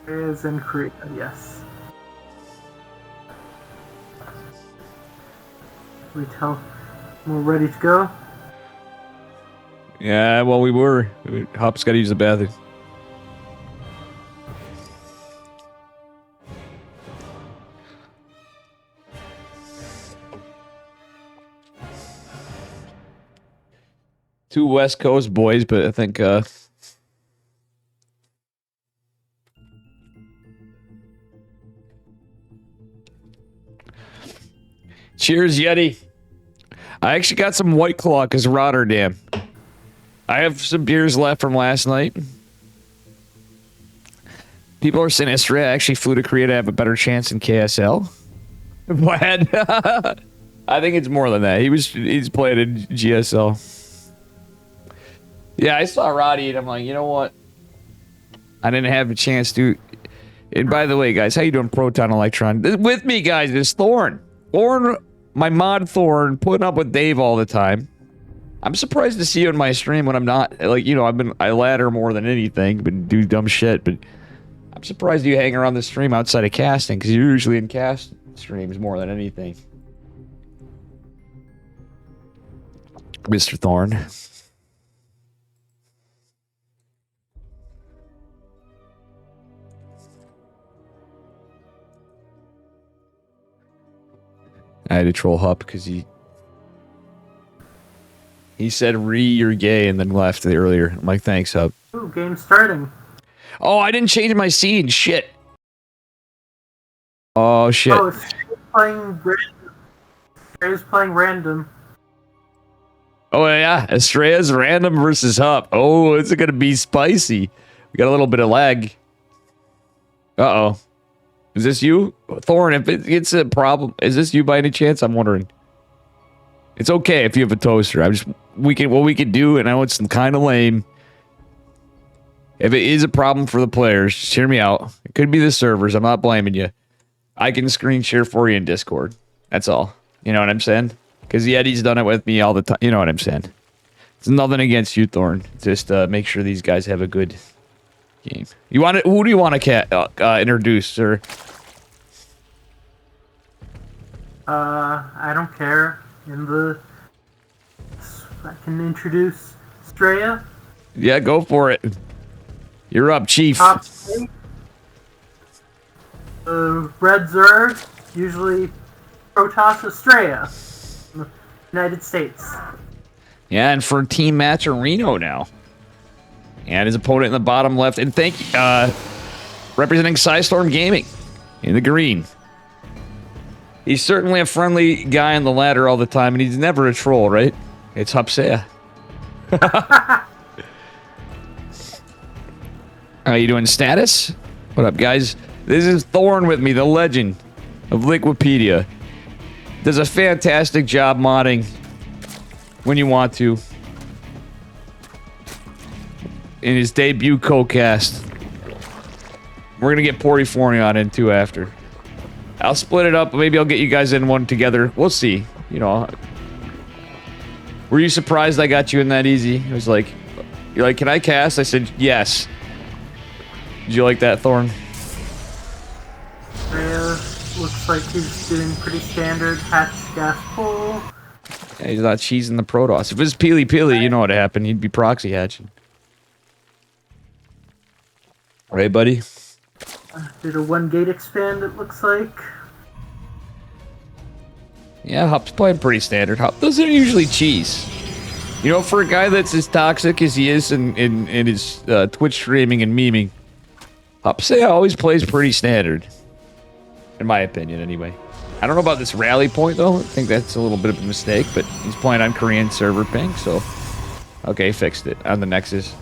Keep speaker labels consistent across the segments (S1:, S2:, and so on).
S1: Is in Korea, yes. We tell we're ready to go.
S2: Yeah, well, we were. Hop's got to use the bathroom. Two West Coast boys, but I think cheers, Yeti. I actually got some White Claw because Rotterdam. I have some beers left from last night. People are saying Estrella actually flew to Korea to have a better chance in KSL. What? I think it's more than that. He's played in GSL. Yeah, I saw Roddy and I'm like, you know what? I didn't have a chance to. And by the way, guys, how you doing, Proton Electron? With me, guys, is Thorn. Thorn, my mod Thorn, putting up with Dave all the time. I'm surprised to see you in my stream when I'm not, like, you know, I ladder more than anything, but do dumb shit, but I'm surprised you hang around the stream outside of casting, because you're usually in cast streams more than anything. Mr. Thorn. I had to troll Hup because he said you're gay and then left earlier. I'm like, thanks, Hup.
S1: Ooh, game starting.
S2: Oh, I didn't change my scene. Shit. Oh, shit.
S1: Oh, it's playing random. It's playing random.
S2: Oh, yeah. Estrella's random versus Hup. Oh, it's going to be spicy. We got a little bit of lag. Uh-oh. Is this you? Thorn, if it's a problem, is this you by any chance? I'm wondering. It's okay if you have a toaster. What we can do, and I know it's kind of lame. If it is a problem for the players, just hear me out. It could be the servers. I'm not blaming you. I can screen share for you in Discord. That's all. You know what I'm saying? Because Yeti's done it with me all the time. You know what I'm saying? It's nothing against you, Thorn. Just make sure these guys have a good game. Who do you want to introduce, sir?
S1: I don't care. I can introduce Estrella.
S2: Yeah, go for it. You're up, Chief.
S1: Top 8. Red Zerg, usually Protoss Estrella, United States.
S2: Yeah, and for Team Matcherino now. And his opponent in the bottom left. And thank you, representing Psystorm Gaming in the green. He's certainly a friendly guy on the ladder all the time, and he's never a troll, right? It's Hupsea. How you doing, status? What up, guys? This is Thorn with me, the legend of Liquipedia. Does a fantastic job modding when you want to. In his debut co-cast. We're gonna get Poryphorion in too after. I'll split it up. Maybe I'll get you guys in one together. We'll see. You know. Were you surprised I got you in that easy? It was like, you're like, can I cast? I said, yes. Did you like that, Thorn?
S1: Looks like he's doing pretty standard hatch gas pull.
S2: Yeah, he's not cheesing the Protoss. If it was Peely, you know what happened. He'd be proxy hatching. Right, buddy?
S1: Did a 1 gate expand, it looks like.
S2: Yeah, Hup's playing pretty standard. Hup doesn't usually cheese. You know, for a guy that's as toxic as he is in his Twitch streaming and memeing, Hupsea always plays pretty standard. In my opinion, anyway. I don't know about this rally point, though. I think that's a little bit of a mistake, but he's playing on Korean server ping, so... Okay, fixed it. On the Nexus.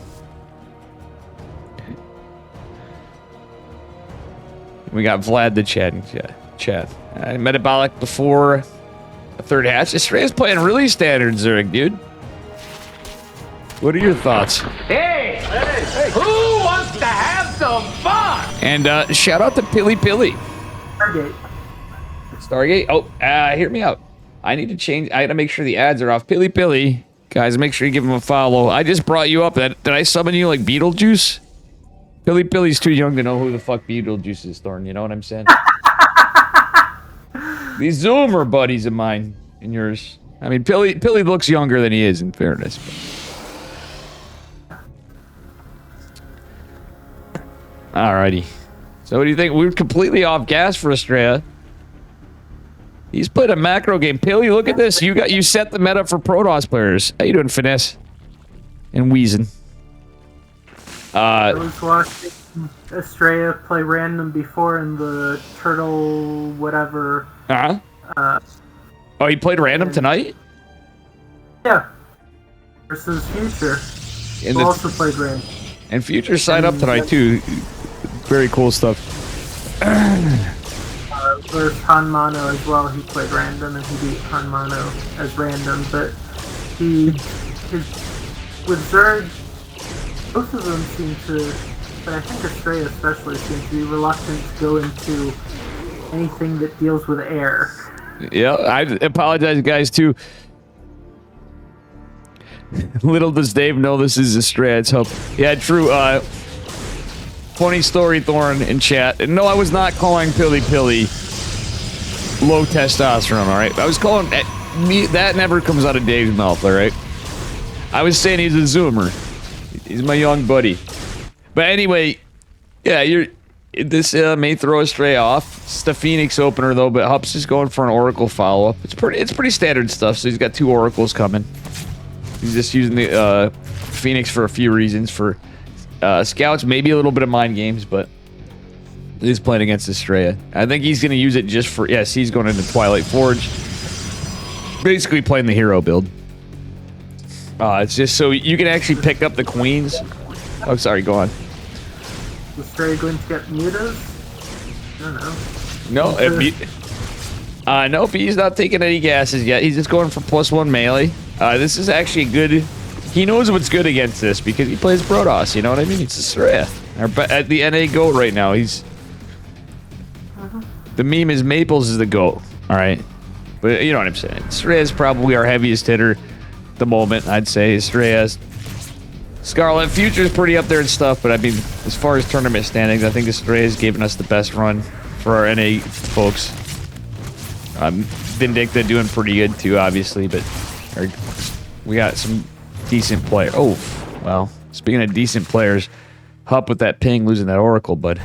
S2: We got Vlad the chat. Metabolic before a third hatch. Estrella's playing really standard Zerg, dude. What are your thoughts?
S3: Hey! Who wants to have some fun?
S2: And shout out to Pilly.
S1: Stargate.
S2: Stargate? Oh, hear me out. I need to change. I gotta make sure the ads are off. Pilly. Guys, make sure you give him a follow. I just brought you up. Did I summon you like Beetlejuice? Pilly's too young to know who the fuck Beetlejuice is, Thorn. You know what I'm saying? These Zoomer buddies of mine and yours. I mean, Pilly looks younger than he is, in fairness. Alrighty. So what do you think? We're completely off gas for Estrella. He's played a macro game. Pilly, look at this. You set the meta for Protoss players. How you doing, Finesse? And Weezin.
S1: I was watching Estrella play random before in the turtle whatever.
S2: Oh, he played random tonight?
S1: Yeah. Versus Future.
S2: And
S1: Who also played random.
S2: And Future signed up tonight too. Very cool stuff.
S1: There's Han Mano as well. He played random and he beat Han Mano as random, but with Zerg, both of them seem to, but I think Estrella especially seems to be reluctant to go into anything that deals with air.
S2: Yeah, I apologize, guys, too. Little does Dave know this is Estrella. It's hope. Yeah, true. Funny story, Thorn, in chat. And no, I was not calling Pilly low testosterone, alright? I was calling... that never comes out of Dave's mouth, alright? I was saying he's a Zoomer. He's my young buddy. But anyway, yeah, this may throw Estrella off. It's the Phoenix opener, though, but Hups is going for an Oracle follow-up. It's pretty standard stuff, so he's got 2 Oracles coming. He's just using the Phoenix for a few reasons. For Scouts, maybe a little bit of mind games, but he's playing against Estrella. I think he's going to use it just for... Yes, he's going into Twilight Forge. Basically playing the hero build. It's just so you can actually pick up the queens. Oh, sorry, go on.
S1: Is Estrella going to get mutas? I don't know.
S2: Nope, he's not taking any gases yet. He's just going for +1 melee. This is actually good. He knows what's good against this because he plays Protoss, you know what I mean? It's Estrella. At the NA GOAT right now, he's... The meme is Maples is the GOAT, alright? But you know what I'm saying. Estrella's probably our heaviest hitter at the moment, I'd say. Estrella's... Scarlet Future's pretty up there and stuff, but I mean, as far as tournament standings, I think Estrella's given us the best run for our NA folks. Vindicta doing pretty good too, obviously, but we got some decent players. Oh, well, speaking of decent players, Hup with that ping losing that Oracle, bud.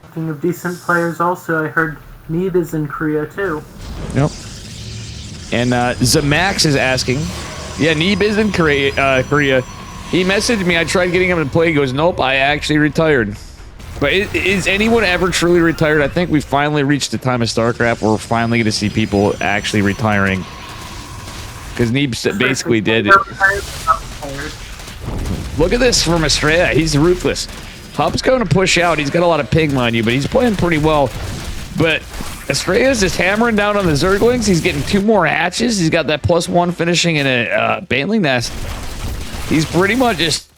S1: Speaking of decent players, also, I heard Need is in Korea too.
S2: Yep. And Zamax is asking, yeah, Neeb is in Korea. He messaged me. I tried getting him to play. He goes, nope, I actually retired. But is anyone ever truly retired? I think we finally reached the time of StarCraft where we're finally going to see people actually retiring. Because Neeb basically did it. Look at this from Estrella. He's ruthless. Hub's going to push out. He's got a lot of ping on you, but he's playing pretty well. But Estrella's just hammering down on the Zerglings. He's getting 2 more hatches. He's got that +1 finishing in a Baneling Nest. He's pretty much just...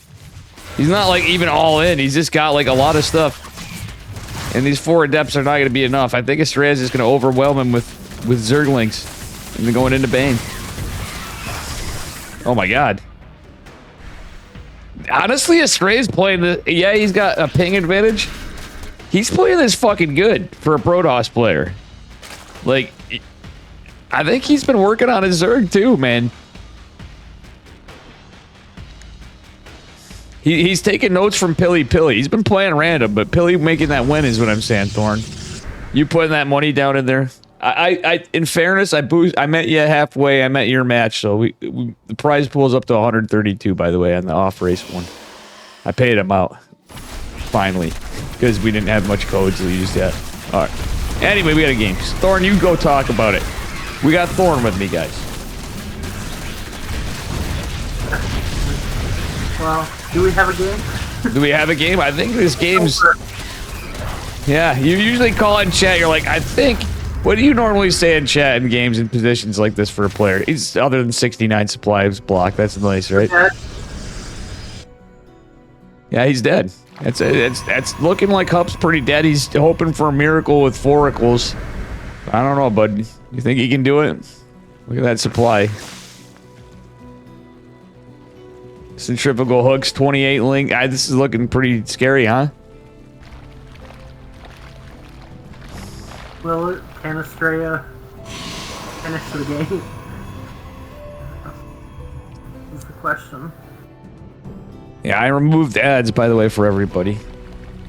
S2: He's not like even all in. He's just got like a lot of stuff. And these 4 Adepts are not going to be enough. I think Estrella's just going to overwhelm him with Zerglings. And then going into Bane. Oh my god. Honestly, Estrella's playing the... Yeah, he's got a ping advantage. He's playing this fucking good for a Protoss player. Like, I think he's been working on his Zerg too, man. He's taking notes from Pilly. He's been playing random, but Pilly making that win is what I'm saying, Thorn. You putting that money down in there. In fairness, I met you halfway. I met your match, so the prize pool is up to 132, by the way, on the off race one. I paid him out finally because we didn't have much codes to use yet. All right. Anyway, we got a game. Thorn, you go talk about it. We got Thorn with me, guys.
S1: Well, do we have a game?
S2: Do we have a game? I think this game's... Yeah, you usually call in chat. You're like, I think... What do you normally say in chat in games in positions like this for a player? He's other than 69 supplies block. That's nice, right? Yeah, he's dead. That's looking like Hup's pretty dead. He's hoping for a miracle with 4 oracles. I don't know, bud. You think he can do it? Look at that supply. Centrifugal hooks, 28 link. This is looking pretty scary, huh?
S1: Will Canistrea finish the game? Is the question.
S2: Yeah, I removed ads, by the way, for everybody.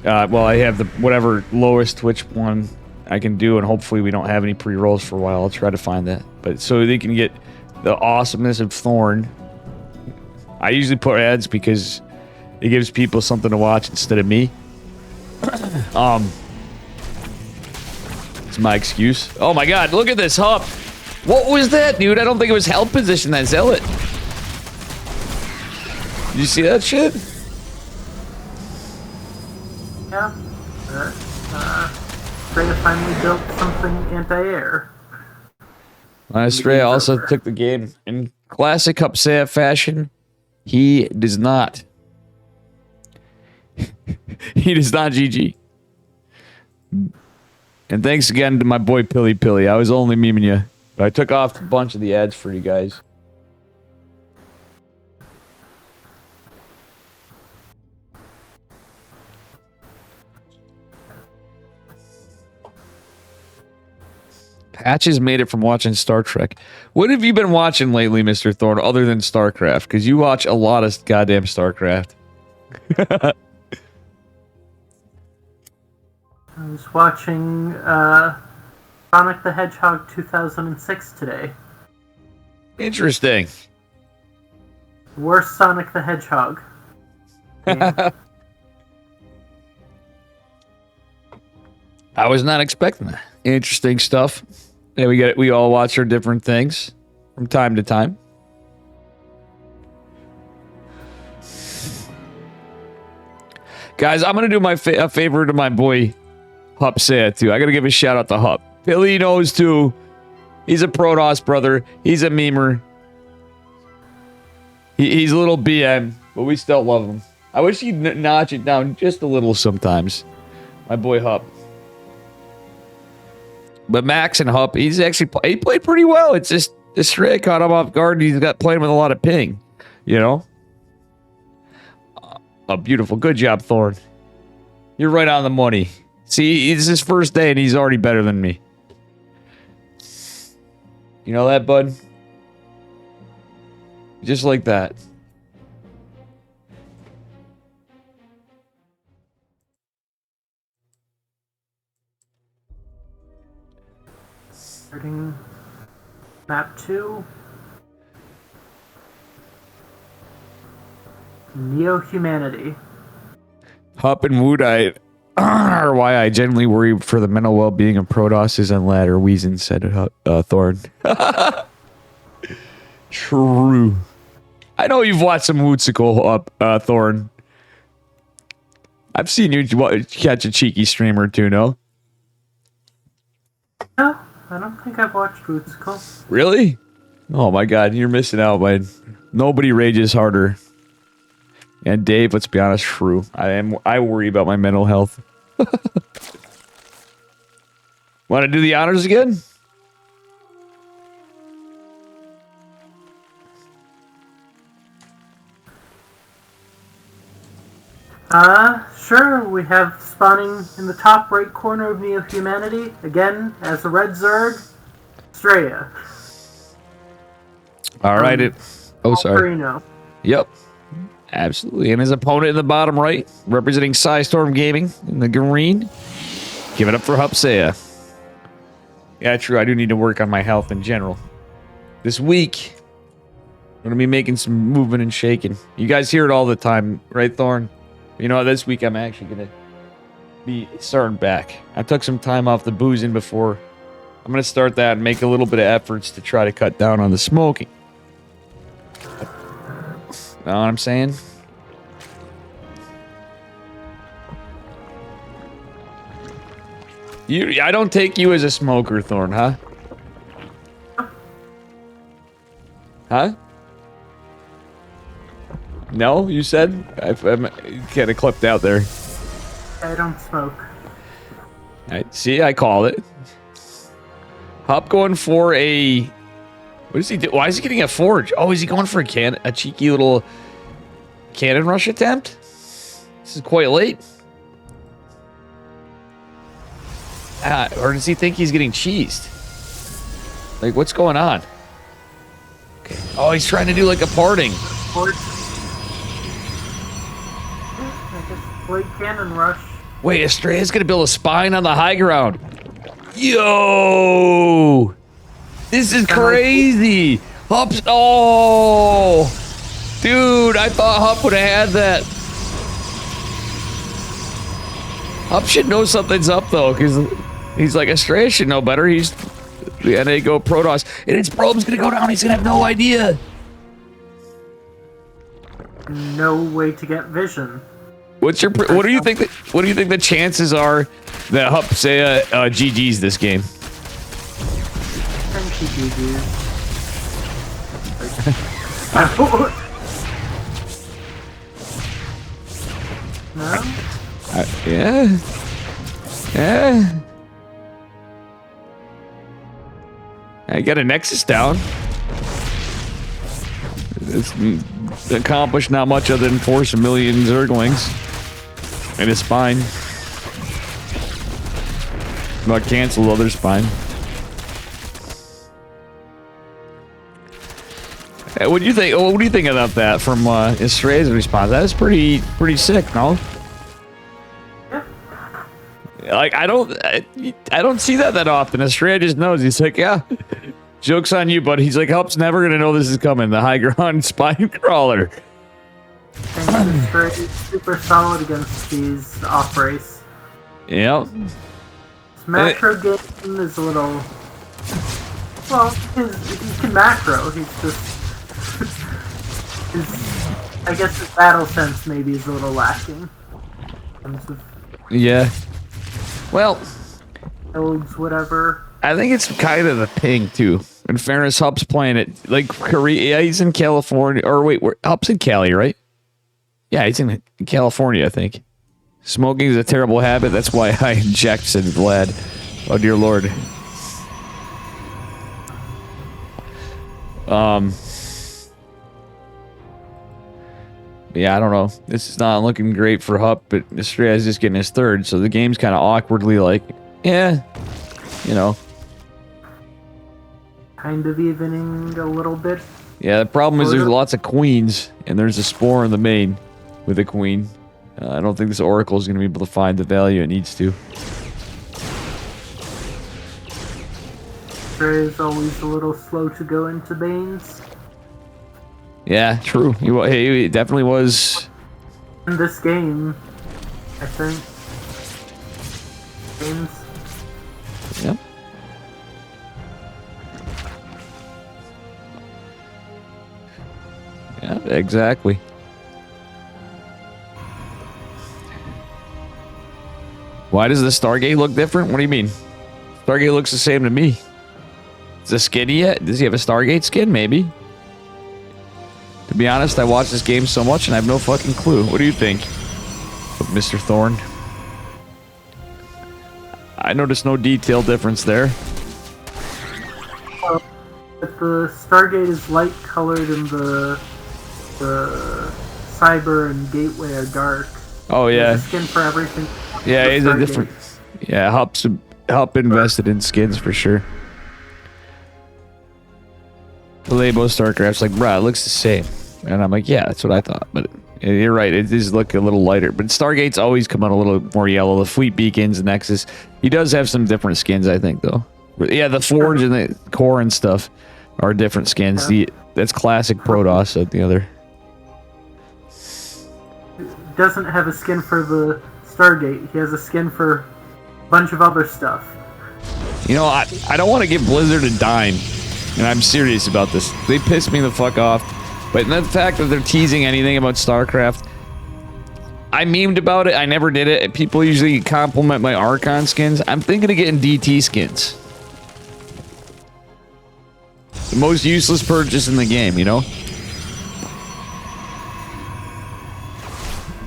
S2: Well, I have the whatever lowest Twitch one I can do, and hopefully we don't have any pre-rolls for a while. I'll try to find that. But so they can get the awesomeness of Thorn. I usually put ads because it gives people something to watch instead of me. It's my excuse. Oh my god, look at this hop. What was that, dude? I don't think it was held position, that zealot. Did you see that shit?
S1: Yeah. Freya finally built something anti-air.
S2: Estrella also took the game in classic Hupsea fashion. He does not. He does not GG. And thanks again to my boy Pilly Pilly. I was only memeing you. But I took off a bunch of the ads for you guys. Patch has made it from watching Star Trek. What have you been watching lately, Mr. Thorn, other than StarCraft? Because you watch a lot of goddamn StarCraft.
S1: I was watching Sonic the Hedgehog 2006 today.
S2: Interesting.
S1: Worst Sonic the Hedgehog.
S2: I was not expecting that. Interesting stuff. Yeah, we all watch our different things from time to time. Guys, I'm gonna do a favor to my boy Hupsea too. I gotta give a shout out to Hup. Billy knows too. He's a Protoss brother. He's a memer. He's a little BM, but we still love him. I wish he'd notch it down just a little sometimes. My boy Hup. But Max and Hup, he played pretty well. It's just the Stray caught him off guard. He's got playing with a lot of ping, you know. Oh, beautiful, good job, Thorn. You're right on the money. See, it's his first day and he's already better than me. You know that, bud? Just like that.
S1: Starting map 2. Neo-Humanity.
S2: Hup and Woodite are why I genuinely worry for the mental well-being of Protosses and Ladder. Weezin said Thorn. True. I know you've watched some Wootsicle up, Thorn. I've seen you catch a cheeky stream or two, no?
S1: No, I don't think I've watched Wootsicle.
S2: Really? Oh my god, you're missing out, man. Nobody rages harder. And Dave, let's be honest, true. I worry about my mental health. Want to do the honors again?
S1: Sure. We have spawning in the top right corner of Neo-Humanity, again, as a red Zerg, Straya.
S2: Alright, sorry.
S1: Perino.
S2: Yep. Absolutely. And his opponent in the bottom right, representing Psystorm Gaming in the green. Give it up for Hupsea. Yeah, true. I do need to work on my health in general. This week, I'm going to be making some movement and shaking. You guys hear it all the time, right, Thorn? You know, this week I'm actually going to be starting back. I took some time off the boozing before. I'm going to start that and make a little bit of efforts to try to cut down on the smoking. Know what I'm saying? I don't take you as a smoker, Thorn, huh? Huh? No, you said? I'm kind of clipped out there.
S1: I don't smoke.
S2: See, I called it. Hop going for a... What is he do? Why is he getting a forge? Oh, is he going for a cheeky little cannon rush attempt? This is quite late. Or does he think he's getting cheesed? Like, what's going on? Okay. Oh, he's trying to do like a parting.
S1: I guess late cannon rush.
S2: Wait, Estrella's gonna build a spine on the high ground. Yo! This is crazy! Hup's. Oh! Dude, I thought Hup would have had that. Hup should know something's up, though, because he's like, Estrella should know better. He's the NA Go Protoss. And his probe's gonna go down. He's gonna have no idea.
S1: No way to get vision.
S2: What's your? What do you think? What do you think the chances are that Hup say GG's this game?
S1: I think he GG's. No?
S2: Yeah. Yeah. I got a Nexus down. It's accomplished not much other than force a million Zerglings and a spine. Not cancel the other spine. What do you think? What do you think about that from Estrella's response? That was pretty sick, no? Like I don't see that often. Estrella just knows. He's like, yeah, joke's on you, but he's like, Hup's never gonna know this is coming. The high ground spine crawler.
S1: And Estrella's super solid against these off race.
S2: Yep.
S1: His macro game is a little. Well, he can macro. He's just. I guess his battle sense maybe is a little lacking.
S2: Yeah. Well,
S1: builds, whatever.
S2: I think it's kind of the ping too. In fairness, Hup's playing it like Korea. Yeah, he's in California. Or wait, Hup's in Cali, right? Yeah, he's in California, I think. Smoking is a terrible habit. That's why I inject, said Vlad. Oh dear Lord. Yeah, I don't know. This is not looking great for Hup, but Estrella's just getting his third, so the game's kind of awkwardly like, yeah, you know.
S1: Kind of evening a little bit.
S2: Yeah, the problem is there's lots of queens, and there's a spore in the main with a queen. I don't think this Oracle is going to be able to find the value it needs to.
S1: Estrella's always a little slow to go into Banes.
S2: Yeah, true. He definitely was.
S1: In this game, I think. Games.
S2: Yep. Yeah, exactly. Why does the Stargate look different? What do you mean? Stargate looks the same to me. Is the skin yet? Does he have a Stargate skin? Maybe. To be honest, I watched this game so much and I have no fucking clue. What do you think, Mr. Thorn? I noticed no detail difference there.
S1: If the Stargate is light colored and the Cyber and Gateway are dark.
S2: Oh yeah.
S1: Skin for everything.
S2: Yeah, he's a different. Yeah, Hup invested in skins for sure. The Labo Starcraft's like, bruh, it looks the same. And I'm like, yeah, that's what I thought. But you're right, it does look a little lighter. But Stargate's always come out a little more yellow. The Fleet Beacons, Nexus. He does have some different skins, I think, though. But yeah, the Forge and the Core and stuff are different skins. That's classic Protoss at the other.
S1: Doesn't have a skin for the Stargate. He has a skin for a bunch of other stuff.
S2: You know, I don't want to give Blizzard a dime. And I'm serious about this. They piss me the fuck off. But the fact that they're teasing anything about StarCraft, I memed about it. I never did it. People usually compliment my Archon skins. I'm thinking of getting DT skins. The most useless purchase in the game, you know?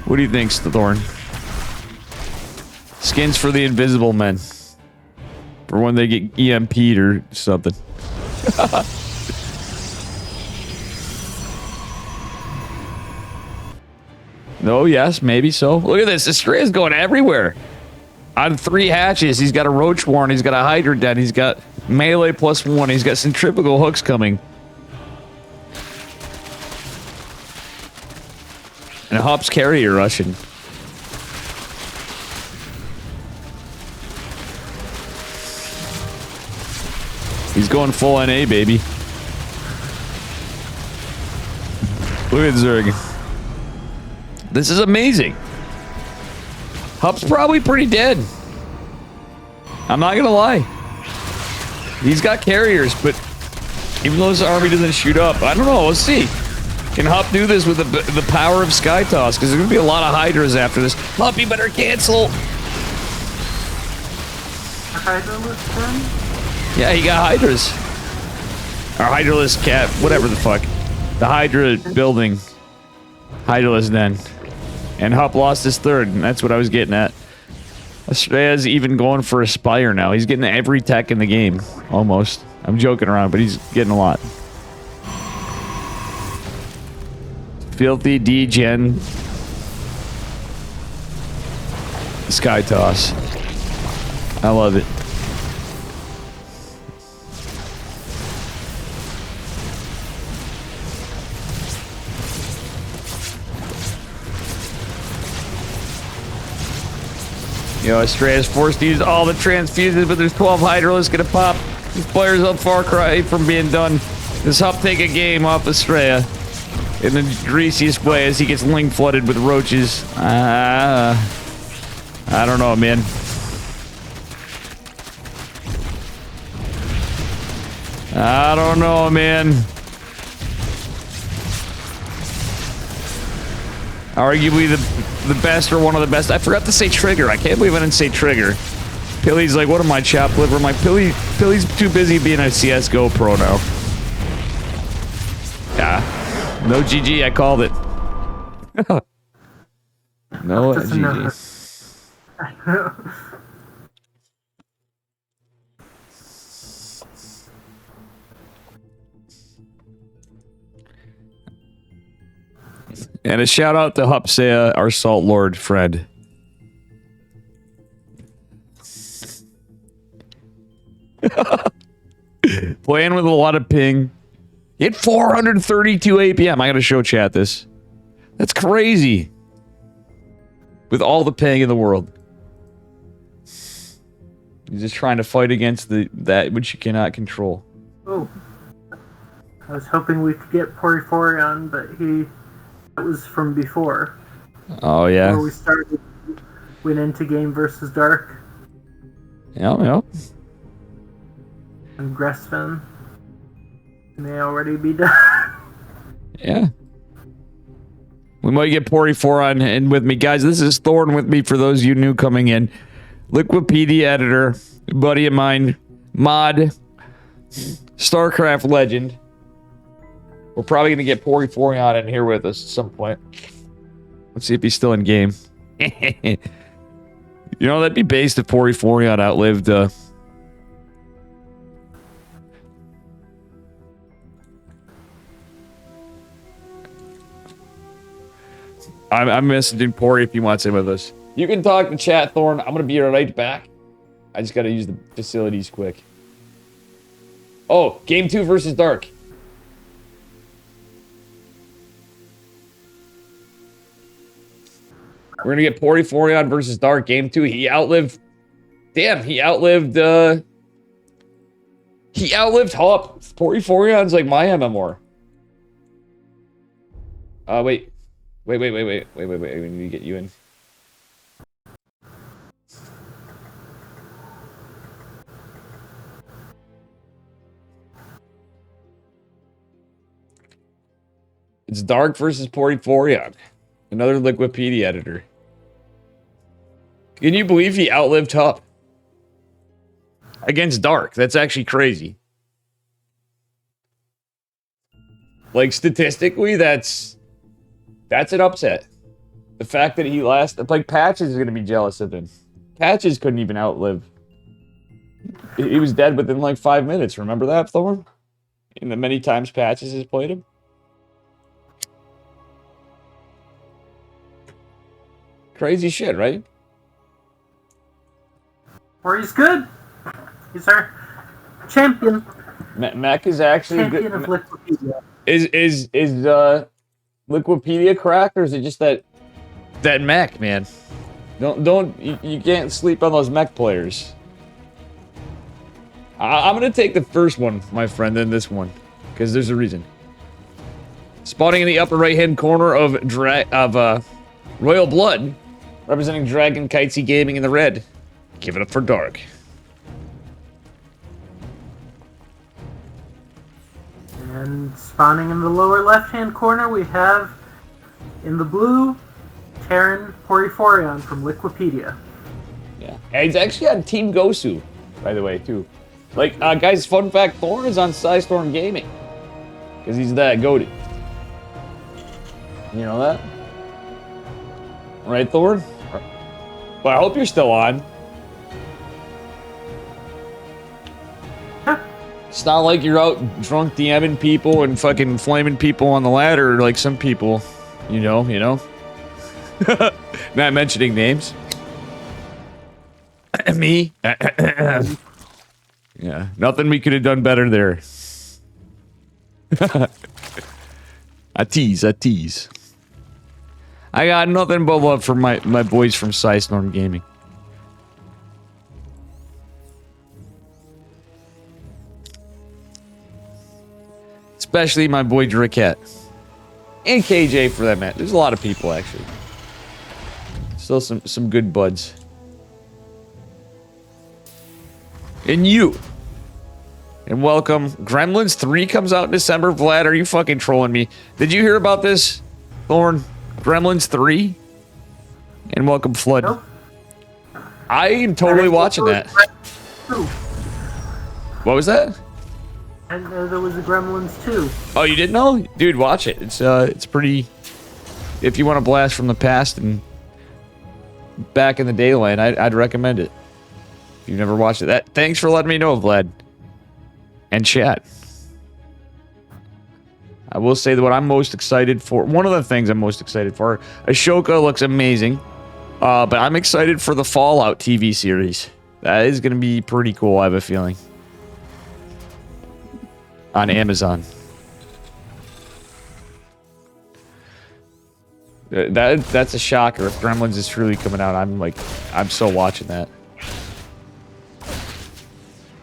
S2: What do you think, Thorn? Skins for the invisible men. For when they get EMP'd or something. No, yes, maybe so. Look at this. Estrella's going everywhere. On 3 hatches, he's got a Roach Warren, he's got a Hydra Den, he's got melee +1, he's got centrifugal hooks coming. And Hop's carrier rushing. He's going full NA, baby. Look at Zerg. This is amazing. Hup's probably pretty dead. I'm not gonna lie. He's got carriers, but even though his army doesn't shoot up, I don't know. Let's see. Can Hup do this with the power of Sky Toss? Because there's gonna be a lot of Hydras after this. Hup, you better cancel.
S1: Hydraless then?
S2: Yeah, he got Hydras. Or Hydraless cat, whatever the fuck. The Hydra building. Hydraless den. And Hup lost his 3rd, and that's what I was getting at. Estrella's even going for a Spire now. He's getting every tech in the game, almost. I'm joking around, but he's getting a lot. Filthy D-Gen. Sky Toss. I love it. You know, Estrella's forced to use all the transfuses, but there's 12 Hydralis gonna pop. These players on Far Cry from being done. Does Hup take a game off Estrella in the greasiest way as he gets ling flooded with roaches? I don't know, man. I don't know, man. Arguably the best or one of the best. I forgot to say trigger. I can't believe I didn't say trigger. Pilly's like, what am I, chop liver? My Pilly's too busy being a CSGO pro now. Yeah. No GG, I called it. No GG. And a shout out to Hupsea, our Salt Lord friend. Playing with a lot of ping. Hit 432 APM. I gotta show chat this. That's crazy. With all the ping in the world. He's just trying to fight against that which you cannot control.
S1: Oh. I was hoping we could get Poryphorion, but that was from before.
S2: Oh, yeah.
S1: Where we went into game versus Dark.
S2: Yep.
S1: And Gressfin may already be done.
S2: Yeah. We might get Poryphorion in with me. Guys, this is Thorn with me for those of you new coming in. Liquipedia editor, buddy of mine, mod, Starcraft legend. We're probably going to get Poryphorion in here with us at some point. Let's see if he's still in game. You know, that'd be based if Poryphorion outlived... I'm messaging Pory if he wants in with us. You can talk to chat, Thorn. I'm going to be right back. I just got to use the facilities quick. Oh, game 2 versus Dark. We're going to get Poryphorion versus Dark game 2. He outlived... Damn, he outlived Hup. Poryphorion's like my MMR. Wait. Wait. We need to get you in. It's Dark versus Poryphorion. Another Liquipedia editor. Can you believe he outlived Hup? Against Dark. That's actually crazy. Like, statistically, that's an upset. The fact that he lasted... Like, Patches is going to be jealous of him. Patches couldn't even outlive. He was dead within, like, 5 minutes. Remember that, Thorn? In the many times Patches has played him? Crazy shit, right?
S1: Or he's good. He's our champion.
S2: Mech is actually
S1: Champion
S2: good.
S1: of Liquipedia.
S2: Is Liquipedia cracked, or is it just that mech, man? You can't sleep on those mech players. I'm gonna take the first one, my friend, then this one, because there's a reason. Spawning in the upper right-hand corner of Royal Blood, representing Dragon Kitesy Gaming in the red. Give it up for Dark.
S1: And spawning in the lower left-hand corner, we have, in the blue, Thorn and Poryphorion from Liquipedia.
S2: Yeah, and he's actually on Team Gosu, by the way, too. Like, guys, fun fact, Thorn is on Storm Gaming. Because he's that goated. You know that? Right, Thorn? Well, I hope you're still on. It's not like you're out drunk DMing people and fucking flaming people on the ladder like some people. You know? Not mentioning names. Me? Yeah, nothing we could have done better there. I tease. I got nothing but love for my boys from Storm Gaming. Especially my boy Draket. And KJ for that matter. There's a lot of people, actually. Still some good buds. And you. And welcome. Gremlins 3 comes out in December. Vlad, are you fucking trolling me? Did you hear about this, Thorn? Gremlins 3? And welcome, Flood.
S1: Nope.
S2: I am totally watching that. What was that?
S1: And there was a Gremlins 2.
S2: Oh, you didn't know? Dude, watch it. It's pretty... If you want to blast from the past and back in the daylight, I'd recommend it. If you've never watched it. Thanks for letting me know, Vlad. And chat. I will say that what I'm most excited for... One of the things I'm most excited for... Ashoka looks amazing. But I'm excited for the Fallout TV series. That is going to be pretty cool, I have a feeling. On Amazon. That's a shocker. If Gremlins is truly coming out, I'm so watching that.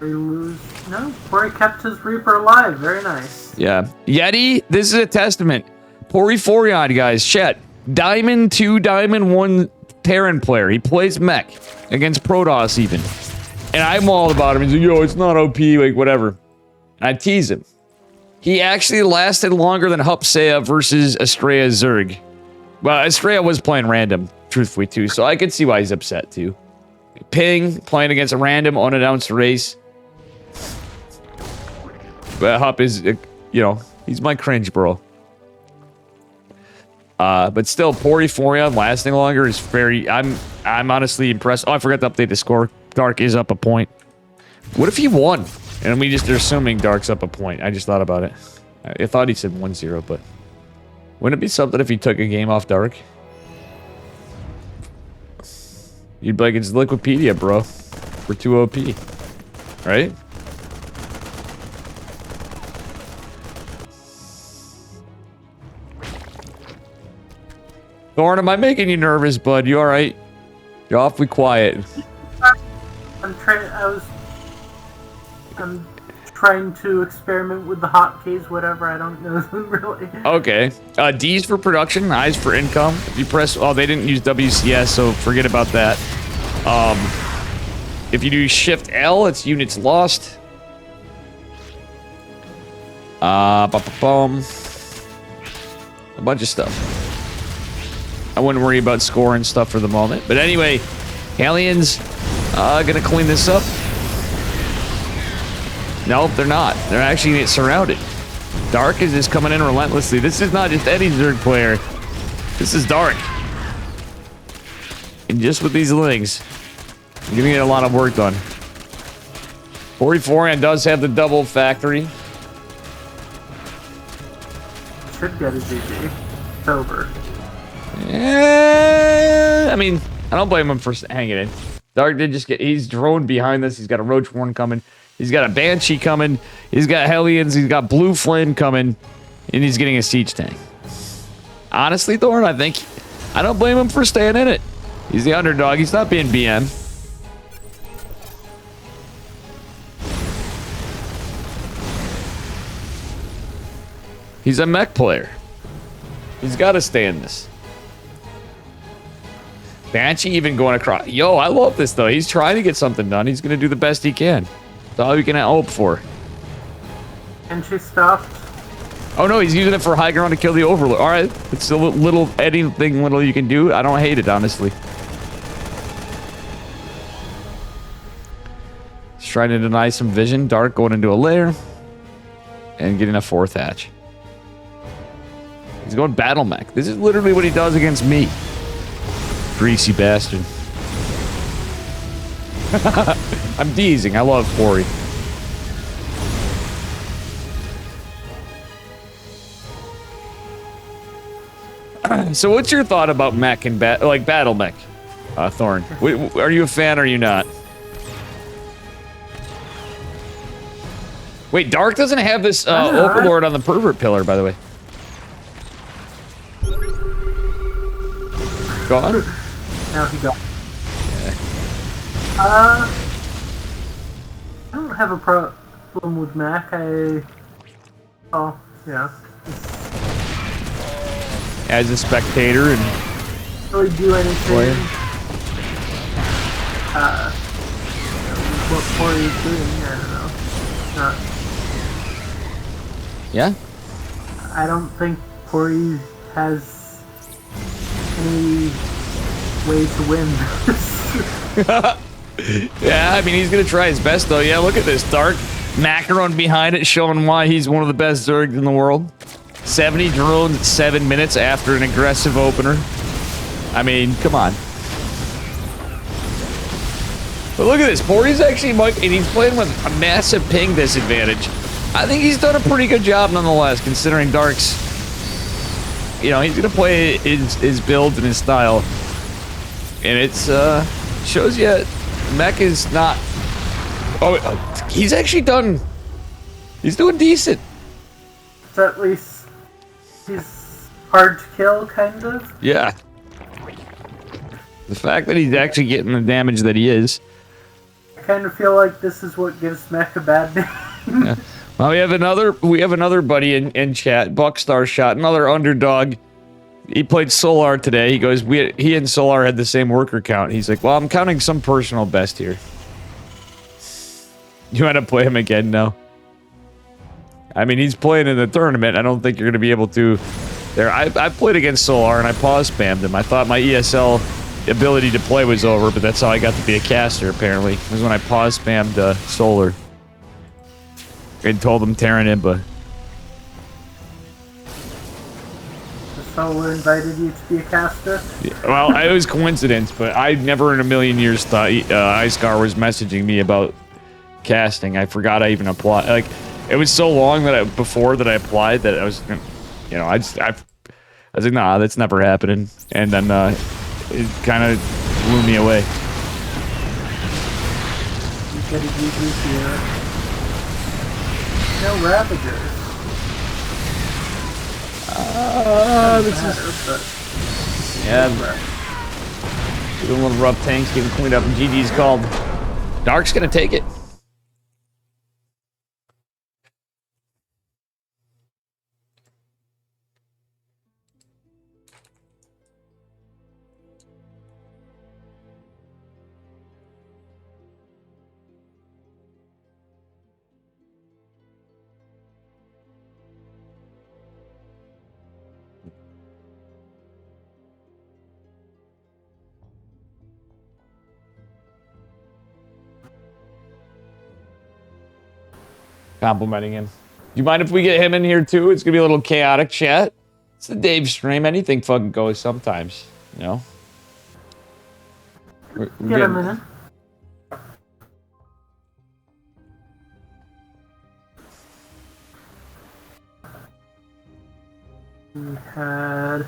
S1: No, Cory kept his Reaper alive. Very nice.
S2: Yeah. Yeti, this is a testament. Poryphorion, guys. Chat. Diamond 2, Diamond 1 Terran player. He plays mech against Protoss even. And I'm all about him. He's like, yo, it's not OP, like, whatever. I tease him. He actually lasted longer than Hupsea versus Estrella Zerg. Well, Estrella was playing random, truthfully, too, so I could see why he's upset, too. Ping, playing against a random, unannounced race. But Hup is, he's my cringe, bro. But still, Poryphorion lasting longer is very... I'm honestly impressed. Oh, I forgot to update the score. Dark is up a point. What if he won? And we just are assuming Dark's up a point. I just thought about it. I thought he said 1-0, but... Wouldn't it be something if he took a game off Dark? You'd be like, it's Liquipedia, bro. We're too OP. Right? Thorn, am I making you nervous, bud? You alright? You're awfully quiet.
S1: I'm trying to experiment with the hotkeys, whatever. I don't know them really.
S2: Okay. D's for production, I's for income. If you press... Oh, they didn't use WCS, so forget about that. If you do Shift L, it's units lost. A bunch of stuff. I wouldn't worry about score and stuff for the moment. But anyway, aliens gonna clean this up. Nope, they're not. They're actually gonna get surrounded. Dark is just coming in relentlessly. This is not just any Zerg player. This is Dark. And just with these lings, you're gonna get a lot of work done. 44 does have the double factory.
S1: Should get a GG. It's over.
S2: I mean, I don't blame him for hanging in. Dark did just get... He's drone behind this. He's got a Roach Warren coming. He's got a Banshee coming. He's got Hellions. He's got Blue Flame coming. And he's getting a Siege Tank. Honestly, Thorn, I don't blame him for staying in it. He's the underdog. He's not being BM. He's a mech player. He's got to stay in this. Banshee even going across. Yo, I love this, though. He's trying to get something done. He's going to do the best he can. That's all we can hope for.
S1: Banshee stopped.
S2: Oh, no, he's using it for high ground to kill the Overlord. All right, it's a little anything little you can do. I don't hate it, honestly. He's trying to deny some vision. Dark going into a lair. And getting a 4th hatch. He's going battle mech. This is literally what he does against me. Greasy bastard. I'm deezing. I love Pori. So what's your thought about mech and battle mech, Thorn? Are you a fan or are you not? Wait, Dark doesn't have this Overlord on the pervert pillar, by the way. Gone?
S1: Now he got.
S2: Yeah.
S1: I don't have a problem with Mac. Oh, yeah.
S2: As a spectator and
S1: Really do anything.
S2: player.
S1: What Pori is doing, I don't know. Not.
S2: Yeah?
S1: I don't think Pori has any way to win.
S2: Yeah, I mean, he's gonna try his best, though. Yeah, look at this. Dark macaron behind it, showing why he's one of the best Zergs in the world. 70 drones at 7 minutes after an aggressive opener. I mean, come on. But look at this. Pori's actually, and he's playing with a massive ping disadvantage. I think he's done a pretty good job, nonetheless, considering Dark's... You know, he's gonna play his build and his style. And it's, shows you Mech is not... Oh, he's actually done... He's doing decent.
S1: So at least he's hard to kill, kind of.
S2: Yeah. The fact that he's actually getting the damage that he is.
S1: I kind of feel like this is what gives Mech a bad name.
S2: Yeah. Well, we have another buddy in chat, Buckstar Shot, another underdog. He played Solar today. He goes, he and Solar had the same worker count. He's like, well, I'm counting some personal best here. You want to play him again? No. I mean, he's playing in the tournament. I don't think you're going to be able to. There, I played against Solar and I pause spammed him. I thought my ESL ability to play was over, but that's how I got to be a caster. Apparently, it was when I pause spammed Solar and told him Terran Imba.
S1: Solar invited you to be a caster?
S2: Yeah, well, it was coincidence, but I never in a million years thought Iskar was messaging me about casting. I forgot I even applied. Like, it was so long that before that I applied that I was, you know, I was like, nah, that's never happening. And then it kind of blew me away.
S1: You gotta use here. No Ravagers.
S2: This is... Yeah. Doing a little rough tanks, getting cleaned up, and GG's called. Dark's gonna take it. Complimenting him. Do you mind if we get him in here too? It's gonna be a little chaotic chat. It's the Dave stream. Anything fucking goes sometimes, you know. We're
S1: Get him in. We had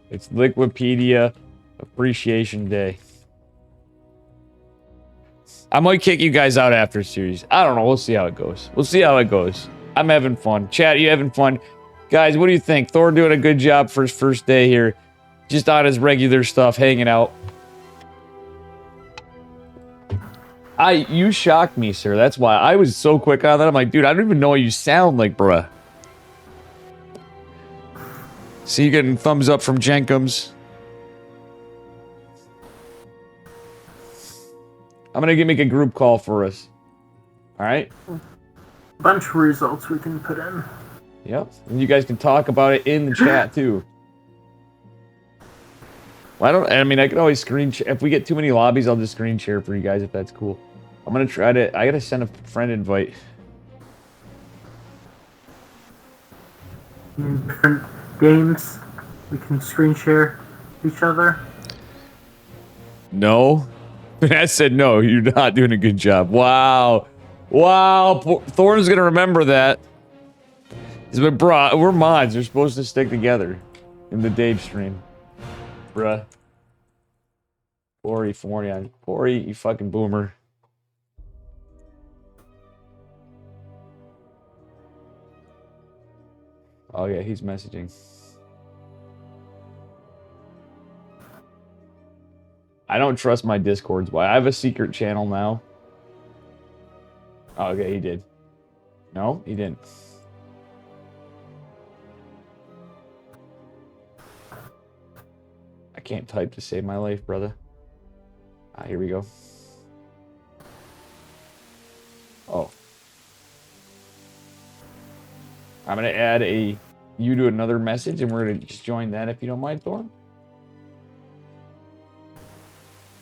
S2: It's Liquipedia Appreciation Day. I might kick you guys out after series. I don't know. We'll see how it goes. We'll see how it goes. I'm having fun. Chat, you having fun? Guys, what do you think? Thor doing a good job for his first day here. Just on his regular stuff, hanging out. You shocked me, sir. That's why I was so quick on that. I'm like, dude, I don't even know what you sound like, bruh. See you getting thumbs up from Jenkums. I'm gonna make a group call for us. Alright?
S1: Bunch of results we can put in.
S2: Yep. And you guys can talk about it in the chat too. Well, I mean, I can always screen share. If we get too many lobbies, I'll just screen share for you guys if that's cool. I'm gonna try to. I gotta send a friend invite.
S1: In different games, we can screen share each other.
S2: No. I said no. You're not doing a good job. Wow. Wow. Thorn's gonna remember that. But bruh, we're mods. They're supposed to stick together in the Dave stream. Bruh. Poryphorion. Pory, you fucking boomer. Oh yeah, he's messaging. I don't trust my Discords. Why? I have a secret channel now. Oh, okay, he did. No, he didn't. I can't type to save my life, brother. Ah, here we go. Oh. I'm gonna add you to another message, and we're gonna just join that if you don't mind, Thorn.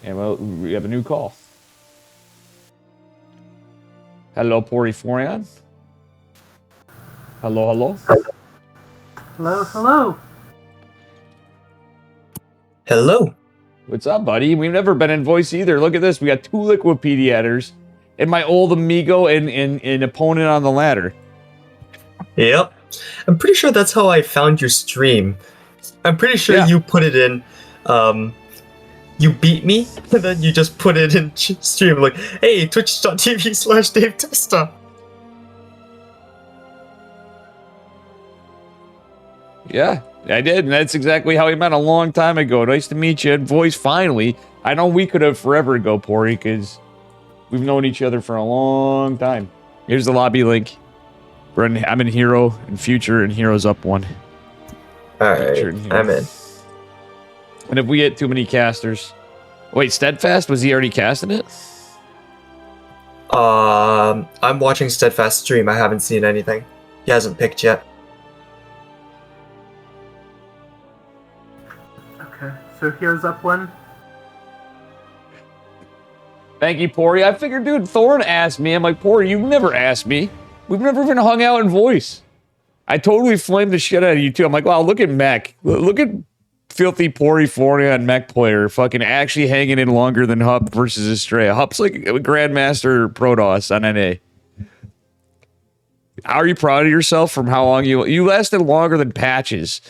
S2: And well, we have a new call. Hello, Poryphorion. Hello, hello.
S1: Hello, hello.
S4: Hello.
S2: What's up, buddy? We've never been in voice either. Look at this. We got 2 Liquipediators and my old amigo and opponent on the ladder.
S4: Yep. I'm pretty sure that's how I found your stream. I'm pretty sure you put it in, you beat me, and then you just put it in stream like, hey, twitch.tv/DaveTesta.
S2: Yeah, I did, and that's exactly how we met a long time ago. Nice to meet you in voice, finally. I know we could have forever ago, Pory, because we've known each other for a long time. Here's the lobby link. I'm in Hero, and Future, and Hero's up 1.
S4: Alright, I'm in.
S2: And if we get too many casters... Wait, Steadfast? Was he already casting it?
S4: I'm watching Steadfast stream. I haven't seen anything. He hasn't picked yet.
S1: Okay, so here's up 1.
S2: Thank you, Pory. I figured, dude, Thorn asked me. I'm like, Pory, you've never asked me. We've never even hung out in voice. I totally flamed the shit out of you, too. I'm like, wow, look at Mech. Look at filthy Poryphorion Mech player fucking actually hanging in longer than Hup versus Estrella. Hup's like a Grandmaster Protoss on NA. Are you proud of yourself from how long you lasted longer than Patches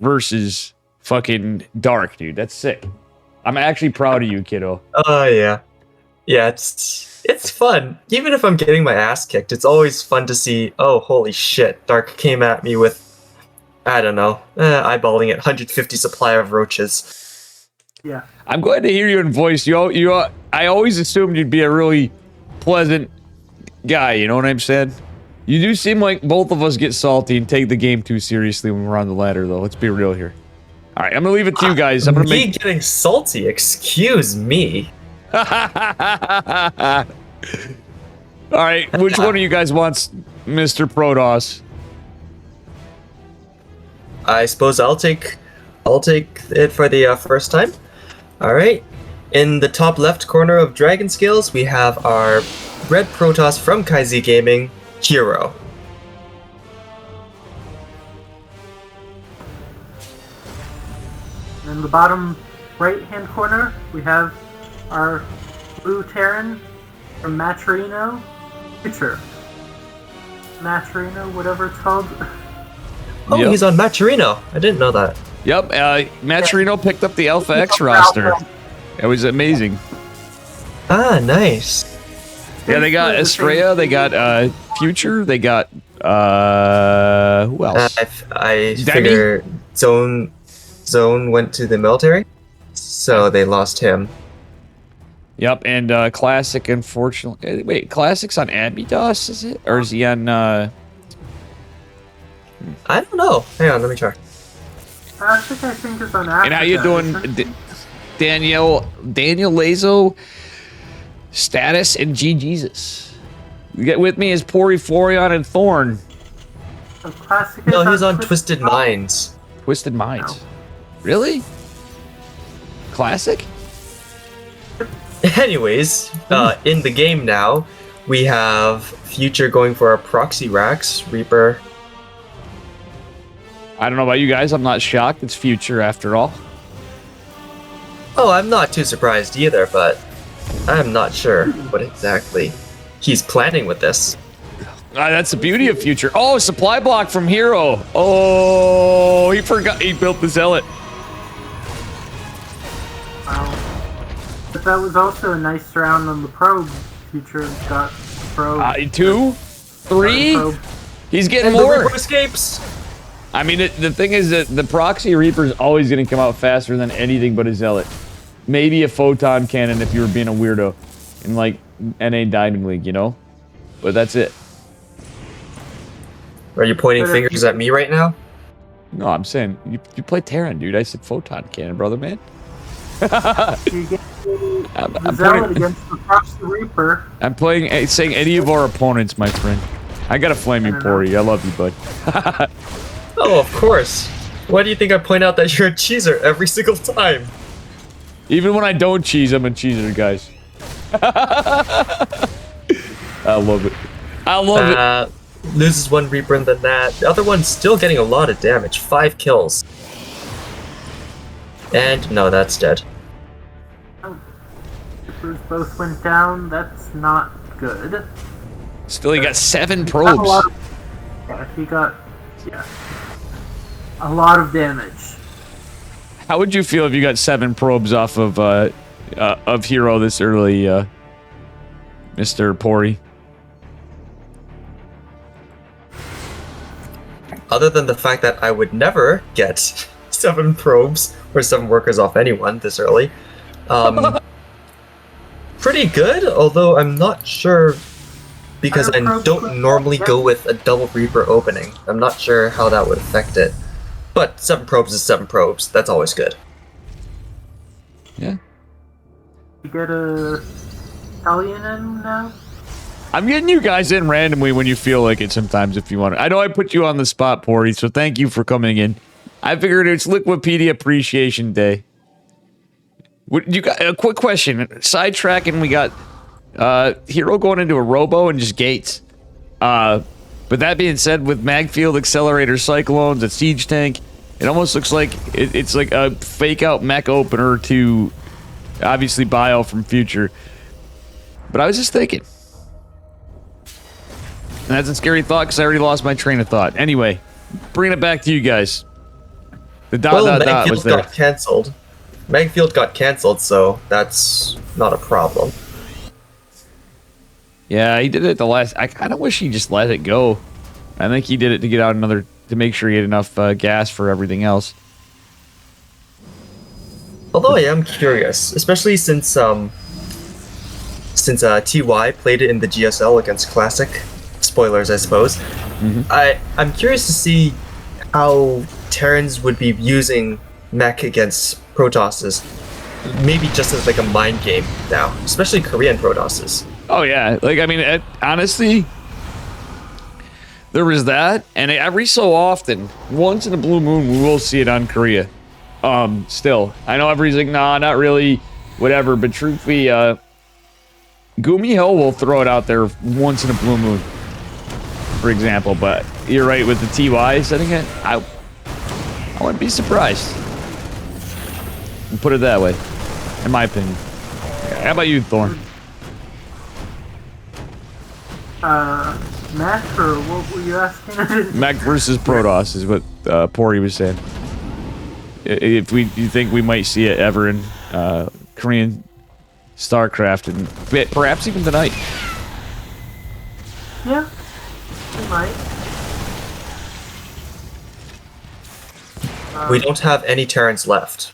S2: versus fucking Dark, dude? That's sick. I'm actually proud of you, kiddo.
S4: Oh, yeah. Yeah, it's fun. Even if I'm getting my ass kicked, it's always fun to see, oh, holy shit, Dark came at me with, I don't know, eyeballing it, 150 supply of roaches.
S1: Yeah.
S2: I'm glad to hear you in voice. I always assumed you'd be a really pleasant guy, you know what I'm saying? You do seem like both of us get salty and take the game too seriously when we're on the ladder, though. Let's be real here. All right, I'm gonna leave it to you guys. I'm gonna make
S4: getting salty. Excuse me.
S2: All right, which one of you guys wants Mr. Protoss?
S4: I suppose I'll take it for the first time. All right. In the top left corner of Dragon Scales, we have our red Protoss from KaiZ Gaming, Hero.
S1: In the bottom right-hand corner, we have our blue Terran from Matrino, Future. Matrino, whatever it's called.
S4: Oh, He's on Maturino. I didn't know that.
S2: Yep, Matt Torino picked up the Alpha X roster. It was amazing.
S4: Ah, nice.
S2: Yeah, they got Estrella, they got Future, they got who else?
S4: I
S2: Demi?
S4: figure Zone went to the military, so they lost him.
S2: Yep, and Classic, unfortunately. Wait, Classic's on Abydos, is it? Or is he on
S4: I don't know. Hang on, let me check.
S1: Classic, I think, is on Africa.
S2: And how you doing, Daniel Lazo, Status, and G Jesus? You get with me is Poryphorion and Thorn.
S1: So Classic
S4: No,
S1: is
S4: he's on Twisted Minds.
S2: Twisted Minds.
S1: No.
S2: Really? Classic?
S4: Anyways, in the game now, we have Future going for a Proxy Rax, Reaper.
S2: I don't know about you guys. I'm not shocked. It's Future after all.
S4: Oh, I'm not too surprised either, but I'm not sure what exactly he's planning with this.
S2: That's the beauty of Future. Oh, supply block from Hero. Oh, he forgot he built the Zealot.
S1: Wow. But that was also a nice round on the probe. Future got probe.
S2: 2? 3?
S1: Probe.
S2: He's getting
S4: And
S2: more.
S4: the Reaper escapes!
S2: I mean, the thing is that the Proxy Reaper is always going to come out faster than anything but a Zealot. Maybe a Photon Cannon if you were being a weirdo in, like, NA Diamond League, you know? But that's it.
S4: Are you pointing fingers at me right now?
S2: No, I'm saying, you play Terran, dude. I said Photon Cannon, brother, man.
S1: You get the Zealot against the Proxy Reaper.
S2: I'm saying any of our opponents, my friend. I gotta flame you, Pori. I love you, bud.
S4: Oh, of course. Why do you think I point out that you're a cheeser every single time?
S2: Even when I don't cheese, I'm a cheeser, guys. I love it. I love it.
S4: Loses one Reaper in the Nat. The other one's still getting a lot of damage. 5 kills. And no, that's dead.
S1: Oh. Reapers both went down. That's not good.
S2: Still, he got 7
S1: Got a
S2: probes.
S1: lot of, he got a lot of damage.
S2: How would you feel if you got 7 probes off of Hero this early, Mr. Pori?
S4: Other than the fact that I would never get 7 probes or 7 workers off anyone this early. Pretty good, although I'm not sure because I don't normally go with a double Reaper opening. I'm not sure how that would affect it. But 7 probes is 7 probes. That's always good.
S2: Yeah.
S1: You get a Hellion in now?
S2: I'm getting you guys in randomly when you feel like it sometimes if you want to. I know I put you on the spot, Pori, so thank you for coming in. I figured it's Liquipedia Appreciation Day. You got a quick question. Sidetracking, we got Hero going into a Robo and just gates. But that being said, with Magfield, Accelerator, Cyclones, a Siege Tank, it almost looks like it's like a fake-out mech opener to, obviously, Bio from Future. But I was just thinking. And that's a scary thought because I already lost my train of thought. Anyway, bringing it back to you guys. The dot was there.
S4: Got cancelled. Magfield got cancelled, so that's not a problem.
S2: Yeah, he did it the last. I kind of wish he just let it go. I think he did it to get out another to make sure he had enough gas for everything else.
S4: Although I am curious, especially since TY played it in the GSL against Classic. Spoilers, I suppose. I'm curious to see how Terrans would be using mech against Protosses. Maybe just as like a mind game now, especially Korean Protosses.
S2: Oh yeah, like I mean, honestly, there was that, and every so often, once in a blue moon, we will see it on Korea. Still, I know everybody's like, nah, not really, whatever. But truthfully, Gumi Hill will throw it out there once in a blue moon, for example. But you're right with the TY setting it. I wouldn't be surprised. We'll put it that way, in my opinion. How about you, Thorn?
S1: Mac, or what were you asking?
S2: Mac versus Protoss is what Pori was saying. if you think we might see it ever in Korean Starcraft, and perhaps even tonight.
S1: Yeah, we might.
S4: We don't have any Terrans left.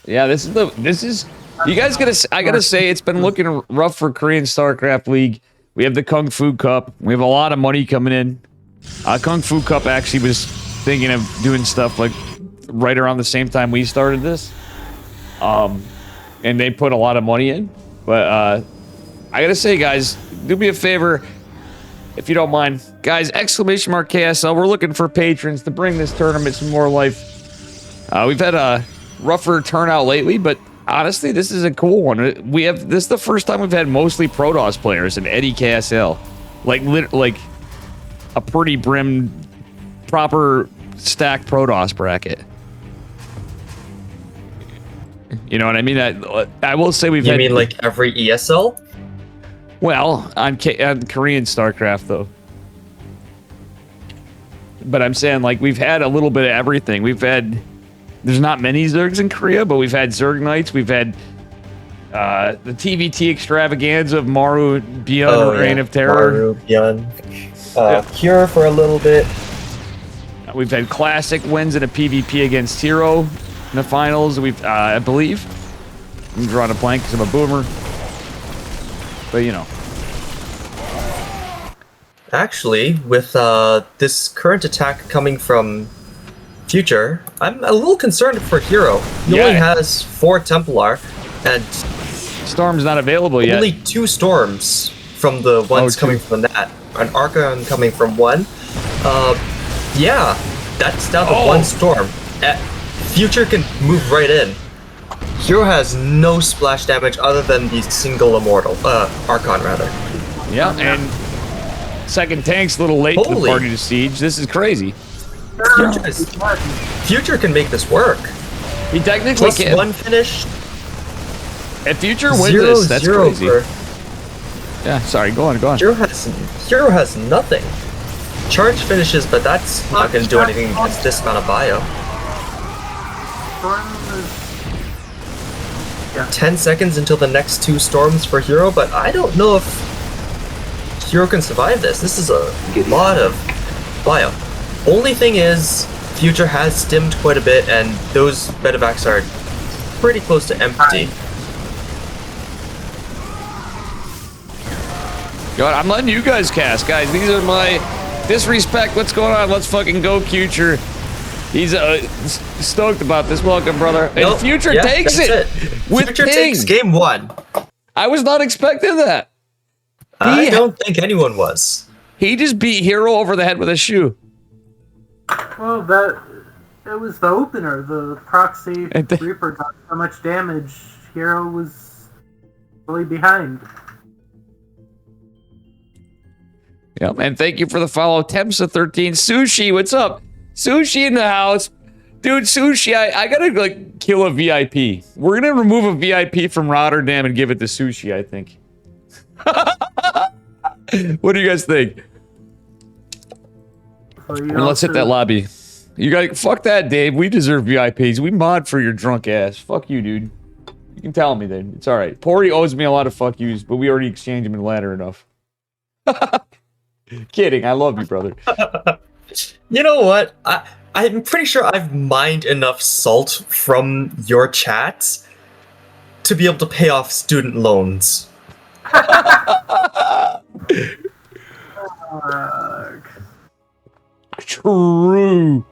S2: Yeah, this is. You guys I gotta say, it's been looking rough for Korean Starcraft League. We have the Kung Fu Cup. We have a lot of money coming in. Kung Fu Cup actually was thinking of doing stuff like right around the same time we started this. And they put a lot of money in. But I gotta say, guys, do me a favor, if you don't mind. Guys, !KSL, we're looking for patrons to bring this tournament some more life. We've had a rougher turnout lately, but honestly, this is a cool one. This is the first time we've had mostly Protoss players in any KSL. Like a pretty brimmed, proper stacked Protoss bracket. You know what I mean? I will say we've had...
S4: You mean like every ESL?
S2: Well, on Korean Starcraft, though. But I'm saying, like, we've had a little bit of everything. We've had... There's not many Zergs in Korea, but we've had Zerg Knights. We've had the TVT extravaganza of Maru, Beyond, Reign of Terror.
S4: Maru, Beyond. Cure for a little bit.
S2: We've had classic wins in a PvP against Hero in the finals. I believe. I'm drawing a blank because I'm a boomer. But, you know.
S4: Actually, with this current attack coming from Future, I'm a little concerned for Hero. He only has 4 Templar, and
S2: Storm's not available yet.
S4: Only 2 Storms from the ones coming from that. An Archon coming from 1. Yeah, that's down to 1 Storm. Future can move right in. Hero has no splash damage other than the single Immortal, Archon rather.
S2: Yeah, and second tank's a little late to the party to siege. This is crazy.
S4: Future can make this work.
S2: He technically can.
S4: +1 finish.
S2: If Future wins this, that's crazy. Yeah, sorry, go on.
S4: Hero has nothing. Charge finishes, but that's not going to do anything against this amount of bio. 10 seconds until the next 2 storms for Hero, but I don't know if Hero can survive this. This is a lot of bio. Only thing is, Future has stimmed quite a bit, and those medevacs are pretty close to empty.
S2: God, I'm letting you guys cast, guys. These are my disrespect. What's going on? Let's fucking go, Future. He's stoked about this. Welcome, brother.
S4: Nope.
S2: And Future takes it. With
S4: Future
S2: Ping.
S4: takes game 1.
S2: I was not expecting that.
S4: I don't think anyone was.
S2: He just beat Hero over the head with a shoe.
S1: Well, it was the opener. The proxy Reaper got so much damage. Hero was really behind.
S2: Yep, and thank you for the follow, Temsa13. Sushi, what's up? Sushi in the house. Dude, Sushi, I gotta, like, kill a VIP. We're gonna remove a VIP from Rotterdam and give it to Sushi, I think. What do you guys think? And let's hit that lobby. You guys, fuck that, Dave. We deserve VIPs. We mod for your drunk ass. Fuck you, dude. You can tell me then. It's alright. Pori owes me a lot of fuck yous, but we already exchanged them in ladder enough. Kidding. I love you, brother.
S4: You know what? I'm pretty sure I've mined enough salt from your chats to be able to pay off student loans.
S2: True.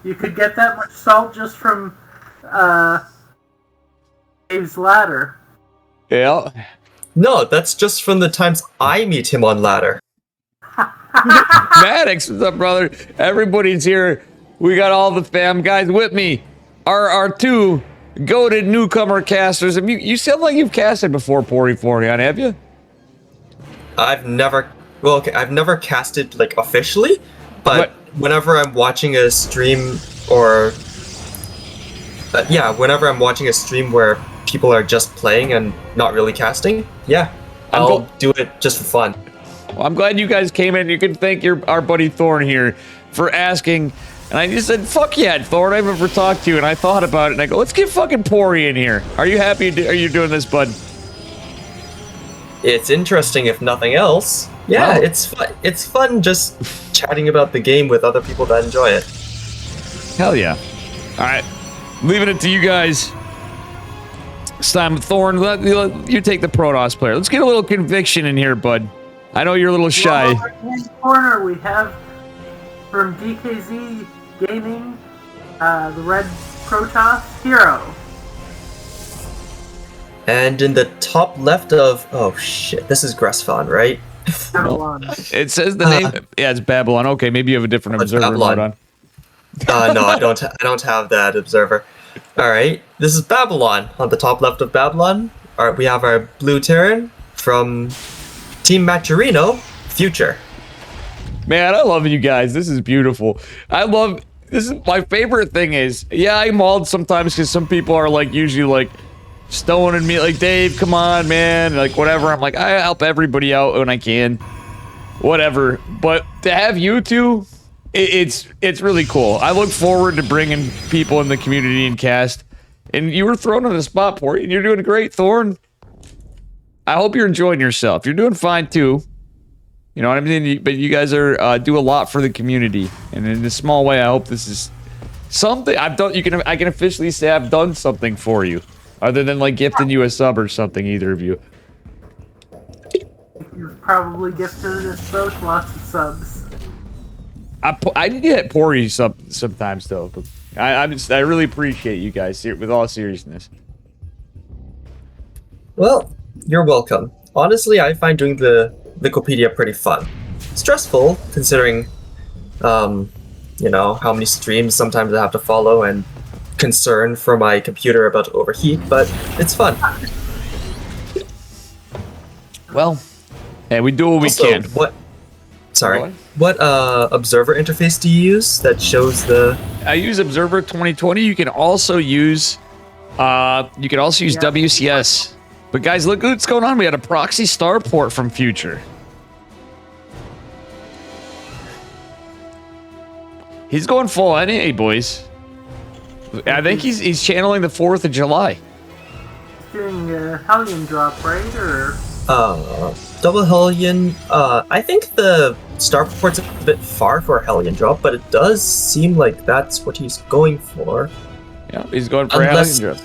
S1: You could get that much salt just from Dave's ladder.
S2: Yeah.
S4: No, that's just from the times I meet him on ladder.
S2: Maddox, what's up, brother? Everybody's here. We got all the fam guys with me. Our 2 goated newcomer casters. You sound like you've casted before, Poryphorion, have you?
S4: I've never casted like officially, but whenever I'm watching a stream or whenever I'm watching a stream where people are just playing and not really casting, I'll do it just for fun.
S2: Well, I'm glad you guys came in. You can thank our buddy Thorn here for asking And I just said, fuck yeah, Thorn, I've ever talked to you. And I thought about it, and I go, let's get fucking Pory in here. Are you happy? Are you doing this, bud?
S4: It's interesting, if nothing else. Yeah,
S2: Wow.
S4: it's fun. It's fun just chatting about the game with other people that enjoy it.
S2: Hell yeah. All right, leaving it to you guys. It's time, Thorn, you take the Protoss player. Let's get a little conviction in here, bud. I know you're a little shy.
S1: Well, in the corner, we have from DKZ Gaming, the red Protoss Hero.
S4: And in the top left of... Oh shit, this is Gressfon, right?
S1: Babylon.
S2: It says the name. Yeah, it's Babylon. Okay, maybe you have a different
S4: it's
S2: observer mode
S4: Babylon.
S2: on.
S4: No, I don't have that observer. Alright, this is Babylon. On the top left of Babylon, we have our blue Terran from Team Maturino, Future.
S2: Man, I love you guys. This is beautiful. This is my favorite thing is, yeah, I mauled sometimes because some people are like usually like stoning me like, Dave, come on, man, like whatever. I'm like, I help everybody out when I can, whatever. But to have you two, it's really cool. I look forward to bringing people in the community and cast. And you were thrown on the spot, Pory, and you're doing great, Thorn. I hope you're enjoying yourself. You're doing fine too. You know what I mean? But you guys are do a lot for the community, and in a small way, I hope this is something I've done. I can officially say I've done something for you, other than like gifting you a sub or something. Either of you.
S1: You've probably gifted us both lots of subs.
S2: I need to hit Pory sometimes though. But I really appreciate you guys with all seriousness.
S4: Well, you're welcome. Honestly, I find doing the Liquipedia pretty fun. Stressful, considering, you know, how many streams sometimes I have to follow and concern for my computer about to overheat, but it's fun.
S2: Well, hey, we do what we
S4: Also,
S2: can.
S4: What observer interface do you use that shows the...
S2: I use Observer 2020. You can also use WCS. But guys, look what's going on. We had a proxy starport from Future. He's going full NA, boys. I think he's channeling the 4th of July.
S1: Doing a Hellion drop, right? Or
S4: Double Hellion, I think the starport's a bit far for a Hellion drop, but it does seem like that's what he's going for.
S2: Yeah, he's going for a Hellion drop.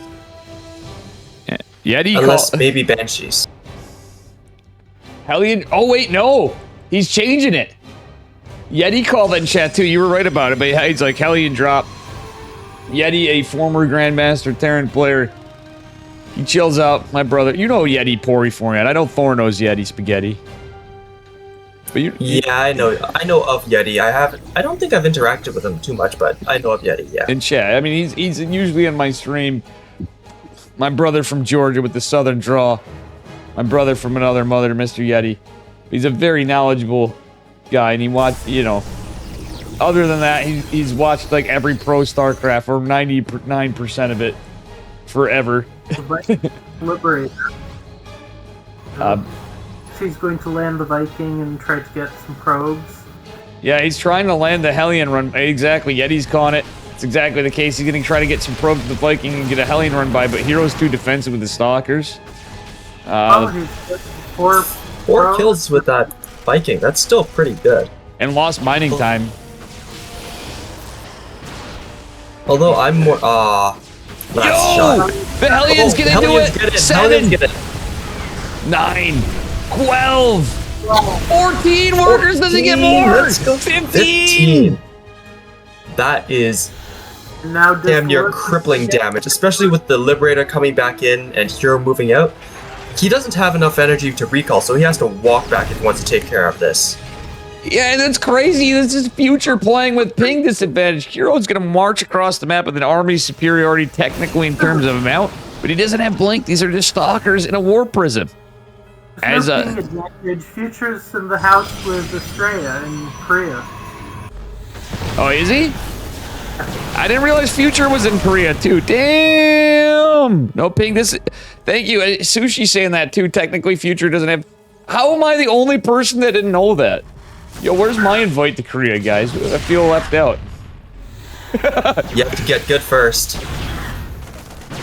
S2: Yeti
S4: unless maybe Banshees.
S2: Hellion. Oh wait, no, he's changing it. Yeti called that in chat too. You were right about it, but he's like Hellion drop. Yeti, a former Grandmaster Terran player. He chills out, my brother. You know Yeti Poryphorion. I know Thor knows Yeti Spaghetti. But
S4: yeah, I know of Yeti. I don't think I've interacted with him too much, but I know of Yeti. Yeah.
S2: In chat, I mean, he's usually in my stream. My brother from Georgia with the southern draw. My brother from another mother, Mr. Yeti. He's a very knowledgeable guy, and he watched, you know. Other than that, he's watched like every pro StarCraft, or 99% of it, forever.
S1: Liberator. She's going to land the Viking and try to get some probes.
S2: Yeah, he's trying to land the Hellion run. Exactly, Yeti's calling it. It's exactly the case. He's going to try to get some probes with the Viking and get a Hellion run by, but Hero's too defensive with the Stalkers.
S4: Four kills with that Viking. That's still pretty good.
S2: And lost mining time.
S4: Although I'm more... last shot.
S2: The Hellions get into it!
S4: Get
S2: 7!
S4: Get it.
S2: 9! 12! 14 workers! Does he get more?
S4: Let's go.
S2: 15!
S4: That is
S1: Now
S4: damn near crippling damage, especially with the Liberator coming back in and Hero moving out. He doesn't have enough energy to recall, so he has to walk back if he wants to take care of this.
S2: Yeah, that's crazy. This is Future playing with ping disadvantage. Hero's gonna march across the map with an army superiority technically in terms of amount, but he doesn't have Blink. These are just Stalkers in a War Prism. As
S1: advantage, Future's in the house with Estrella in Korea.
S2: Oh, is he? I didn't realize Future was in Korea too. Damn! No ping. Thank you. Sushi saying that too. Technically, Future doesn't have. How am I the only person that didn't know that? Yo, where's my invite to Korea, guys? I feel left out.
S4: You have to get good first.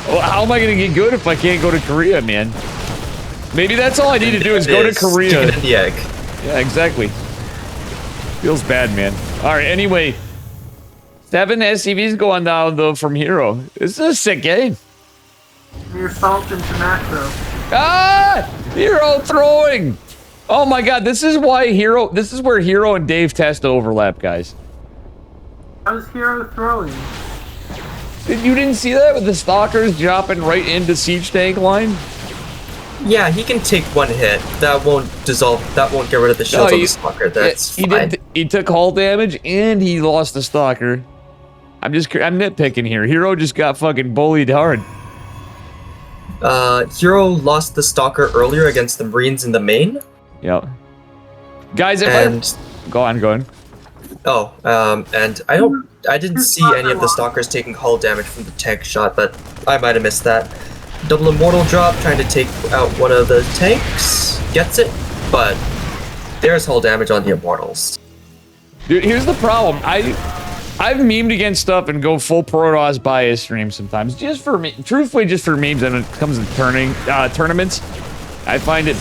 S2: Well, how am I gonna get good if I can't go to Korea, man? Maybe that's all I need to do is go to Korea.
S4: Chicken and the egg.
S2: Yeah, exactly. Feels bad, man. All right, anyway. 7 SCVs going down, though, from Hero. This is a sick game.
S1: Your salt into macro.
S2: Ah! Hero throwing! Oh my god, this is why Hero... This is where Hero and Dave test overlap, guys.
S1: How's Hero throwing?
S2: You didn't see that with the Stalkers dropping right into Siege Tank line?
S4: Yeah, he can take one hit. That won't dissolve. That won't get rid of the shields on the Stalker. That's fine.
S2: He took hull damage and he lost the Stalker. I'm nitpicking here. Hero just got fucking bullied hard.
S4: Hero lost the Stalker earlier against the Marines in the main.
S2: Yep. Guys, go on.
S4: Oh, and I didn't see any of the Stalkers taking hull damage from the tank shot, but I might have missed that. Double Immortal drop, trying to take out one of the tanks. Gets it, but there's hull damage on the Immortals.
S2: Dude, here's the problem. I've memed against stuff and go full Protoss bias stream sometimes. Just for me, truthfully, just for memes when it comes to tournaments. I find it,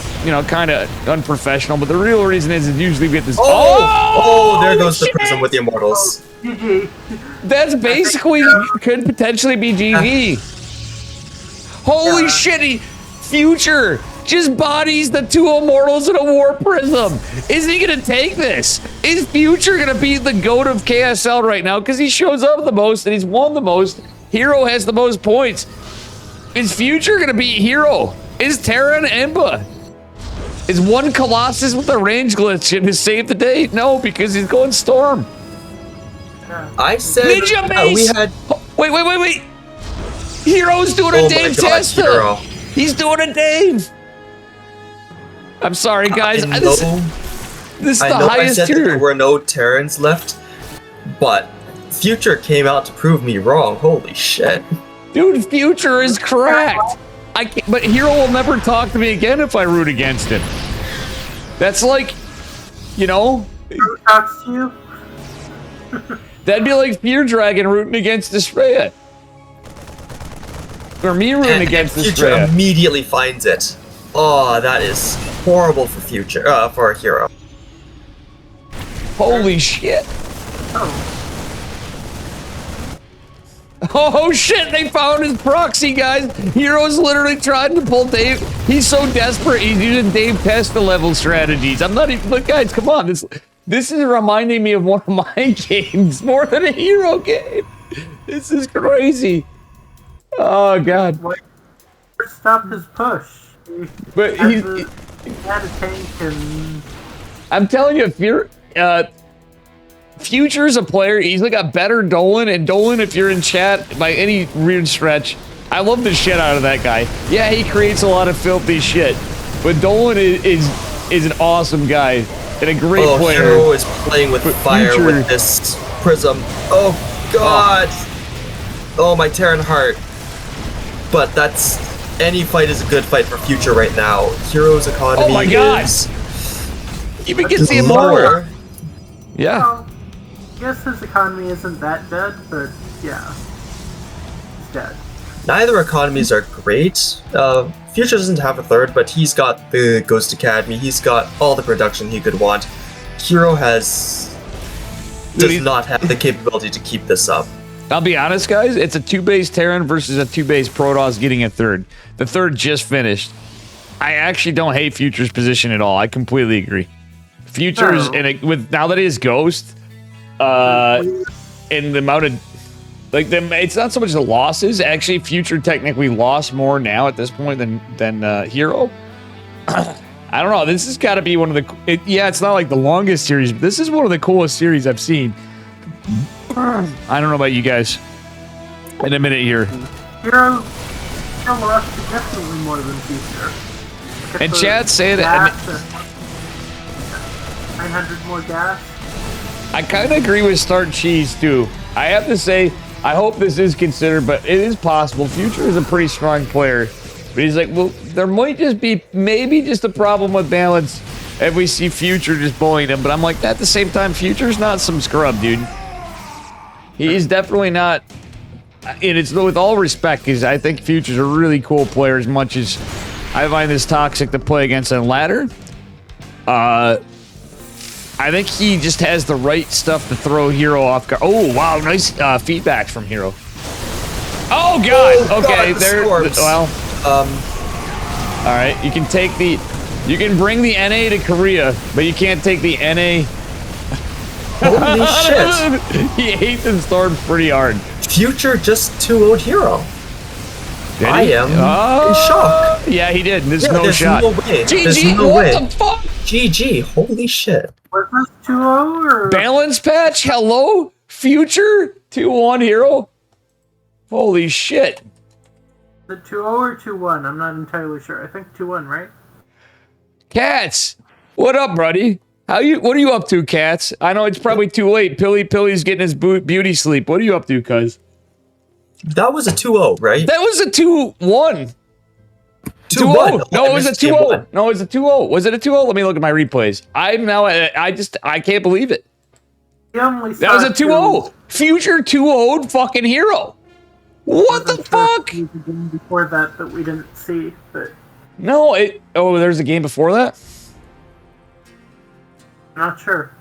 S2: kind of unprofessional, but the real reason is usually we get this.
S4: Oh, there goes the prism with the Immortals.
S1: GG.
S2: That's basically, could potentially be GG. Holy shit, Future just bodies the 2 Immortals in a War Prism. Is he gonna take this? Is Future gonna be the GOAT of KSL right now? Because he shows up the most and he's won the most. Hero has the most points. Is Future gonna beat Hero? Is Terran Emba? Is one Colossus with a range glitch and his save the day? No, because he's going Storm.
S4: I said
S2: Ninja Base!
S4: we had.
S2: Wait. Hero's doing a Dave tester.
S4: Hero.
S2: He's doing a Dave. I'm sorry, guys. This is the highest
S4: I said
S2: tier.
S4: that there were no Terrans left, but Future came out to prove me wrong. Holy shit.
S2: Dude, Future is cracked. I can't, but Hero will never talk to me again if I root against him. That's like,
S1: Who talks to you?
S2: that'd be like Fear Dragon rooting against Estrella. Or me rooting against
S4: Future
S2: Estrella.
S4: immediately finds it. Oh, that is horrible for Future. For a Hero.
S2: Holy shit. Oh shit, they found his proxy, guys. Hero's literally trying to pull Dave. He's so desperate, he's using Dave Testa level strategies. I'm not even, look guys, come on. This is reminding me of one of my games more than a Hero game. This is crazy. Oh god.
S1: Stop his push.
S2: But
S1: he had a tank and...
S2: I'm telling you, Future's a player. He's like a better Dolan, and Dolan, if you're in chat by any weird stretch, I love the shit out of that guy. Yeah, he creates a lot of filthy shit, but Dolan is an awesome guy and a great player.
S4: Hero is playing with fire
S2: Future.
S4: with this prism. Oh god! Oh my Terran heart. But any fight is a good fight for Future right now. Hero's economy
S2: Oh my god!
S4: is
S2: Even gets the Immortal. Yeah.
S1: Well, I guess his economy isn't that dead, but yeah. It's dead.
S4: Neither economies are great. Future doesn't have a third, but he's got the Ghost Academy. He's got all the production he could want. Hero does not have the capability to keep this up.
S2: I'll be honest, guys. It's a 2-base Terran versus a 2-base Protoss getting a third. The third just finished. I actually don't hate Future's position at all. I completely agree. Future's with now that he is Ghost, and the amount of it's not so much the losses. Actually, Future technically lost more now at this point than Hero. I don't know. This has got to be one of the. It's not like the longest series, but this is one of the coolest series I've seen. I don't know about you guys. In a minute here.
S1: Hero lost significantly more than Future.
S2: And chat saying
S1: 900 more gas.
S2: I kind of agree with Start Cheese too. I have to say, I hope this is considered, but it is possible. Future is a pretty strong player. But he's like, well, there might just be maybe just a problem with balance if we see Future just bullying him. But I'm like, at the same time, Future's not some scrub, dude. He's definitely not. And it's with all respect, because I think Future's a really cool player as much as I find this toxic to play against on ladder. I think he just has the right stuff to throw Hero off guard. Oh, wow, nice feedback from Hero. Oh, God.
S4: Oh,
S2: okay,
S4: God,
S2: there.
S4: storms.
S2: Well. All right, you can take the. You can bring the NA to Korea, but you can't take the NA.
S4: Holy shit!
S2: He hates and storms pretty hard.
S4: Future just 2-0'd Hero.
S2: Did
S4: I
S2: he?
S4: am in shock.
S2: Yeah, he did. There's
S4: Yeah,
S2: no
S4: there's
S2: shot.
S4: no way. There's
S2: GG,
S4: no
S2: what
S4: way.
S2: the fuck?
S4: GG, holy shit.
S1: Was this 2-0 or?
S2: Balance patch? Hello? Future? 2-1 Hero? Holy shit.
S1: The 2-0 or 2-1? I'm not entirely sure. I think 2-1, right?
S2: Cats, what up, buddy? What are you up to, Cats? I know it's probably too late. Pilly's getting his beauty sleep. What are you up to, cuz?
S4: That was a 2-0, right?
S2: That was a 2-1.
S4: 2-1.
S2: No, it was a 2-0. No, it was a 2-0. Was it a 2-0? Let me look at my replays. I can't believe it. That was a 2-0. Future 2-0'd fucking Hero. What the fuck?
S1: There was a game before that we didn't see, but
S2: No, there's a game before that?
S1: I'm not sure.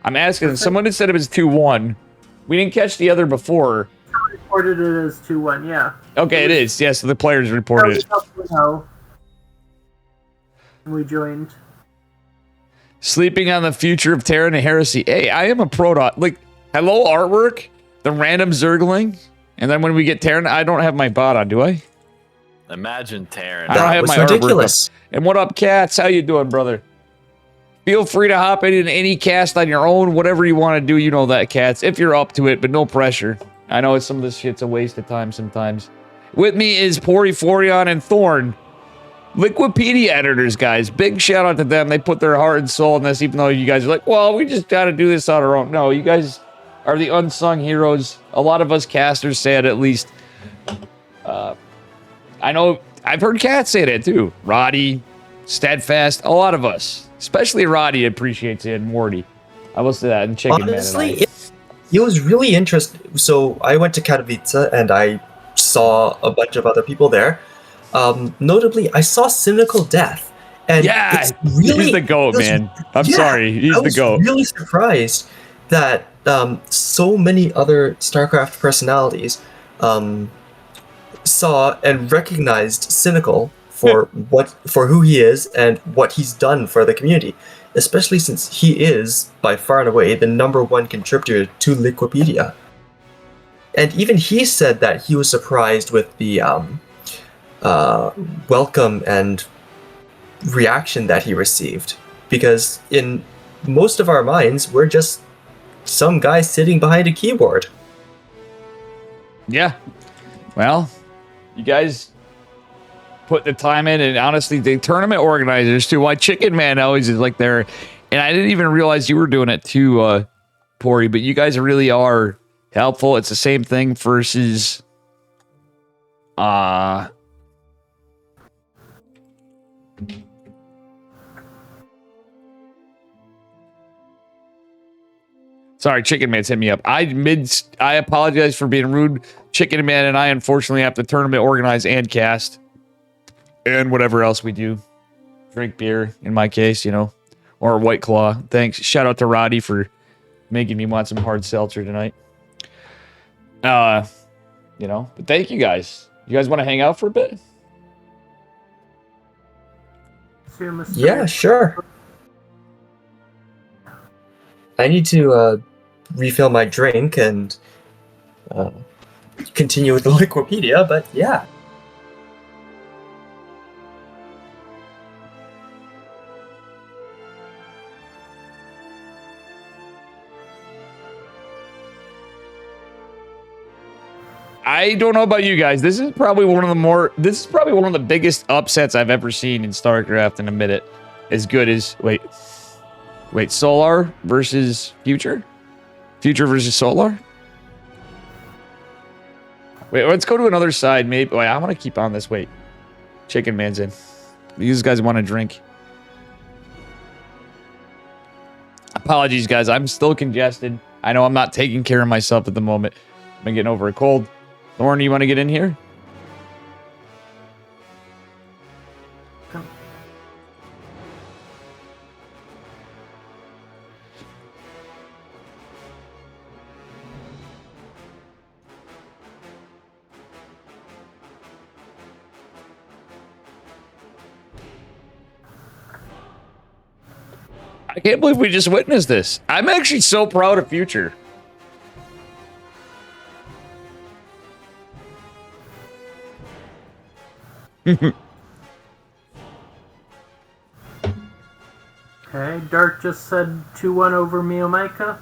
S2: I'm asking. Someone had said it was 2-1. We didn't catch the other before.
S1: I reported it as 2-1, yeah.
S2: Okay, it is. Yes, the players reported it.
S1: We joined.
S2: Sleeping on the future of Terran and Heresy. Hey, I am a proto. Like, hello, artwork? The random Zergling? And then when we get Terran, I don't have my bot on, do I?
S5: Imagine Terran.
S2: I don't have my
S4: ridiculous.
S2: artwork up. And what up, Cats? How you doing, brother? Feel free to hop in any cast on your own, whatever you want to do. You know that, Cats, if you're up to it, but no pressure. I know some of this shit's a waste of time sometimes. With me is Poryphorion and Thorn. Liquipedia editors, guys. Big shout out to them. They put their heart and soul in this, even though you guys are like, well, we just got to do this on our own. No, you guys are the unsung heroes. A lot of us casters say it, at least. I know I've heard Cats say that too. Roddy, Steadfast, a lot of us. Especially Roddy appreciates it, and Morty. I will say that, and Chicken
S4: Honestly,
S2: Man.
S4: it was really interesting. So I went to Katowice and I saw a bunch of other people there. Notably, I saw Cynical Death. And
S2: Yeah,
S4: it's really,
S2: he's the GOAT, man. I'm sorry, he's the GOAT.
S4: I was really surprised that so many other StarCraft personalities saw and recognized Cynical for who he is and what he's done for the community, especially since he is by far and away the #1 contributor to Liquipedia. And even he said that he was surprised with the welcome and reaction that he received, because in most of our minds we're just some guy sitting behind a keyboard.
S2: Yeah. Well, you guys put the time in, and honestly, the tournament organizers too. Why Chicken Man always is like there, and I didn't even realize you were doing it too, Pori. But you guys really are helpful. It's the same thing versus, Sorry, Chicken Man's hit me up. I apologize for being rude. Chicken Man and I unfortunately have to tournament organize and cast. And whatever else we do. Drink beer, in my case, or a White Claw. Thanks. Shout out to Roddy for making me want some hard seltzer tonight. But thank you guys. You guys want to hang out for a bit?
S4: Yeah, sure. I need to refill my drink and continue with the Liquipedia, but yeah.
S2: I don't know about you guys. This is probably one of the biggest upsets I've ever seen in StarCraft in a minute. As good as wait, Solar versus Future? Future versus Solar? Wait, let's go to another side. Maybe I want to keep on this. Wait. Chicken Man's in. These guys want to drink. Apologies, guys. I'm still congested. I know I'm not taking care of myself at the moment. I'm getting over a cold. Thorn, you want to get in here? I can't believe we just witnessed this. I'm actually so proud of Future.
S1: Okay, Dark just said 2-1 over Miyomika.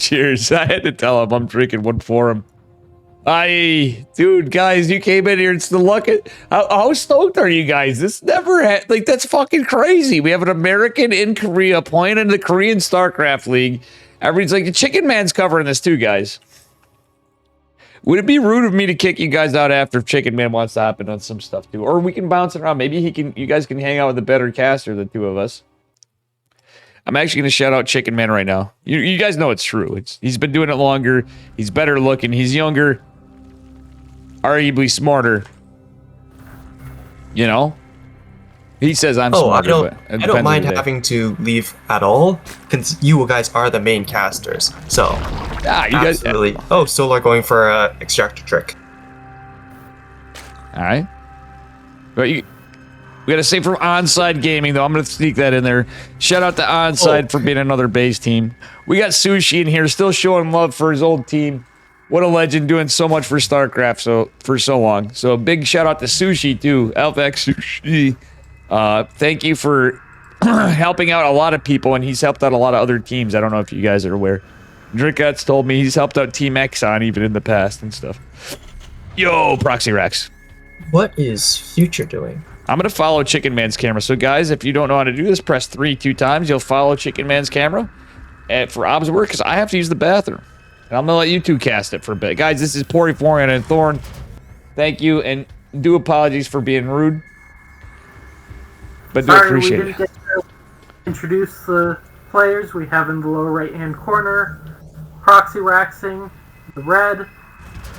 S2: Cheers. I had to tell him I'm drinking one for him. Dude, guys, you came in here. It's the luck. How stoked are you guys? This never had, like, that's fucking crazy. We have an American in Korea playing in the Korean Starcraft League. Everybody's like, the Chicken Man's covering this too, guys. Would it be rude of me to kick you guys out after if Chicken Man wants to hop in on some stuff too? Or we can bounce it around. Maybe you guys can hang out with a better caster than two of us. I'm actually going to shout out Chicken Man right now. You guys know it's true. He's been doing it longer. He's better looking. He's younger. Arguably smarter. You know? He says I'm smarter.
S4: I don't mind having to leave at all, because you guys are the main casters. So,
S2: yeah, you guys.
S4: Absolutely. Oh, Solar going for a extractor trick.
S2: All right. But we got to say from Onside Gaming, though. I'm going to sneak that in there. Shout out to Onside for being another base team. We got Sushi in here, still showing love for his old team. What a legend, doing so much for StarCraft for so long. So big shout out to Sushi too, Alphax Sushi. Thank you for helping out a lot of people, and he's helped out a lot of other teams. I don't know if you guys are aware. Drinkats told me he's helped out Team Exxon even in the past and stuff. Yo, Proxy Rex.
S4: What is Future doing?
S2: I'm going to follow Chicken Man's camera. So guys, if you don't know how to do this, press 3 2 times. You'll follow Chicken Man's camera for Ob's work, because I have to use the bathroom. And I'm going to let you two cast it for a bit. Guys, this is Poryphorion and Thorn. Thank you, and do apologies for being rude. But do appreciate it.
S1: We didn't get to introduce the players. We have in the lower right-hand corner, Proxy Raxing, the red,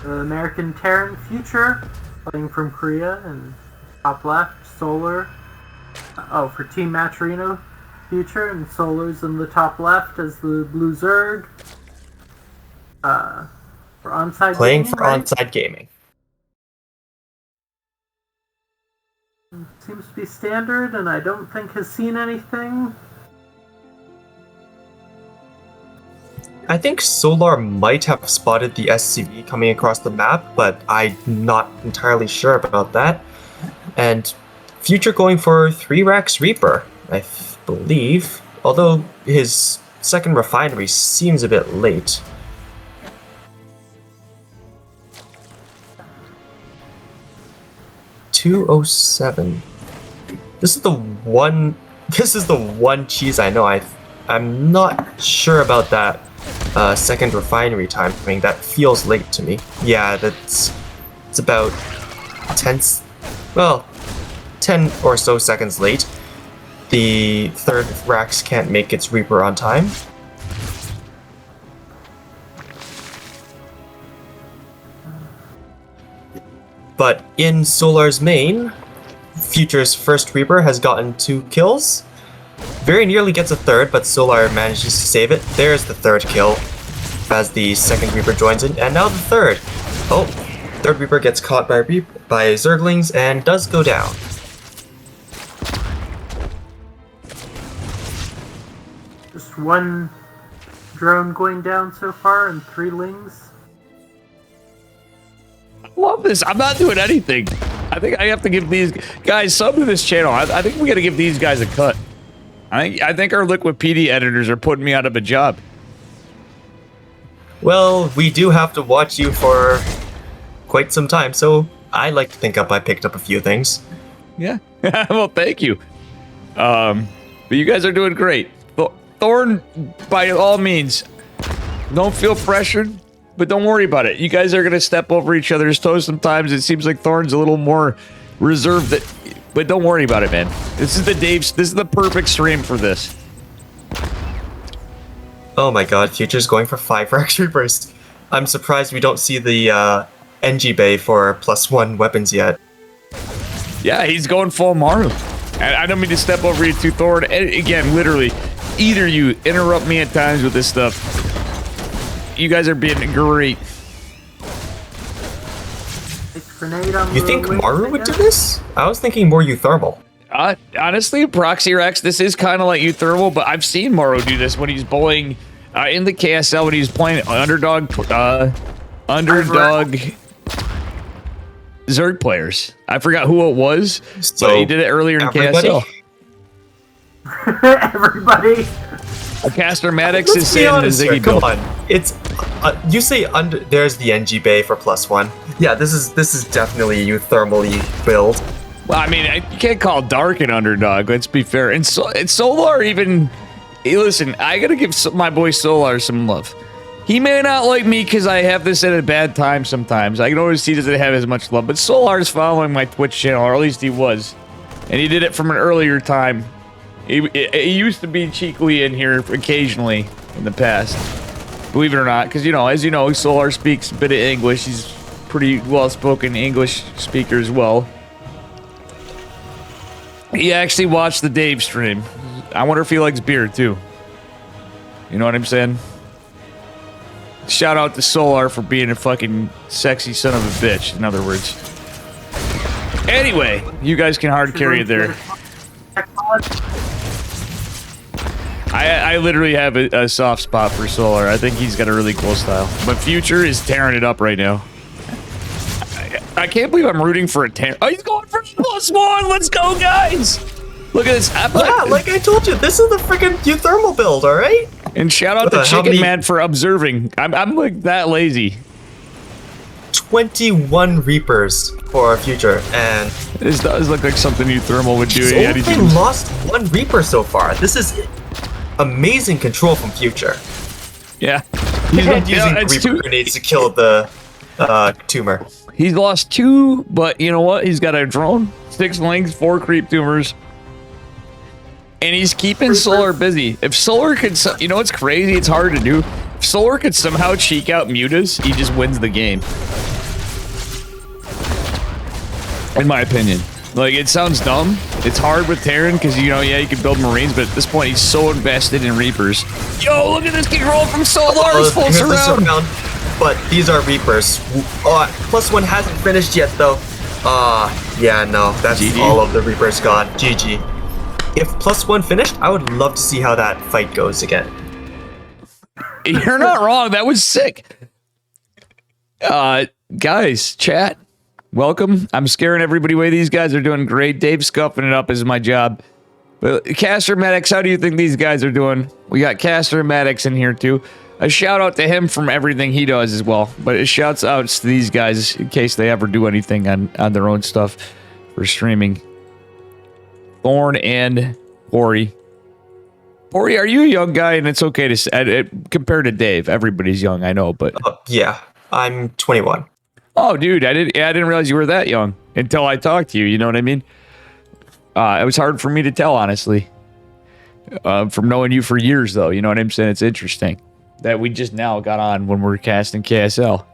S1: the American Terran Future, playing from Korea, and top left, Solar. For Team Matrino, Future, and Solar's in the top left as the blue Zerg. For Onside
S4: Playing
S1: Gaming,
S4: for
S1: right?
S4: Onside Gaming.
S1: Seems to be standard, and I don't think has seen anything.
S4: I think Solar might have spotted the SCV coming across the map, but I'm not entirely sure about that. And Future going for 3-Rax Reaper, I believe. Although his second refinery seems a bit late. $207. This is the one cheese I know. I'm not sure about that second refinery timing. That feels late to me. Yeah, it's about 10 or so seconds late. The third Rax can't make its Reaper on time. But in Solar's main, Future's first Reaper has gotten 2 kills. Very nearly gets a third, but Solar manages to save it. There's the third kill as the second Reaper joins in, and now the third. Oh, third Reaper gets caught by Zerglings and does go down.
S1: Just one drone going down so far, and 3 lings.
S2: Love this. I'm not doing anything. I think I have to give these guys sub to this channel. I think we got to give these guys a cut. I think our Liquipedia editors are putting me out of a job.
S4: Well, we do have to watch you for quite some time, so I like to think I picked up a few things.
S2: Yeah. Well, thank you. But you guys are doing great. Thorn, by all means, don't feel pressured. But don't worry about it. You guys are going to step over each other's toes sometimes. It seems like Thorn's a little more reserved But don't worry about it, man. This is the perfect stream for this.
S4: Oh my god, Future's going for 5 Rex Reapers. I'm surprised we don't see the NG Bay for +1 weapons yet.
S2: Yeah, he's going full Maru. And I don't mean to step over you too, Thorn. And again, literally, either you interrupt me at times with this stuff. You guys are being great.
S4: You think Maru would do this? I was thinking more Euthermal.
S2: Honestly, Proxy Rex, this is kind of like Euthermal, but I've seen Maru do this when he's bowling in the KSL when he's playing underdog Zerg players. I forgot who it was,
S4: So,
S2: but he did it earlier in KSL.
S1: Everybody.
S2: Caster Maddox is
S4: Let's be
S2: saying the
S4: honest here,
S2: Ziggy
S4: come
S2: build.
S4: on. It's you say under. There's the NG Bay for +1. Yeah, this is definitely a Euthermal build.
S2: Well, I mean, you can't call Dark an underdog. Let's be fair. And Solar even. Hey, listen, I gotta give my boy Solar some love. He may not like me because I have this at a bad time sometimes. I can always see he doesn't have as much love. But Solar's following my Twitch channel, or at least he was. And he did it from an earlier time. He used to be cheekily in here occasionally in the past. Believe it or not. Because, as you know, Solar speaks a bit of English. He's pretty well-spoken English speaker as well. He actually watched the Dave stream. I wonder if he likes beer, too. You know what I'm saying? Shout out to Solar for being a fucking sexy son of a bitch, in other words. Anyway, you guys can hard carry it there. I literally have a soft spot for Solar. I think he's got a really cool style. But Future is tearing it up right now. I can't believe I'm rooting for a tear. Oh, he's going for +1. Let's go, guys. Look at this.
S4: Yeah, like I told you, this is the freaking Euthermal build, all right?
S2: And shout out to Chicken Man for observing. I'm like that lazy.
S4: 21 Reapers for Future, and
S2: This does look like something Euthermal would do.
S4: he's
S2: Yeah,
S4: only lost 1 Reaper so far. This is amazing control from Future.
S2: Yeah.
S4: He's not using Reaper grenades to kill the tumor.
S2: He's lost 2, but you know what? He's got a drone, 6 links, 4 creep tumors. And he's keeping Solar busy. If Solar could, you know what's crazy? It's hard to do. If Solar could somehow cheek out Mutas, he just wins the game. In my opinion. Like, it sounds dumb. It's hard with Terran because, yeah, you can build Marines, but at this point, he's so invested in Reapers. Yo, look at this control from Solar. It's full surround.
S4: But these are Reapers. +1 hasn't finished yet, though. Yeah, no, that's
S2: GG.
S4: all of the Reapers gone. GG. If +1 finished, I would love to see how that fight goes again.
S2: You're not wrong. That was sick. Guys, chat, welcome. I'm scaring everybody away. These guys are doing great. Dave's scuffing it up is my job. But Caster Maddox, how do you think these guys are doing? We got Caster Maddox in here too. A shout out to him from everything he does as well. But it shouts outs to these guys in case they ever do anything on their own stuff for streaming. Thorn and Pory. Pory, are you a young guy? And it's okay to say, compared to Dave, everybody's young, I know, but
S4: Yeah, I'm 21.
S2: oh, dude, I didn't realize you were that young until I talked to you. You know what I mean? It was hard for me to tell, honestly, from knowing you for years, though. You know what I'm saying? It's interesting that we just now got on when we're casting KSL.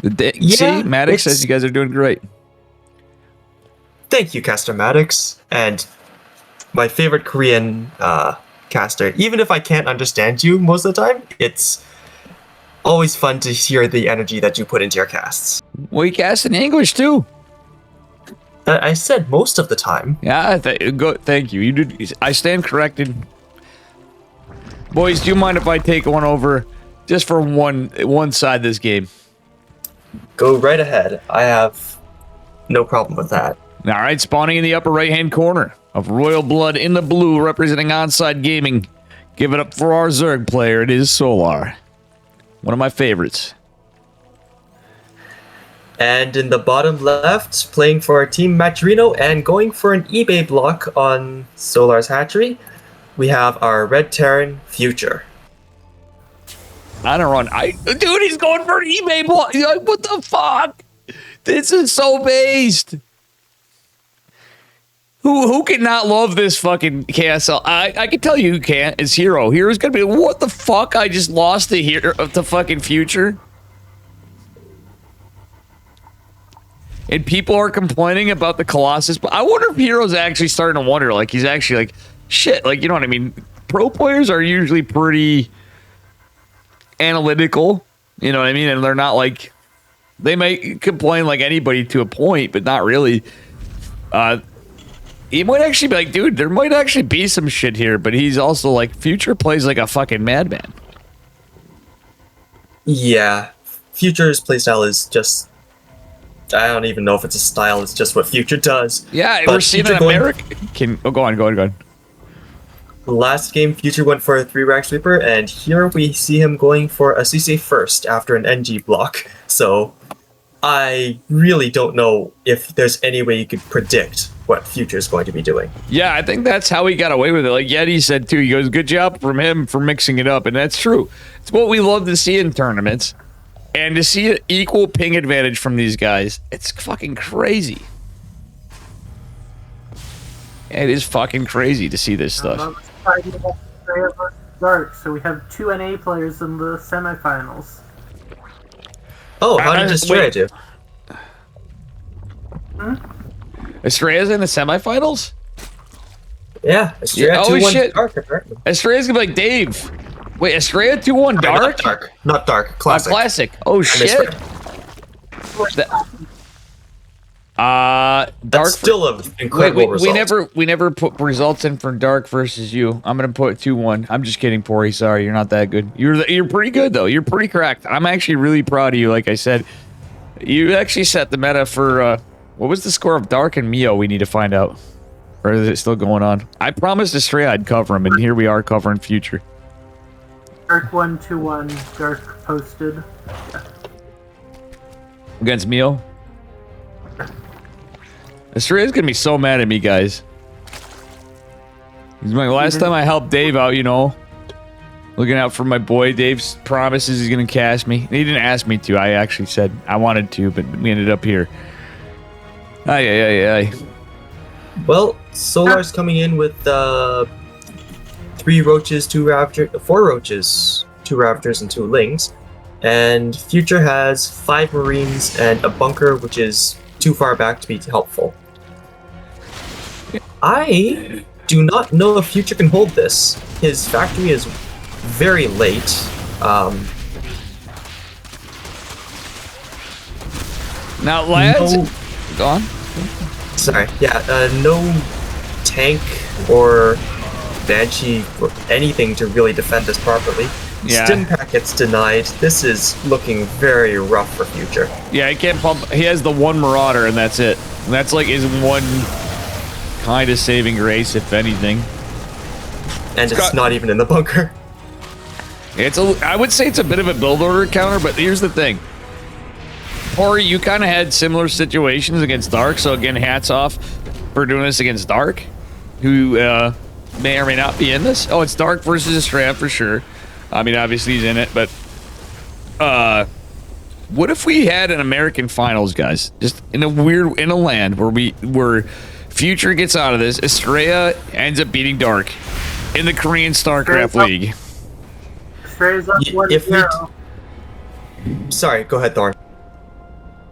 S2: See, Maddox says you guys are doing great.
S4: Thank you, Caster Maddox, and my favorite Korean caster. Even if I can't understand you most of the time, it's always fun to hear the energy that you put into your casts.
S2: We cast in English too.
S4: I said most of the time.
S2: Yeah, thank you. You did. I stand corrected. Boys, do you mind if I take one over just for one side of this game?
S4: Go right ahead. I have no problem with that.
S2: All right, spawning in the upper right-hand corner of Royal Blood in the blue, representing Onside Gaming. Give it up for our Zerg player. It is Solar. One of my favorites.
S4: And in the bottom left, playing for Team Matrino and going for an eBay block on Solar's hatchery, we have our Red Terran Future.
S2: On a run. Dude, he's going for an eBay block. Like, what the fuck? This is so based. Who can not love this fucking KSL? I can tell you who can't. It's Hero. Hero's gonna be, what the fuck? I just lost the hero of the fucking future. And people are complaining about the Colossus, but I wonder if Hero's actually starting to wonder, like, he's actually like, shit, like, you know what I mean? Pro players are usually pretty analytical, you know what I mean? And they're not like, they may complain like anybody to a point, but not really. He might actually be like, dude, there might actually be some shit here, but he's also like, Future plays like a fucking madman.
S4: Yeah, Future's playstyle is just, I don't even know if it's a style, it's just what Future does.
S2: Yeah,
S4: But
S2: we're seeing an American. Oh, go on.
S4: Last game, Future went for a 3-rack sweeper, and here we see him going for a CC first after an NG block. So I really don't know if there's any way you could predict what Future's going to be doing.
S2: Yeah, I think that's how he got away with it. Like Yeti said too, he goes, good job from him for mixing it up, and that's true. It's what we love to see in tournaments. And to see an equal ping advantage from these guys, it's fucking crazy. It is fucking crazy to see this stuff.
S1: Dark, so we have 2 NA players in the semifinals.
S4: Oh, how did Estrella do?
S2: Estrella's in the semifinals?
S4: Yeah, Estrella
S2: oh
S4: 2-1
S2: shit.
S4: Dark, apparently.
S2: Estrella's gonna be like, Dave. Wait, Estrella 2-1 Dark?
S4: Not Dark. Classic.
S2: Classic. Oh shit. Dark.
S4: That's still an incredible result.
S2: We never put results in for Dark versus you. I'm gonna put 2-1. I'm just kidding, Pori. Sorry, you're not that good. You're pretty good though. You're pretty correct. I'm actually really proud of you. Like I said, you actually set the meta for what was the score of Dark and Mio? We need to find out. Or is it still going on? I promised Estrella I'd cover him, and here we are covering Future.
S1: Dark 1-2-1. Dark posted.
S2: Against Mio? Estrella's gonna be so mad at me, guys. He's like, last time I helped Dave out, you know, looking out for my boy. Dave's promises he's gonna cast me. He didn't ask me to. I actually said I wanted to, but we ended up here. Aye.
S4: Well, Solar's coming in with 3 roaches, 2 raptors, 4 roaches, 2 raptors, and 2 lings. And Future has 5 marines and a bunker, which is too far back to be helpful. I do not know if Future can hold this. His factory is very late.
S2: Now, lads, go on.
S4: Sorry, yeah, no tank or Banshee or anything to really defend this properly.
S2: Yeah.
S4: Stim packets denied. This is looking very rough for Future.
S2: Yeah, he can't pump. He has the 1 Marauder, and that's it. And that's like his one kind of saving grace, if anything.
S4: And it's not even in the bunker.
S2: I would say it's a bit of a build order counter, but here's the thing. Pori, you kind of had similar situations against Dark, so again, hats off for doing this against Dark, who may or may not be in this. Oh, it's Dark versus Estrella for sure. I mean, obviously he's in it, but what if we had an American finals, guys? Just in a land where Future gets out of this, Estrella ends up beating Dark in the Korean Starcraft League.
S1: Estrella's up 1-0.
S4: Sorry, go ahead, Thorn.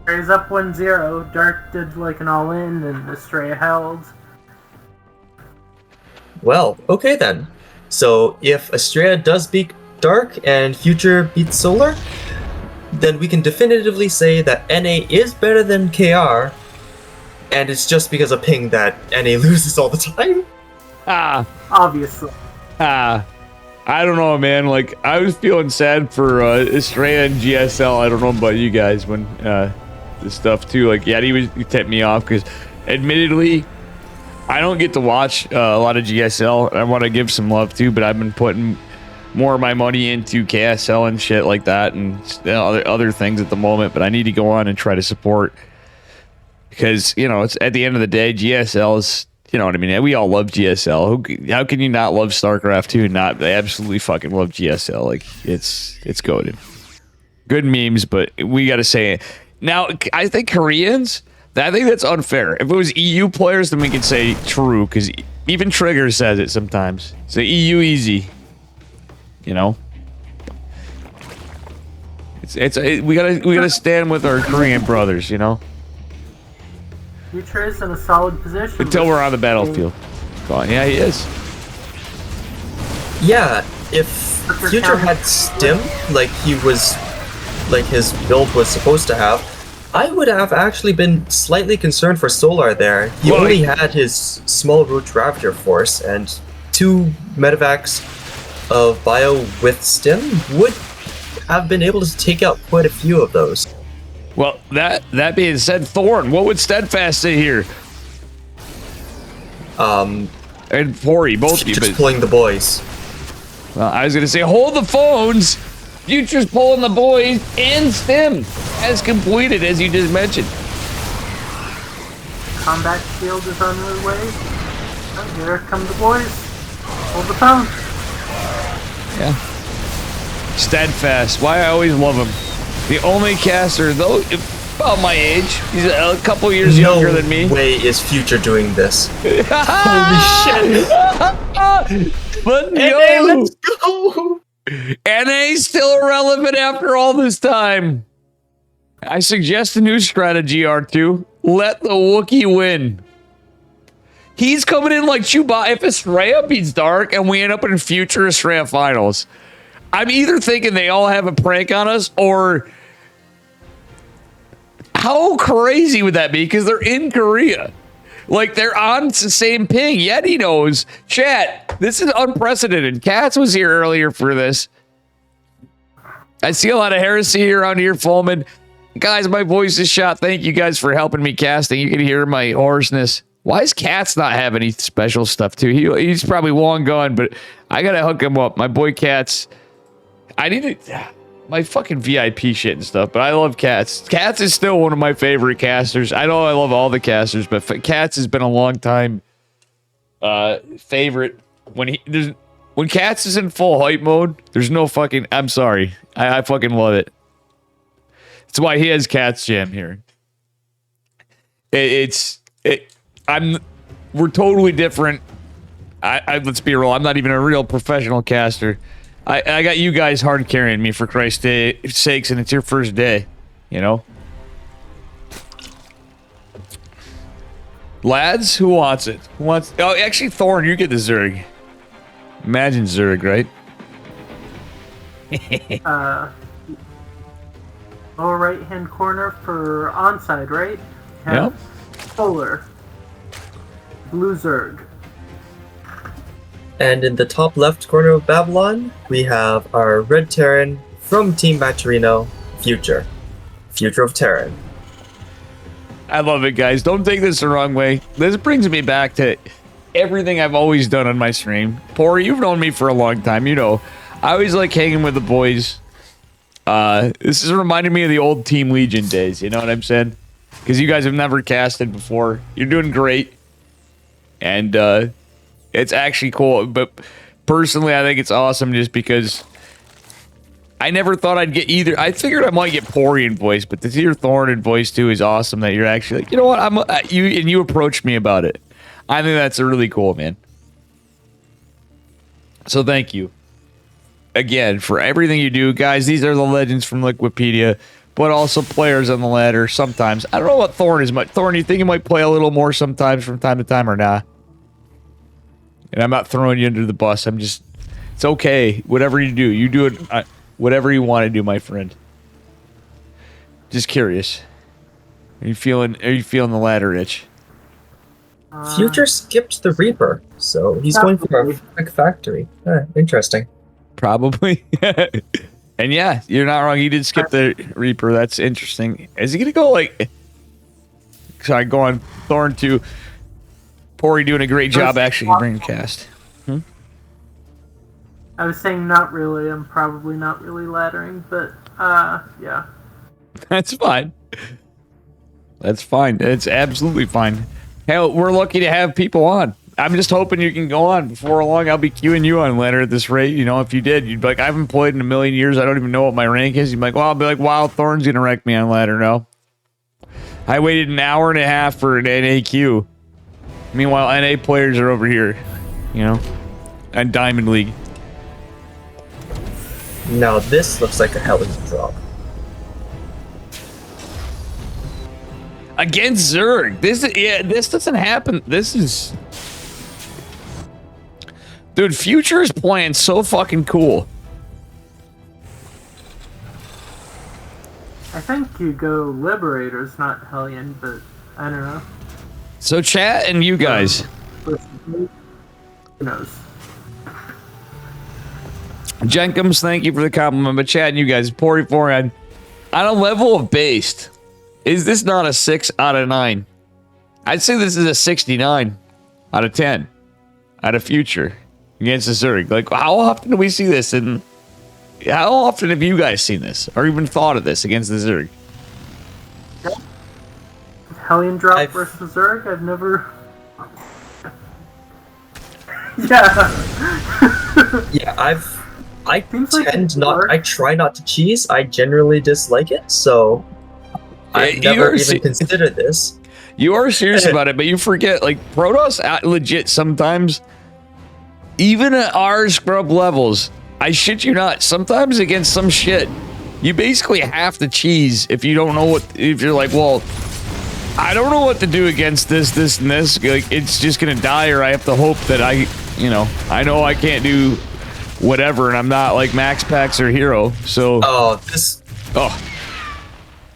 S1: Estrella's up 1-0. Dark did like an all-in, and Estrella held.
S4: Well, okay then. So if Estrella does beat Dark and Future beats Solar, then we can definitively say that NA is better than KR, and it's just because of ping that NA loses all the time.
S1: Obviously.
S2: I don't know, man. Like, I was feeling sad for Estrella and GSL. I don't know about you guys when this stuff too. Like, yeah, he tipped me off because, admittedly, I don't get to watch a lot of GSL. I want to give some love too, but I've been putting more of my money into KSL and shit like that, and other things at the moment. But I need to go on and try to support because, you know, it's at the end of the day, GSL is you know what I mean? We all love GSL. How can you not love StarCraft 2 and not absolutely fucking love GSL? Like, it's goated. Good memes, but we got to say it. Now, I think Koreans, I think that's unfair. If it was EU players, then we could say true, because even Trigger says it sometimes. So EU easy. You know? We gotta stand with our Korean brothers, you know?
S1: Future is in a solid position.
S2: Until we're on the battlefield. Yeah, he is.
S4: Yeah, if Future had Stim, like his build was supposed to have, I would have actually been slightly concerned for Solar there. He only had his small Roach Ravager force, and 2 medevacs of Bio with Stim would have been able to take out quite a few of those.
S2: Well, that being said, Thorn, what would Steadfast say here? And Pori, both of you.
S4: Just pulling the boys.
S2: Well, I was gonna say, hold the phones. Future's pulling the boys and Stim, as completed, as you just mentioned.
S1: Combat shield is on the way. Oh, here come the boys. Hold the phone.
S2: Yeah. Steadfast. Why I always love him. The only caster, though, about my age. He's a couple years younger than me.
S4: No way is Future doing this. Holy shit.
S2: But
S4: NA, let's go.
S2: NA's still irrelevant after all this time. I suggest a new strategy, R2. Let the Wookiee win. He's coming in like Chewbacca. If Estrella beats Dark and we end up in future Estrella finals, I'm either thinking they all have a prank on us, or how crazy would that be? Because they're in Korea. Like, they're on the same ping. Yet he knows. Chat, this is unprecedented. Katz was here earlier for this. I see a lot of heresy around here, Fulman. Guys, my voice is shot. Thank you guys for helping me casting. You can hear my hoarseness. Why is Katz not have any special stuff, too? He's probably long gone, but I got to hook him up. My boy Katz. I need to... My fucking VIP shit and stuff, but I love Katz. Katz is still one of my favorite casters. I know I love all the casters, but Katz has been a long time favorite. When Katz is in full hype mode, there's no fucking... I'm sorry. I fucking love it. That's why he has Katz Jam here. We're totally different. Let's be real. I'm not even a real professional caster. I got you guys hard carrying me, for Christ's sakes, and it's your first day, you know? Lads, who wants it? Who wants... Oh, actually, Thorn, you get the Zerg. Imagine Zerg, right?
S1: Lower right-hand corner for onside, right?
S2: Yep.
S1: Solar. Blue Zerg.
S4: And in the top left corner of Babylon, we have our Red Terran from Team Maturino, Future. Future of Terran.
S2: I love it, guys. Don't take this the wrong way. This brings me back to everything I've always done on my stream. Pori, you've known me for a long time. You know, I always like hanging with the boys. This is reminding me of the old Team Legion days. You know what I'm saying? Because you guys have never casted before. You're doing great. And, it's actually cool, but personally, I think it's awesome just because I never thought I'd get either. I figured I might get Pori in voice, but to hear Thorn in voice too is awesome. That you're actually like, you know what, you approached me about it. I think that's really cool, man. So thank you again for everything you do, guys. These are the legends from Liquipedia, but also players on the ladder. Sometimes I don't know what Thorn is. Thorn, you think you might play a little more sometimes from time to time or not? And I'm not throwing you under the bus. I'm just... It's okay. Whatever you do it... whatever you want to do, my friend. Just curious. Are you feeling the ladder itch?
S4: Future skipped the Reaper, so he's going for a quick factory. Interesting.
S2: Probably. And yeah, you're not wrong. He did skip the Reaper. That's interesting. Is he going to go like... Sorry, go on. Thorn 2. Pori doing a great job actually bringing cast.
S1: I was saying not really. I'm probably not really laddering, but yeah.
S2: That's fine. That's fine. It's absolutely fine. Hell, we're lucky to have people on. I'm just hoping you can go on. Before long, I'll be queuing you on ladder at this rate. You know, if you did, you'd be like, I haven't played in a million years. I don't even know what my rank is. You'd be like, well, I'll be like, wow, Thorn's going to wreck me on ladder. No. I waited an hour and a half for an NAQ. Meanwhile, NA players are over here, you know, and Diamond League.
S4: Now this looks like a Hellion drop.
S2: Against Zerg. This doesn't happen. This is... Dude, Future is playing so fucking cool.
S1: I think you go Liberators, not Hellion, but I don't know.
S2: So chat and you guys.
S1: Who knows?
S2: Jenkins, thank you for the compliment. But chat and you guys, Poryphorion, on a level of based, is this not a 6 out of 9? I'd say this is a 69 out of 10 out of Future against the Zerg. Like, how often do we see this? And how often have you guys seen this or even thought of this against the Zerg?
S1: Hellion drop versus Zerg? I've never... Yeah.
S4: Yeah, I
S1: Seems
S4: tend
S1: like
S4: not. I try not to cheese. I generally dislike it, so I never even considered this.
S2: You are serious about it, but you forget, like, Protoss legit sometimes, even at our scrub levels, I shit you not, sometimes against some shit, you basically have to cheese if you don't know what, if you're like, well, I don't know what to do against this, this, and this, like, it's just gonna die, or I have to hope that I know I can't do whatever, and I'm not like Max Pax or Hero, so...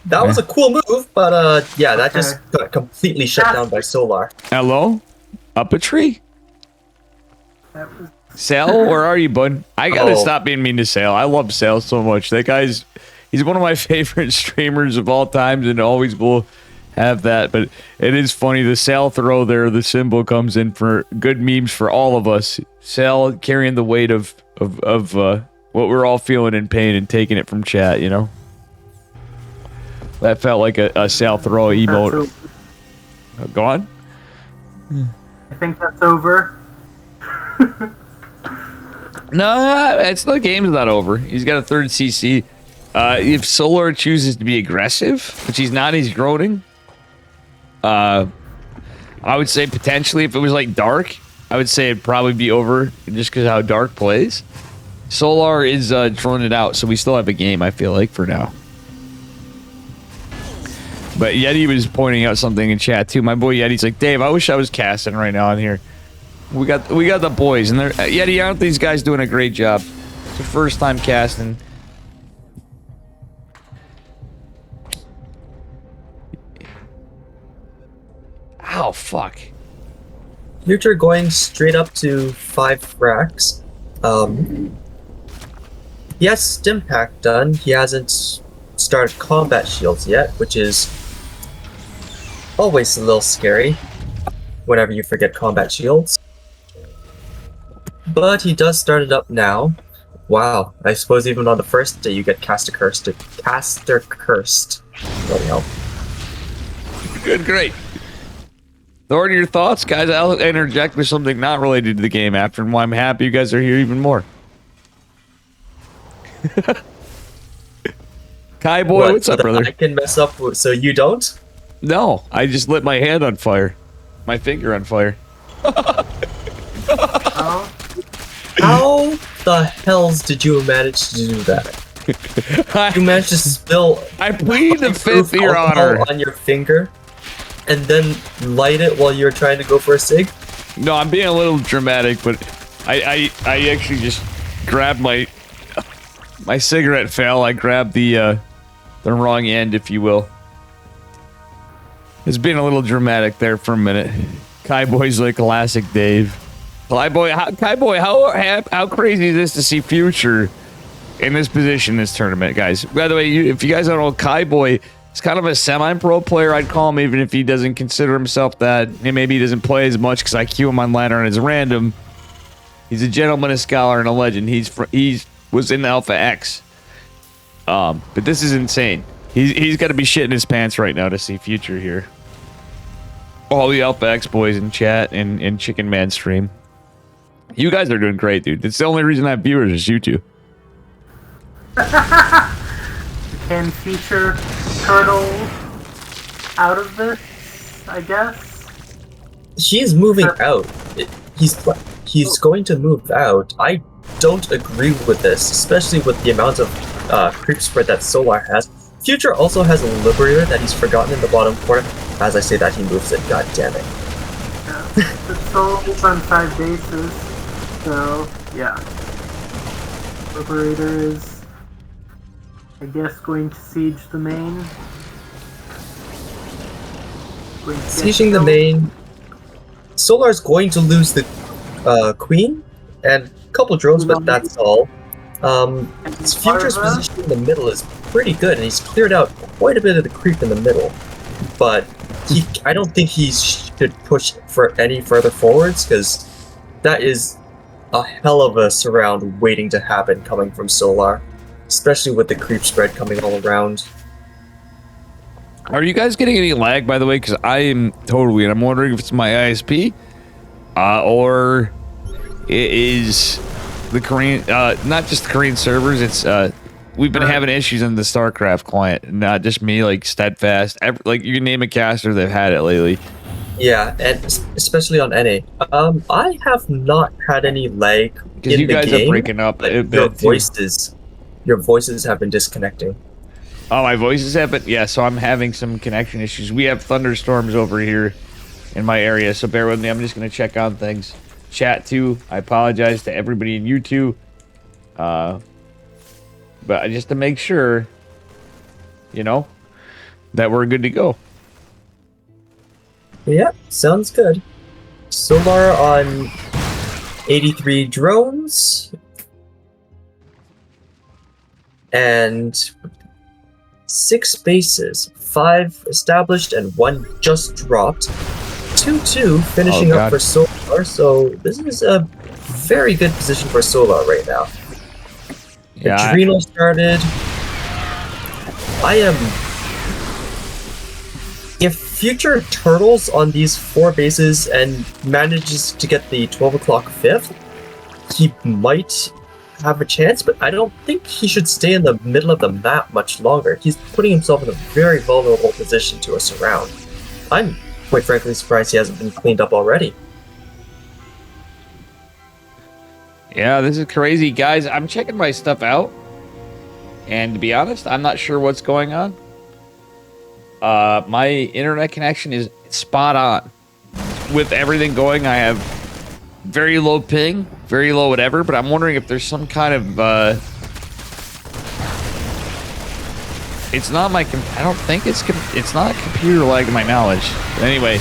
S2: That was a cool move, but yeah, that just got completely shut down by Solar. Hello? Up a tree? Sal, where are you, bud? I gotta stop being mean to Sal. I love Sal so much. That guy's... He's one of my favorite streamers of all times and always will have that. But it is funny, the Sal throw there, the symbol comes in for good memes for all of us. Sal carrying the weight of what we're all feeling in pain and taking it from chat, you know? That felt like a Sal throw emote. Go on.
S1: I think that's over.
S2: No, it's the game's not over. He's got a third CC. If Solar chooses to be aggressive, which he's not, he's groaning. I would say potentially if it was like Dark, I would say it'd probably be over just because of how Dark plays. Solar is throwing it out, so we still have a game, I feel like, for now. But Yeti was pointing out something in chat too. My boy Yeti's like, Dave, I wish I was casting right now on here. We got the boys, and they're Yeti. Aren't these guys doing a great job? It's their first time casting. Ow, fuck.
S4: Future going straight up to 5 racks. He has Stim Pack done. He hasn't started combat shields yet, which is always a little scary whenever you forget combat shields. But he does start it up now. Wow, I suppose even on the first day you get caster cursed. Bloody hell.
S2: Good, great. Thorn, your thoughts? Guys, I'll interject with something not related to the game after, and why I'm happy you guys are here even more. Kai boy, what's up, brother?
S4: I can mess up, so you don't?
S2: No, I just lit my hand on fire. My finger on fire.
S4: How the hells did you manage to do that? You managed to spill...
S2: I plead the fifth, Your Honor.
S4: ...on your finger, and then light it while you're trying to go for a cig?
S2: No, I'm being a little dramatic, but I actually just grabbed my cigarette fell. I grabbed the wrong end, if you will. It's being a little dramatic there for a minute. Kai Boy's like classic Dave. Kai Boy, how crazy is this to see Future in this position in this tournament, guys? By the way, if you guys don't know, Kai Boy is kind of a semi-pro player, I'd call him, even if he doesn't consider himself that. And maybe he doesn't play as much because I queue him on ladder and it's random. He's a gentleman, a scholar, and a legend. He was in Alpha X. But this is insane. He's got to be shitting his pants right now to see Future here. all the Alpha X boys in chat and Chicken Man stream. You guys are doing great, dude. It's the only reason I have viewers is you two.
S1: You can feature Turtle out of this, I guess.
S4: He's moving out. He's going to move out. I don't agree with this, especially with the amount of creep spread that Solar has. Future also has a Liberator that he's forgotten in the bottom corner. As I say that, he moves it. God damn it.
S1: Yeah. The Soul's on 5 bases, so yeah. Liberator is, I guess, going to siege the main.
S4: Sieging the main. Solar's going to lose the queen and a couple drones, but that's all. His Future's position in the middle is pretty good, and he's cleared out quite a bit of the creep in the middle. But I don't think he should push for any further forwards, because that is a hell of a surround waiting to happen coming from Solar, especially with the creep spread coming all around.
S2: Are you guys getting any lag, by the way? Because I am totally, and I'm wondering if it's my ISP or it is the Korean, not just the Korean servers. It's we've been having issues in the Starcraft client, not just me. Like Steadfast, like you can name a caster, they've had it lately.
S4: Yeah, and especially on NA. I have not had any lag
S2: Because
S4: in
S2: you
S4: the
S2: guys
S4: game,
S2: are breaking up a
S4: but
S2: bit.
S4: your voices have been disconnecting.
S2: Oh, my voices have been, yeah. So I'm having some connection issues. We have thunderstorms over here in my area, so bear with me. I'm just gonna check on things. Chat too. I apologize to everybody in YouTube, but just to make sure, you know, that we're good to go.
S4: Yeah, sounds good. Solar on 83 drones. And 6 bases. 5 established and 1 just dropped. 2-2 finishing up for Solar, so this is a very good position for Solar right now.
S2: Yeah,
S4: Adrenal started. If Future turtles on these 4 bases and manages to get the 12 o'clock 5th, he might have a chance, but I don't think he should stay in the middle of the map much longer. He's putting himself in a very vulnerable position to a surround. I'm quite frankly surprised he hasn't been cleaned up already.
S2: Yeah, this is crazy, guys. I'm checking my stuff out, and to be honest, I'm not sure what's going on. My internet connection is spot on with everything going. I have very low ping, very low whatever, but I'm wondering if there's some kind of it's not my I don't think it's not computer lag to my knowledge. But anyway,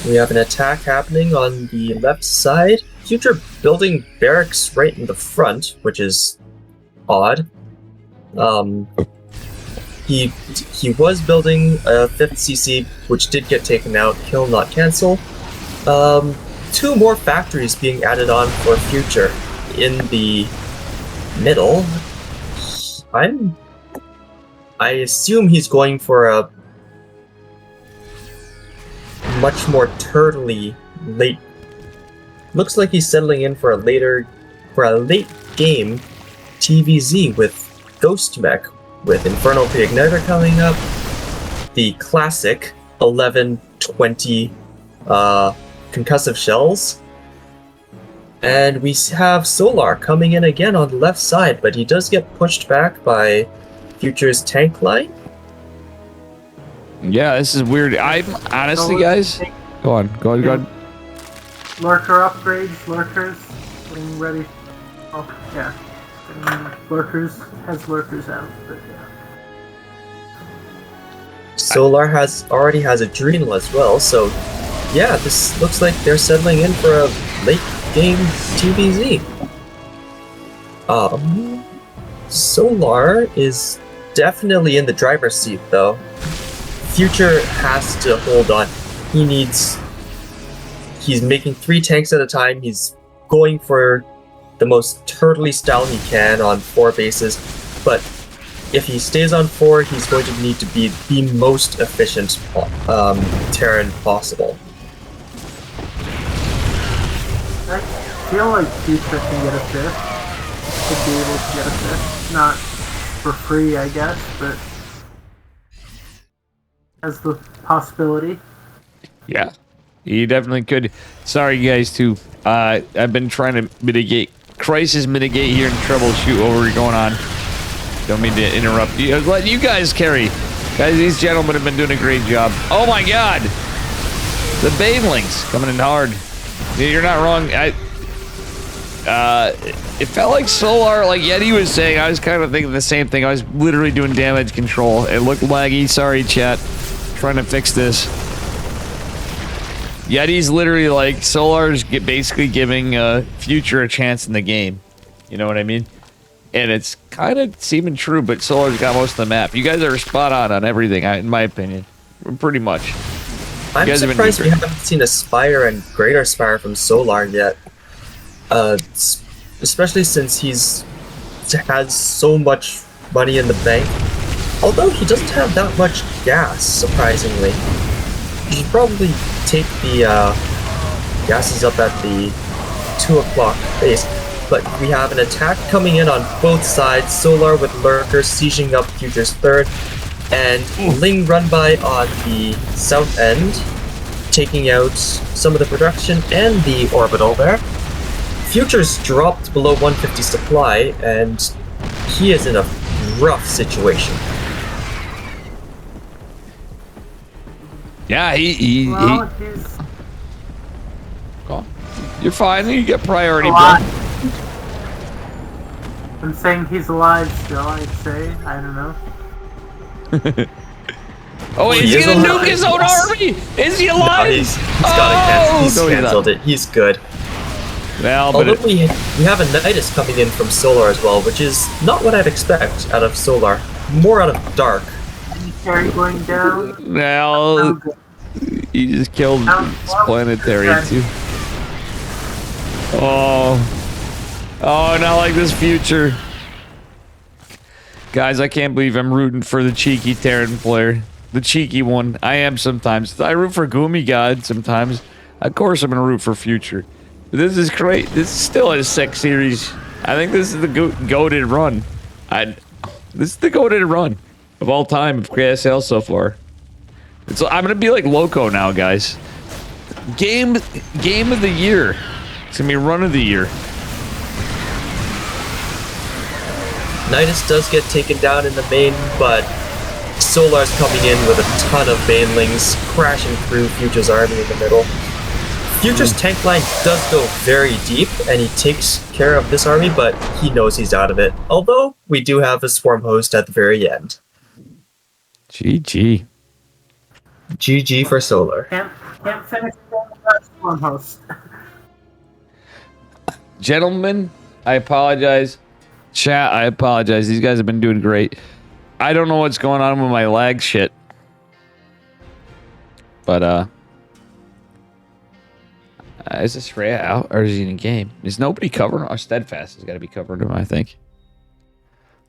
S4: we have an attack happening on the left side. Future building barracks right in the front, which is odd. He was building a 5th CC, which did get taken out. Kill, not cancel. 2 more factories being added on for Future in the middle. I assume he's going for a much more turtly late. Looks like he's settling in for a late game TVZ with Ghost Mech, with Infernal Pre-Igniter coming up, the classic 11-20 concussive shells, and we have Solar coming in again on the left side, but he does get pushed back by Future's tank line.
S2: yeah, this is weird. I'm honestly, guys, go on.
S1: Lurker upgrades, lurkers, getting ready. Oh, yeah. Lurkers has lurkers out, but yeah.
S4: Solar already has Adrenal as well, so yeah, this looks like they're settling in for a late game TVZ. Solar is definitely in the driver's seat though. Future has to hold on. He's making 3 tanks at a time. He's going for the most turtly style he can on 4 bases, but if he stays on 4, he's going to need to be the most efficient Terran possible.
S1: I feel like Future can get a 5th. Could be able to get a 5th. Not for free, I guess, but has the possibility.
S2: Yeah, he definitely could. Sorry, guys, too. I've been trying to crisis mitigate here and troubleshoot what we're going on. Don't mean to interrupt you. I was letting you guys carry. Guys, these gentlemen have been doing a great job. Oh my god! The Banelings coming in hard. You're not wrong. It felt like Solar, like Yeti was saying, I was kind of thinking the same thing. I was literally doing damage control. It looked laggy. Sorry, chat. Trying to fix this. Yeti's literally like, Solar's basically giving Future a chance in the game. You know what I mean? And it's kind of seeming true, but Solar's got most of the map. You guys are spot on everything, in my opinion. Pretty much.
S4: I'm surprised we haven't seen a Spire and Greater Spire from Solar yet. Especially since has so much money in the bank. Although he doesn't have that much gas, surprisingly. He should probably take the gases up at the 2 o'clock base. But we have an attack coming in on both sides. Solar with Lurkers sieging up Future's 3rd. And Ling run by on the south end, taking out some of the production and the orbital there. Future's dropped below 150 supply, and he is in a rough situation.
S2: Yeah, he's... Oh, you're fine. You get priority, bro.
S1: I'm saying he's alive still, I'd say. I don't know.
S2: Oh, is he gonna nuke his own army? Is he alive?
S4: No, he's canceled it. He's good.
S2: Well,
S4: although we have a Nidus coming in from Solar as well, which is not what I'd expect out of Solar. More out of Dark.
S1: Carry going down.
S2: Well, he just killed his planetary too. Oh, not like this Future. Guys, I can't believe I'm rooting for the cheeky Terran player. The cheeky one. I am sometimes. I root for Goomy God sometimes. Of course I'm going to root for Future. But this is great. This is still a sick series. I think this is the goated run. This is the goated run of all time of KSL so far. I'm going to be like Loco now, guys. Game of the year. It's going to be run of the year.
S4: Nidus does get taken down in the main, but Solar's coming in with a ton of Banelings, crashing through Future's army in the middle. Future's tank line does go very deep, and he takes care of this army, but he knows he's out of it. Although, we do have a Swarm host at the very end.
S2: GG.
S4: GG for Solar.
S1: Can't finish without Swarm host.
S2: Gentlemen, I apologize. Chat, I apologize. These guys have been doing great. I don't know what's going on with my lag shit. But, is this Freya out or is he in a game? Is nobody covering? Oh, Steadfast has got to be covering him, I think.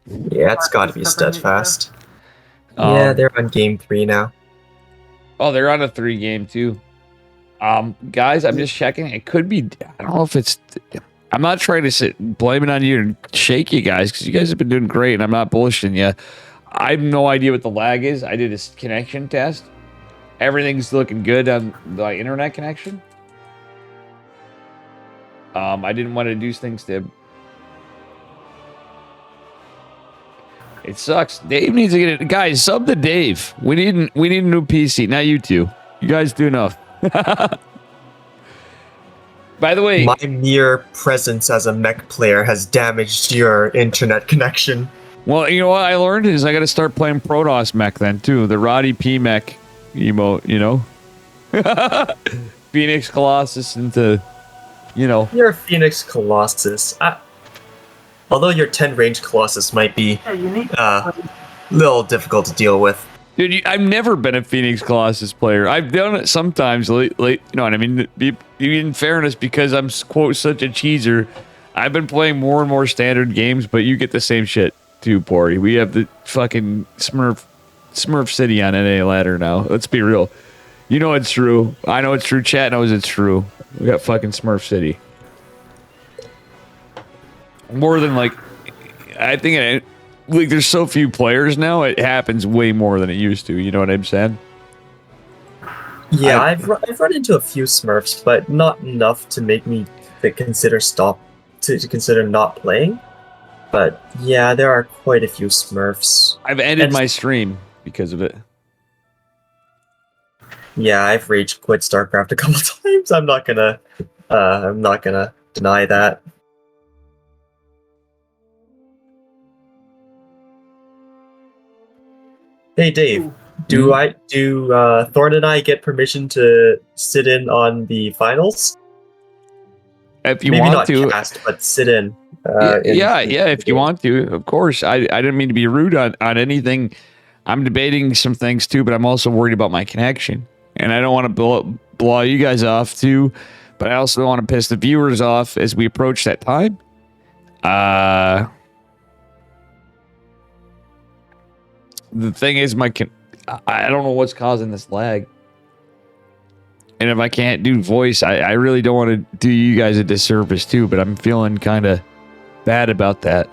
S4: Yeah, it's got to be Steadfast. Yeah, they're on game 3 now.
S2: Oh, they're on a 3 game too. Guys, I'm just checking. It could be. I don't know if it's. I'm not trying to blame it on you and shake you guys because you guys have been doing great, and I'm not bullshitting you. I have no idea what the lag is. I did a connection test. Everything's looking good on the internet connection. I didn't want to do things to. It sucks. Dave needs to get it. Guys, sub to Dave. We need a new PC. Not you two. You guys do enough. By the way,
S4: my mere presence as a mech player has damaged your internet connection.
S2: Well, you know what I learned is I got to start playing Protoss mech then too. The Roddy P mech emote, you know. Phoenix Colossus into, you know.
S4: You're a Phoenix Colossus. Although your 10 range Colossus might be a little difficult to deal with.
S2: Dude, I've never been a Phoenix Colossus player. I've done it sometimes late, you know what I mean? In fairness, because I'm, quote, such a cheeser, I've been playing more and more standard games, but you get the same shit. too, Pori. We have the fucking Smurf City on NA ladder now. Let's be real. You know it's true. I know it's true. Chat knows it's true. We got fucking Smurf City. More than like, I think like there's so few players now. It happens way more than it used to. You know what I'm saying?
S4: Yeah, I've run into a few Smurfs, but not enough to make me consider not playing. But yeah, there are quite a few Smurfs.
S2: I've ended my stream because of it.
S4: Yeah, I've rage quit StarCraft a couple times. I'm not gonna deny that. Hey Dave, do Thorn and I get permission to sit in on the finals?
S2: If you
S4: Maybe
S2: want
S4: not
S2: to,
S4: cast, but sit in.
S2: Yeah, if you want to, of course. I didn't mean to be rude on anything. I'm debating some things too, but I'm also worried about my connection, and I don't want to blow you guys off too, but I also don't want to piss the viewers off as we approach that time. The thing is, I don't know what's causing this lag. And if I can't do voice, I really don't want to do you guys a disservice too, but I'm feeling kind of bad about that.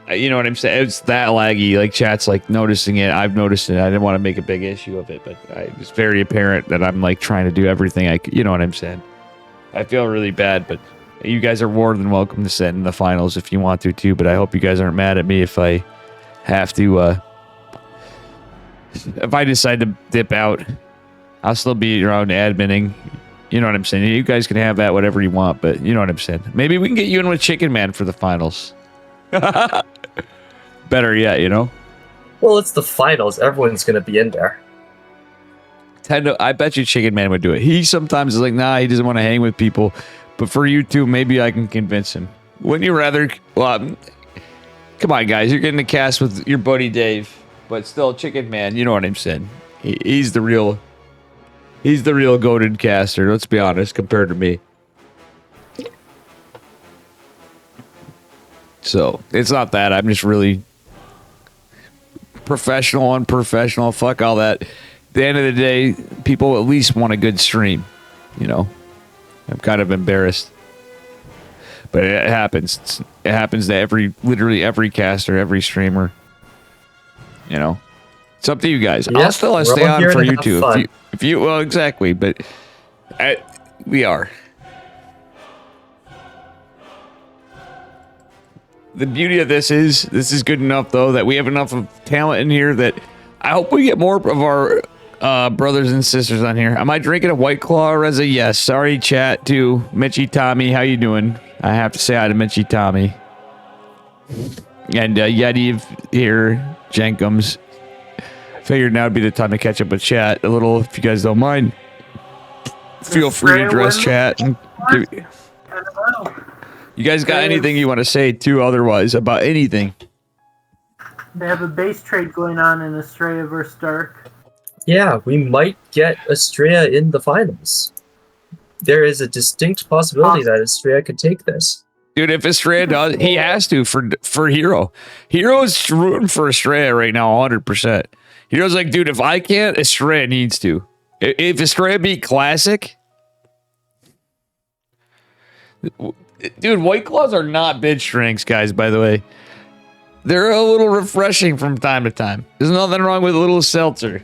S2: You know what I'm saying? It's that laggy. Like, chat's like noticing it. I've noticed it. I didn't want to make a big issue of it, but it's very apparent that I'm like trying to do everything you know what I'm saying? I feel really bad, but you guys are more than welcome to sit in the finals if you want to too, but I hope you guys aren't mad at me if I have to, if I decide to dip out. I'll still be around adminning. You know what I'm saying? You guys can have that whatever you want, but you know what I'm saying. Maybe we can get you in with Chicken Man for the finals. Better yet, you know?
S4: Well, it's the finals. Everyone's going to be in there.
S2: I bet you Chicken Man would do it. He sometimes is like, nah, he doesn't want to hang with people. But for you two, maybe I can convince him. Wouldn't you rather... Well, come on, guys. You're getting a cast with your buddy Dave. But still, Chicken Man, you know what I'm saying? He's the real... He's the real goated caster, let's be honest, compared to me. So, it's not that. I'm just really professional, unprofessional. Fuck all that. At the end of the day, people at least want a good stream. You know? I'm kind of embarrassed. But it happens. It happens to literally every caster, every streamer. You know? It's up to you guys.
S4: Yeah,
S2: I'll stay on for you too. If you well, exactly, but we are. The beauty of this is good enough though that we have enough of talent in here that I hope we get more of our brothers and sisters on here. Am I drinking a White Claw, Reza? Yes. Sorry, chat too. Mitchy Tommy, how you doing? I have to say hi to Mitchy Tommy. And Yeti here, Jenkums. Figured now would be the time to catch up with chat a little, if you guys don't mind. Feel free to address chat. And you guys got anything you want to say too, otherwise, about anything?
S1: They have a base trade going on in Estrella versus Dark.
S4: Yeah, we might get Estrella in the finals. There is a distinct possibility that Estrella could take this.
S2: Dude, if Estrella does, he has to for Hero. Hero is rooting for Estrella right now, 100%. Hero's like, dude, if I can't, Estrella needs to. If Estrella beat Classic... Dude, White Claws are not bitch drinks, guys, by the way. They're a little refreshing from time to time. There's nothing wrong with a little seltzer.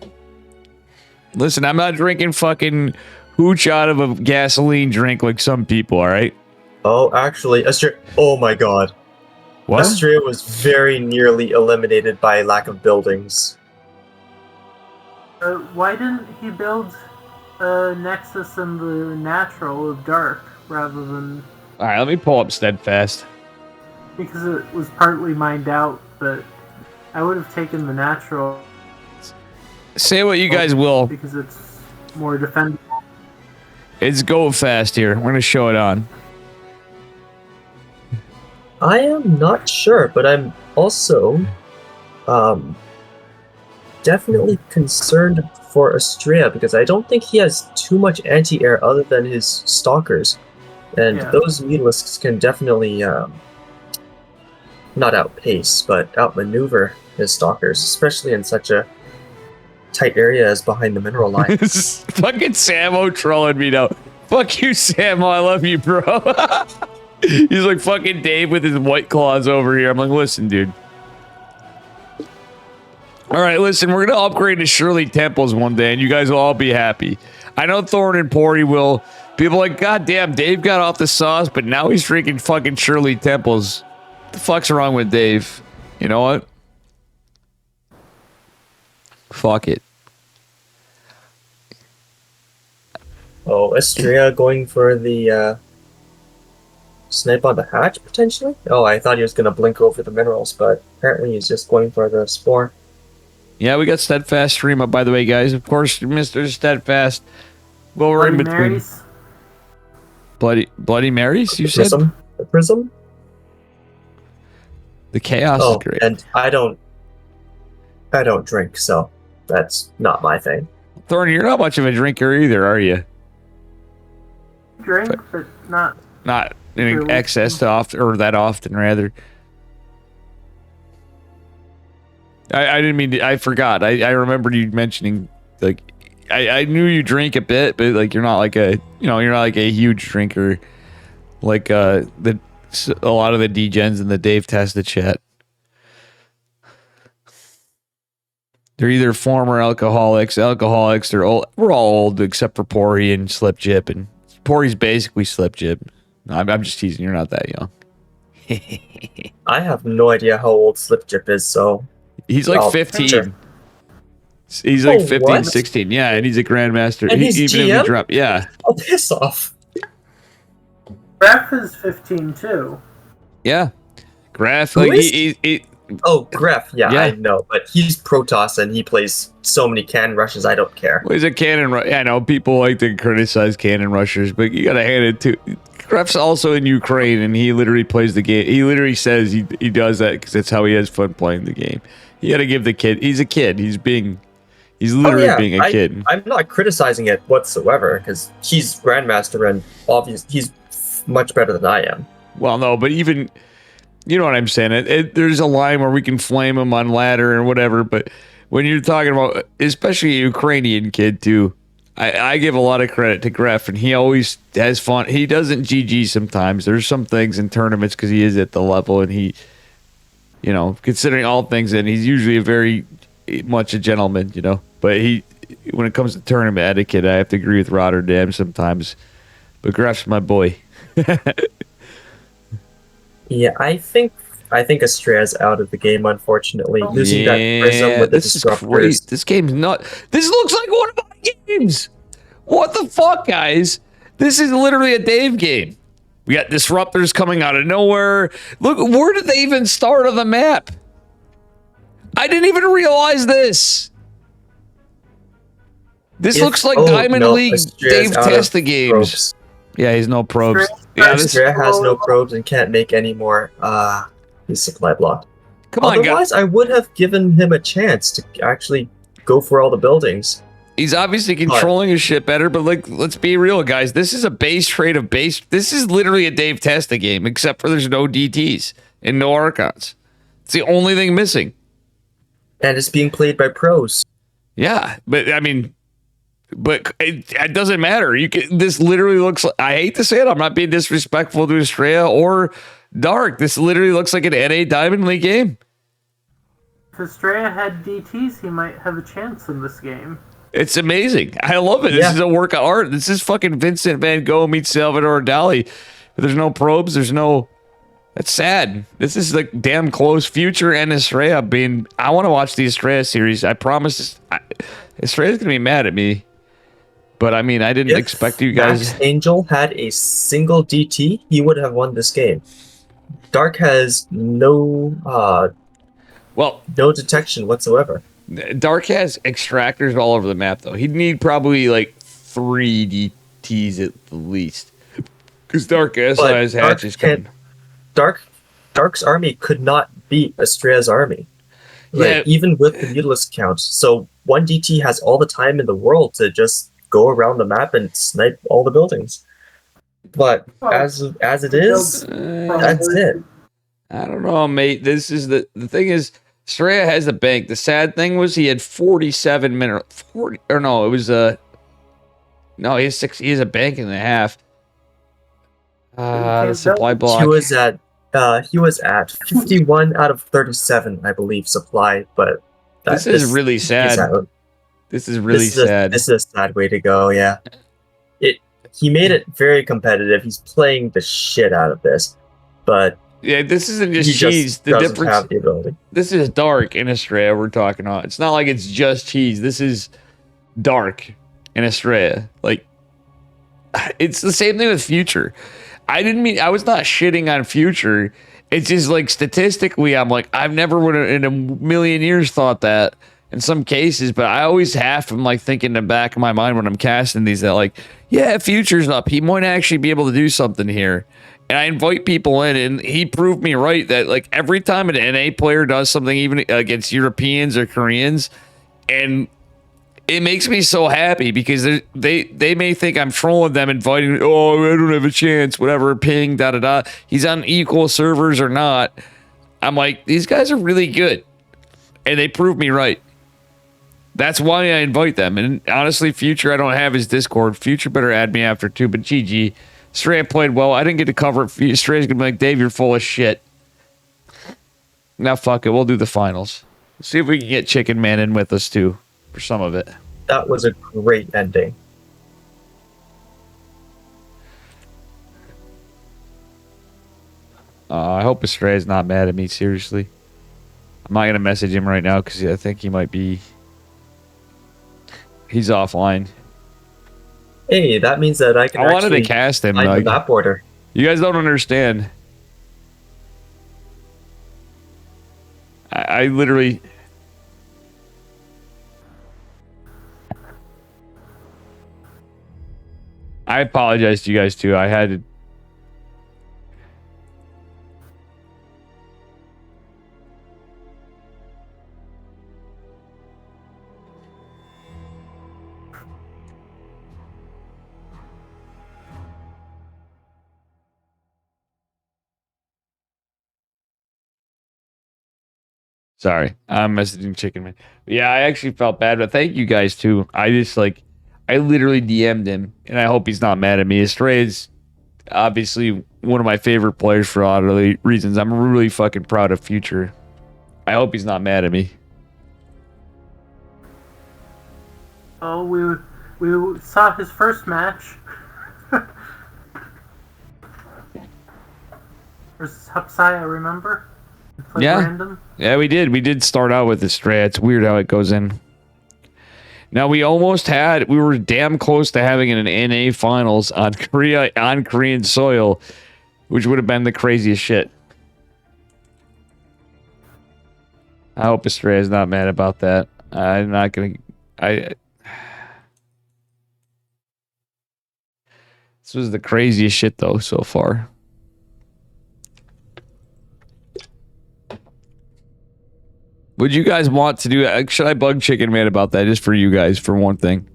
S2: Listen, I'm not drinking fucking hooch out of a gasoline drink like some people, all right?
S4: Oh, actually, Estrella... Oh my god.
S2: What?
S4: Estrella was very nearly eliminated by lack of buildings.
S1: Why didn't he build Nexus and the Natural of Dark rather than...
S2: Alright, let me pull up Steadfast.
S1: Because it was partly mined out, but I would have taken the Natural.
S2: Say what you guys will.
S1: Because it's more defendable.
S2: It's go fast here. We're going to show it on.
S4: I am not sure, but I'm also definitely concerned for Estrella because I don't think he has too much anti-air other than his stalkers. And those mutalisks can definitely not outpace, but outmaneuver his stalkers, especially in such a tight area as behind the mineral line.
S2: This is fucking Samo trolling me now. Fuck you, Samo. I love you, bro. He's like fucking Dave with his white claws over here. I'm like, listen, dude. All right, listen, we're going to upgrade to Shirley Temples one day, and you guys will all be happy. I know Thorn and Pory will. People are like, God damn, Dave got off the sauce, but now he's drinking fucking Shirley Temples. What the fuck's wrong with Dave? You know what? Fuck it.
S4: Oh, Estrella going for the snipe on the hatch, potentially? Oh, I thought he was going to blink over the minerals, but apparently he's just going for the spore.
S2: Yeah, we got Steadfast stream up, by the way, guys. Of course, Mr. Steadfast. Well, we're in between.
S1: Marys.
S2: Bloody Marys, you said?
S4: Prism? The prism?
S2: The chaos is great.
S4: And I don't drink, so that's not my thing.
S2: Thorn, you're not much of a drinker either, are you?
S1: Drink, but not.
S2: Not in
S1: Really?
S2: excess to often, or that often, rather. I didn't mean to, I forgot. I remembered you mentioning, like, I knew you drink a bit, but like you're not like a, you know, you're not like a huge drinker, like a lot of the degens in the Dave Tested chat. They're either former alcoholics. They're old. We're all old except for Pory and Slip Jip, and Pory's basically Slip Jip. No, I'm just teasing. You're not that young.
S4: I have no idea how old Slip Jip is, so...
S2: He's like 15.
S4: Sure.
S2: He's like 15,
S4: what?
S2: 16. Yeah, and he's a grandmaster.
S4: And he's
S2: even
S4: GM?
S2: if he dropped, yeah.
S4: Oh, piss off.
S1: Graf is 15 too.
S2: Yeah. Graf,
S4: Who
S2: like
S4: is-
S2: he
S4: Oh, Gref, yeah,
S2: Yeah.
S4: I know, but he's Protoss and he plays so many cannon rushes, I don't care.
S2: well, he's a cannon I know people like to criticize cannon rushers, but you gotta hand it to Graf's also in Ukraine, and he literally plays the game. He literally says he does that because that's how he has fun playing the game. You gotta give the kid. He's a kid. He's literally being a kid.
S4: I'm not criticizing it whatsoever because he's Grandmaster and obviously he's much better than I am.
S2: Well, no, but even, you know what I'm saying? There's a line where we can flame him on ladder and whatever, but when you're talking about, especially a Ukrainian kid too, I give a lot of credit to Gref, and he always has fun. He doesn't GG sometimes. There's some things in tournaments because he is at the level, and he, you know, considering all things, and he's usually a very much a gentleman, you know. But when it comes to tournament etiquette, I have to agree with Rotterdam sometimes. But Gref's my boy.
S4: Yeah, I think Estrella's out of the game, unfortunately. Losing that prism with the
S2: this is great.
S4: disruptors.
S2: This game's not. This looks like one of my games. What the fuck, guys? This is literally a Dave game. We got disruptors coming out of nowhere. Look, where did they even start on the map? I didn't even realize this. This looks like Diamond League
S4: Estrella's
S2: Dave
S4: out of
S2: Testa games.
S4: probes.
S2: Yeah, he's no probes. Yeah,
S4: Estrella has no probes and can't make any more. He's supply blocked.
S2: come on, guys.
S4: Otherwise, I would have given him a chance to actually go for all the buildings.
S2: He's obviously controlling his shit better, but like, let's be real, guys. This is a base trade of base. This is literally a Dave Testa game, except for there's no DTs and no Archons. It's the only thing missing.
S4: And it's being played by pros.
S2: Yeah, but I mean, but it doesn't matter. This literally looks like, I hate to say it, I'm not being disrespectful to Estrella or Dark. This literally looks like an NA Diamond League game.
S1: If Estrella had DTs, he might have a chance in this game.
S2: It's amazing. I love it. This is a work of art. This is fucking Vincent van Gogh meets Salvador Dali. But there's no probes. There's no... That's sad. This is like damn close. Future and Estrella being... I want to watch the Estrella series. I promise. Estrella's going to be mad at me. But I mean, I didn't expect you guys...
S4: Max Angel had a single DT, he would have won this game. Dark has no detection whatsoever.
S2: Dark has extractors all over the map, though. He'd need probably like 3 DTs at the least. Because Dark also has hatches coming.
S4: Dark's army could not beat Estrella's army.
S2: Yeah.
S4: Even with the Mutalisk count. So one DT has all the time in the world to just go around the map and snipe all the buildings. But as it is, that's it.
S2: I don't know, mate. This is the thing is, Straya has the bank. The sad thing was he had 47 minutes. 40 or no, it was no, he has 6. He has a bank and a half. The supply block.
S4: He was at 51 out of 37, I believe, supply. But
S2: this is really sad. This is really sad.
S4: This is a sad way to go. Yeah, he made it very competitive. He's playing the shit out of this, but
S2: yeah, this isn't just cheese. The difference.
S4: Have the ability.
S2: This is dark in Estrella. We're talking about. It's not like it's just cheese. This is dark in Estrella. Like, it's the same thing with Future. I was not shitting on Future. It's just like statistically, I'm like, I've never would have in a million years thought that in some cases, but I always have from like thinking in the back of my mind when I'm casting these that like, yeah, Future's up. He might actually be able to do something here. And I invite people in, and he proved me right that like every time an NA player does something, even against Europeans or Koreans, and it makes me so happy because they may think I'm trolling them, inviting, oh, I don't have a chance, whatever, ping, da da da. He's on equal servers or not. I'm like, these guys are really good, and they prove me right. That's why I invite them. And honestly, Future, I don't have his Discord. Future better add me after too. But GG, Stray played well. I didn't get to cover it. Stray's gonna be like, Dave, you're full of shit. Now fuck it, we'll do the finals. See if we can get Chicken Man in with us too for some of it.
S4: That was a great ending.
S2: I hope Astray is not mad at me, seriously. I'm not going to message him right now because I think he might be... He's offline.
S4: Hey, that means that I can
S2: I wanted to cast him.
S4: Like, the map order.
S2: You guys don't understand. I literally... I apologize to you guys too. I had to... Sorry, I'm messaging Chicken Man. Yeah, I actually felt bad, but thank you guys too. I just like, I literally DM'd him, and I hope he's not mad at me. Astray is obviously one of my favorite players for a lot of reasons. I'm really fucking proud of Future. I hope he's not mad at me.
S1: Oh, we saw his first match. Versus Hupsai, I remember.
S2: Yeah.
S1: Random.
S2: Yeah, we did. We did start out with Astray. It's weird how it goes in. Now we were damn close to having an NA finals on Korean soil, which would have been the craziest shit. I hope Astray is not mad about that. I'm not gonna. This was the craziest shit though so far. Would you guys want to do? Should I bug Chicken Man about that just for you guys for one thing?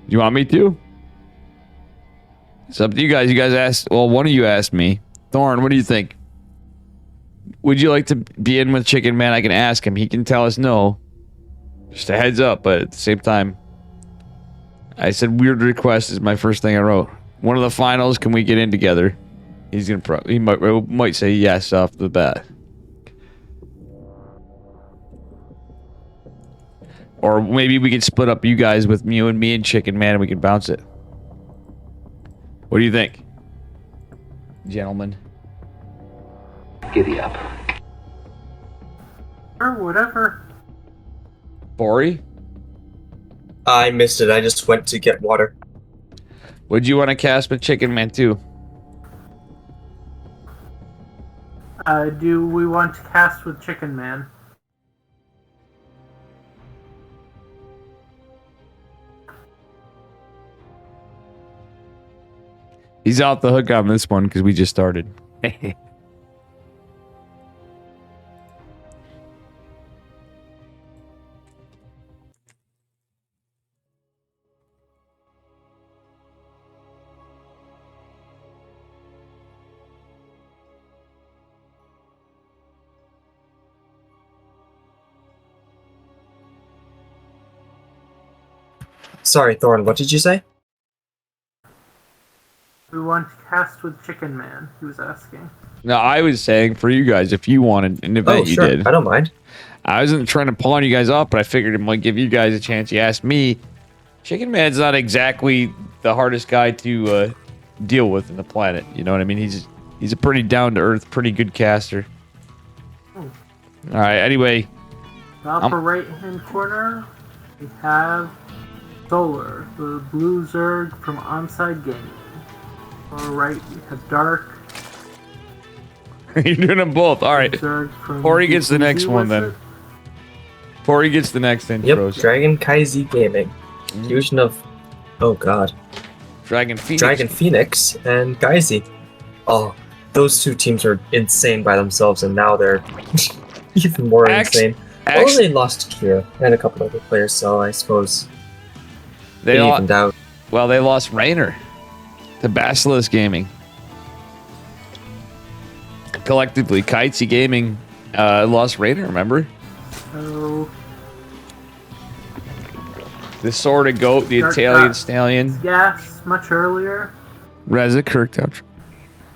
S2: You want me to? It's up to you guys. You guys asked. Well, one of you asked me. Thorn, what do you think? Would you like to be in with Chicken Man? I can ask him. He can tell us no. Just a heads up, but at the same time, I said weird request is my first thing I wrote. One of the finals, can we get in together? He's gonna he might say yes off the bat. Or maybe we could split up you guys with you and me and Chicken Man and we can bounce it. What do you think? Gentlemen.
S3: Giddy up.
S1: Or whatever.
S2: Bori?
S4: I missed it. I just went to get water.
S2: Would you want to cast with Chicken Man too?
S1: Do we want to cast with Chicken Man?
S2: He's off the hook on this one because we just started.
S4: Sorry, Thorn, what did you say?
S1: We want to cast with Chicken Man, he was asking.
S2: No, I was saying for you guys, if you wanted an event,
S4: Oh, sure.
S2: you did.
S4: I don't mind.
S2: I wasn't trying to pawn you guys off, but I figured it might give you guys a chance. You asked me. Chicken Man's not exactly the hardest guy to deal with in the planet. You know what I mean? He's a pretty down-to-earth, pretty good caster. All right, anyway.
S1: The upper right-hand corner, we have Solar, the blue Zerg from Onside Gaming. Lower right, we have Dark.
S2: You're doing them both. All right. Pori gets the next one, then. Pori gets the next intro.
S4: Yep, Dragon Kaizi Gaming. Fusion of... Oh, God.
S2: Dragon Phoenix.
S4: Dragon Phoenix and Kaizi. Oh, those two teams are insane by themselves, and now they're even more insane. Well, they lost Kira and a couple other players, so I suppose they evened out.
S2: Well, they lost Raynor to Basilisk Gaming. Collectively, Kitesy Gaming lost Raynor, remember?
S1: Oh.
S2: The Sword of Goat, the Italian Stallion.
S1: Yes, much earlier.
S2: Reza Kirktown.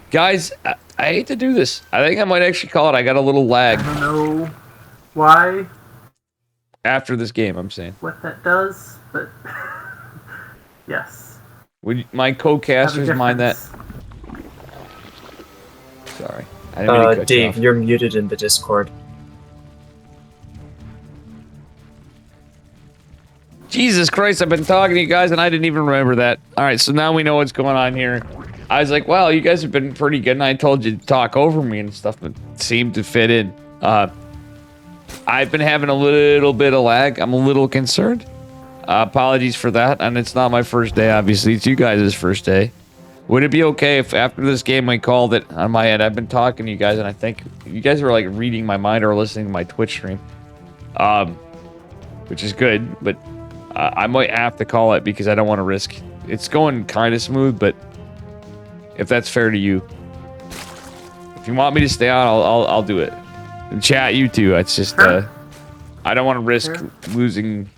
S2: Guys, I hate to do this. I think I might actually call it. I got a little lag.
S1: I don't know why.
S2: After this game, I'm saying.
S1: What that does, but yes.
S2: Would my co-casters mind that? Sorry. I didn't mean to cut
S4: Dave,
S2: you
S4: you're muted in the Discord.
S2: Jesus Christ, I've been talking to you guys and I didn't even remember that. Alright, so now we know what's going on here. I was like, wow, you guys have been pretty good, and I told you to talk over me and stuff, but seemed to fit in. I've been having a little bit of lag. I'm a little concerned. Apologies for that, and it's not my first day, obviously. It's you guys' first day. Would it be okay if after this game I called it on my end? I've been talking to you guys, and I think you guys are like reading my mind or listening to my Twitch stream. Which is good, but I might have to call it because I don't want to risk. It's going kind of smooth, but if that's fair to you, if you want me to stay on, I'll do it. And chat, you too. It's just I don't want to risk losing.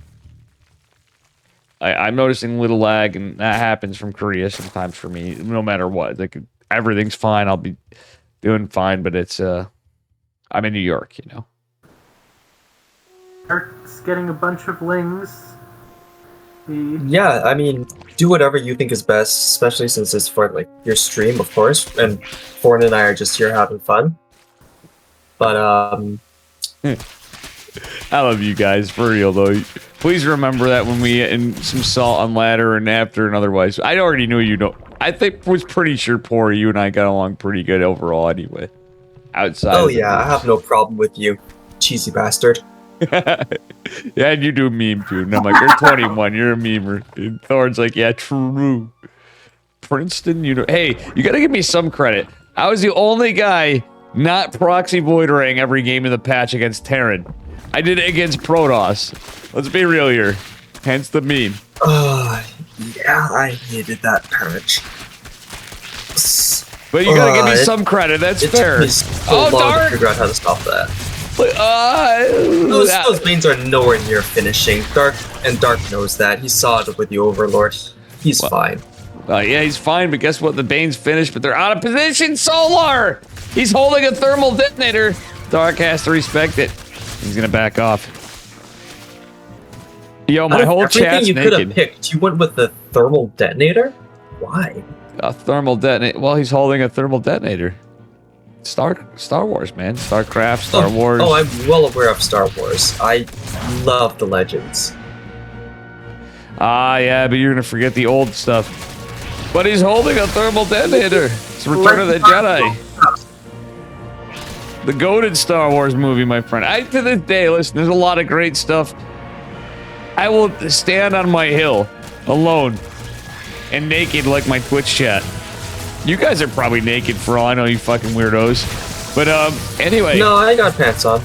S2: I'm noticing a little lag, and that happens from Korea sometimes for me. No matter what, like everything's fine. I'll be doing fine, but it's I'm in New York, you know.
S1: Eric's getting a bunch of lings.
S4: Yeah, I mean, do whatever you think is best, especially since it's for like your stream, of course. And Thorn and I are just here having fun. But
S2: I love you guys for real though. Please remember that when we in some salt on ladder and after and otherwise. I already knew you know. I think was pretty sure Pori, you and I got along pretty good overall anyway. Outside.
S4: Oh yeah, I have no problem with you, cheesy bastard.
S2: Yeah, and you do a meme too. And I'm like, you're 21, you're a memer. And Thorn's like, yeah, true. Princeton, you know. Hey, you gotta give me some credit. I was the only guy not proxy voidering every game in the patch against Terran. I did it against Protoss. Let's be real here. Hence the meme.
S4: Yeah, I hated that patch.
S2: But you gotta give me some credit, that's fair.
S4: It took me so long to figure out how to stop that. Those lanes are nowhere near finishing. Dark knows that. He saw it with the Overlord. He's fine.
S2: Yeah, he's fine, but guess what? The Bane's finished, but they're out of position. Solar! He's holding a thermal detonator. Dark has to respect it. He's gonna back off. Yo, my whole chat's
S4: you
S2: naked.
S4: Could have picked. You went with the thermal detonator? Why?
S2: A thermal detonator. Well, he's holding a thermal detonator. Star Wars, man. Starcraft, Star Wars.
S4: Oh, I'm well aware of Star Wars. I love the Legends.
S2: Yeah, but you're gonna forget the old stuff. But he's holding a thermal detonator. It's Return of the Jedi. The goated Star Wars movie, my friend. To this day, listen, there's a lot of great stuff. I will stand on my hill, alone, and naked like my Twitch chat. You guys are probably naked for all I know, you fucking weirdos. But, anyway.
S4: No, I got pants on.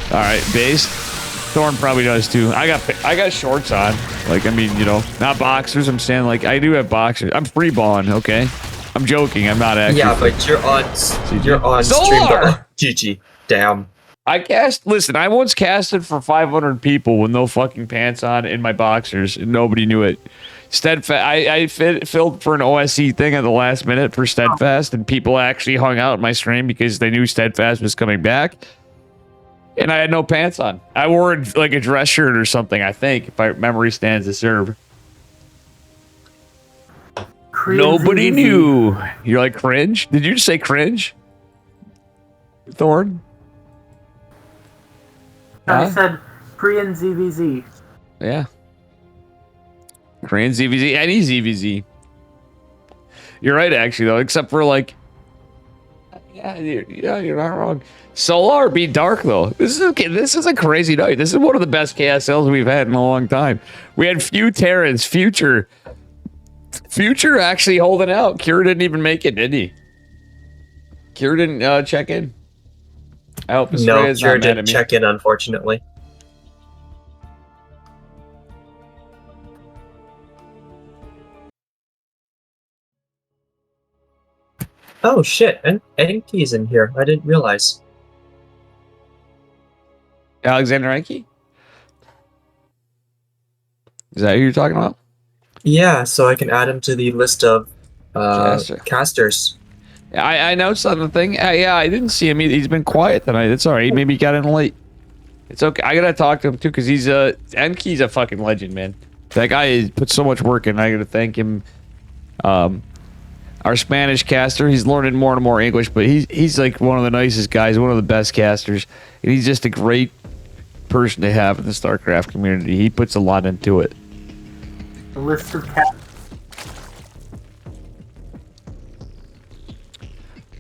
S2: Alright, base. Thorn probably does too. I got shorts on. Like, I mean, you know, not boxers. I'm saying, like, I do have boxers. I'm free balling, okay? I'm joking. I'm not actually.
S4: Yeah, but you're on stream. GG. Damn.
S2: Listen, I once casted for 500 people with no fucking pants on in my boxers, and nobody knew it. Steadfast. I filled for an OSC thing at the last minute for Steadfast, and people actually hung out in my stream because they knew Steadfast was coming back. And I had no pants on. I wore like a dress shirt or something, I think, if my memory stands to serve. Nobody knew. You're like, cringe? Did you just say cringe? Thorn?
S1: I said Korean ZVZ.
S2: Yeah. Korean ZVZ, any ZVZ. You're right, actually, though, except for like, you're not wrong. Solar beat Dark, though. This is a crazy night. This is one of the best KSLs we've had in a long time. We had few Terrans, Future actually holding out. Kira didn't even make it, did he? Kira didn't check in. I hope Australia's
S4: Kira
S2: not mad at
S4: didn't
S2: me.
S4: check in, unfortunately. Oh shit, and Enki's in here. I didn't realize.
S2: Alexander Enki? Is that who you're talking about?
S4: Yeah, so I can add him to the list of casters.
S2: Yeah, I noticed on the thing. Yeah, I didn't see him. He's been quiet tonight. It's all right. Maybe he got in late. It's okay. I gotta talk to him too, because Enki's a fucking legend, man. That guy put so much work in. I gotta thank him. Our Spanish caster, he's learning more and more English, but he's like one of the nicest guys, one of the best casters, and he's just a great person to have in the StarCraft community. He puts a lot into it.
S1: A list of cats.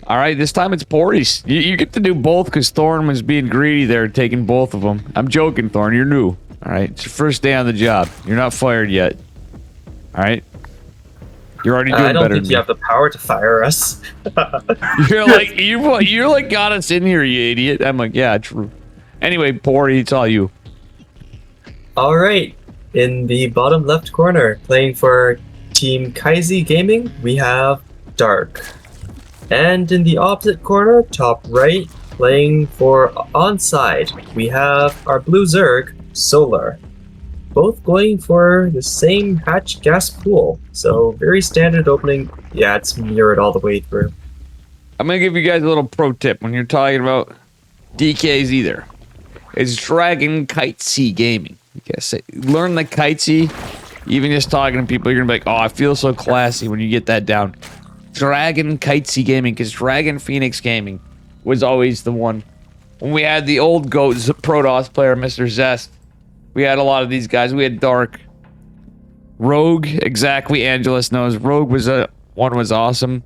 S2: All right, this time it's Pory's. You get to do both because Thorn was being greedy there, taking both of them. I'm joking, Thorn. You're new. All right, it's your first day on the job. You're not fired yet. All right. You're already doing better.
S4: I don't think you have the power to fire us.
S2: You're like got us in here, you idiot. I'm like, yeah, true. Anyway, Pory, it's all you.
S4: All right, in the bottom left corner, playing for Team Kaizi Gaming, we have Dark. And in the opposite corner, top right, playing for Onside, we have our Blue Zerg, Solar. Both going for the same hatch gas pool, so very standard opening. Yeah, it's mirrored all the way through.
S2: I'm gonna give you guys a little pro tip when you're talking about DKs either. It's Dragon Kitesy Gaming. You guys say, learn the Kitesy. Even just talking to people, you're gonna be like, oh, I feel so classy when you get that down. Dragon Kitesy Gaming, because Dragon Phoenix Gaming was always the one. When we had the old GOAT Protoss player, Mr. Zest, we had a lot of these guys. We had Dark, Rogue, exactly. Angelus knows Rogue was one was awesome.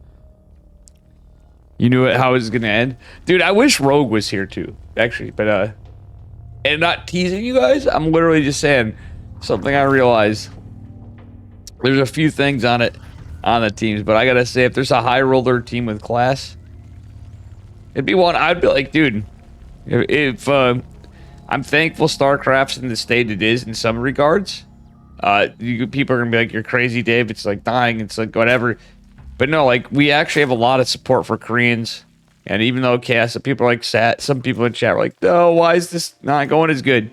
S2: You knew how it was gonna end, dude. I wish Rogue was here too, actually. But and not teasing you guys. I'm literally just saying something I realize. There's a few things on the teams, but I gotta say, if there's a high roller team with class, it'd be one. I'd be like, dude, if I'm thankful StarCraft's in the state it is in some regards. People are gonna be like, you're crazy, Dave. It's like dying. It's like whatever. But no, like we actually have a lot of support for Koreans. And even though people are like some people in chat are like, oh, why is this not going as good?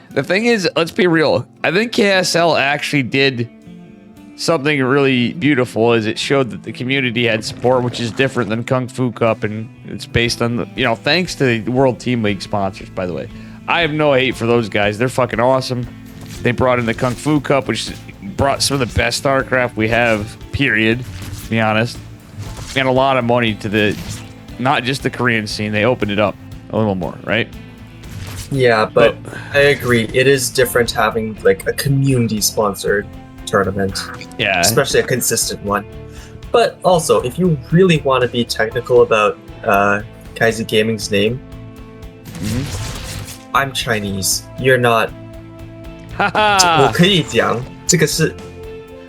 S2: The thing is, let's be real. I think KSL actually did something really beautiful, is it showed that the community had support, which is different than Kung Fu Cup, and it's based on the, thanks to the World Team League sponsors, by the way. I have no hate for those guys. They're fucking awesome. They brought in the Kung Fu Cup, which brought some of the best StarCraft we have, period, to be honest. And a lot of money to not just the Korean scene. They opened it up a little more, right?
S4: Yeah, but I agree. It is different having like a community-sponsored tournament.
S2: Yeah.
S4: Especially a consistent one. But also, if you really want to be technical about Kaizi Gaming's name, I'm Chinese. You're not. 我可以讲，这个是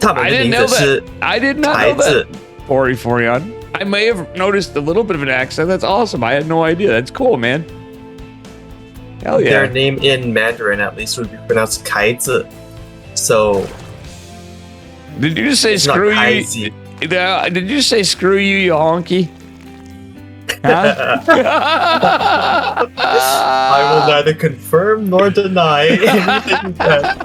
S4: 他们的名字是
S2: I did not know that. Poryphorion. I may have noticed a little bit of an accent. That's awesome. I had no idea. That's cool, man. Hell yeah.
S4: Their name in Mandarin, at least, would be pronounced 凯子. So.
S2: Did you just say screw you? Did you say screw you, you honky?
S4: I will neither confirm nor deny anything that.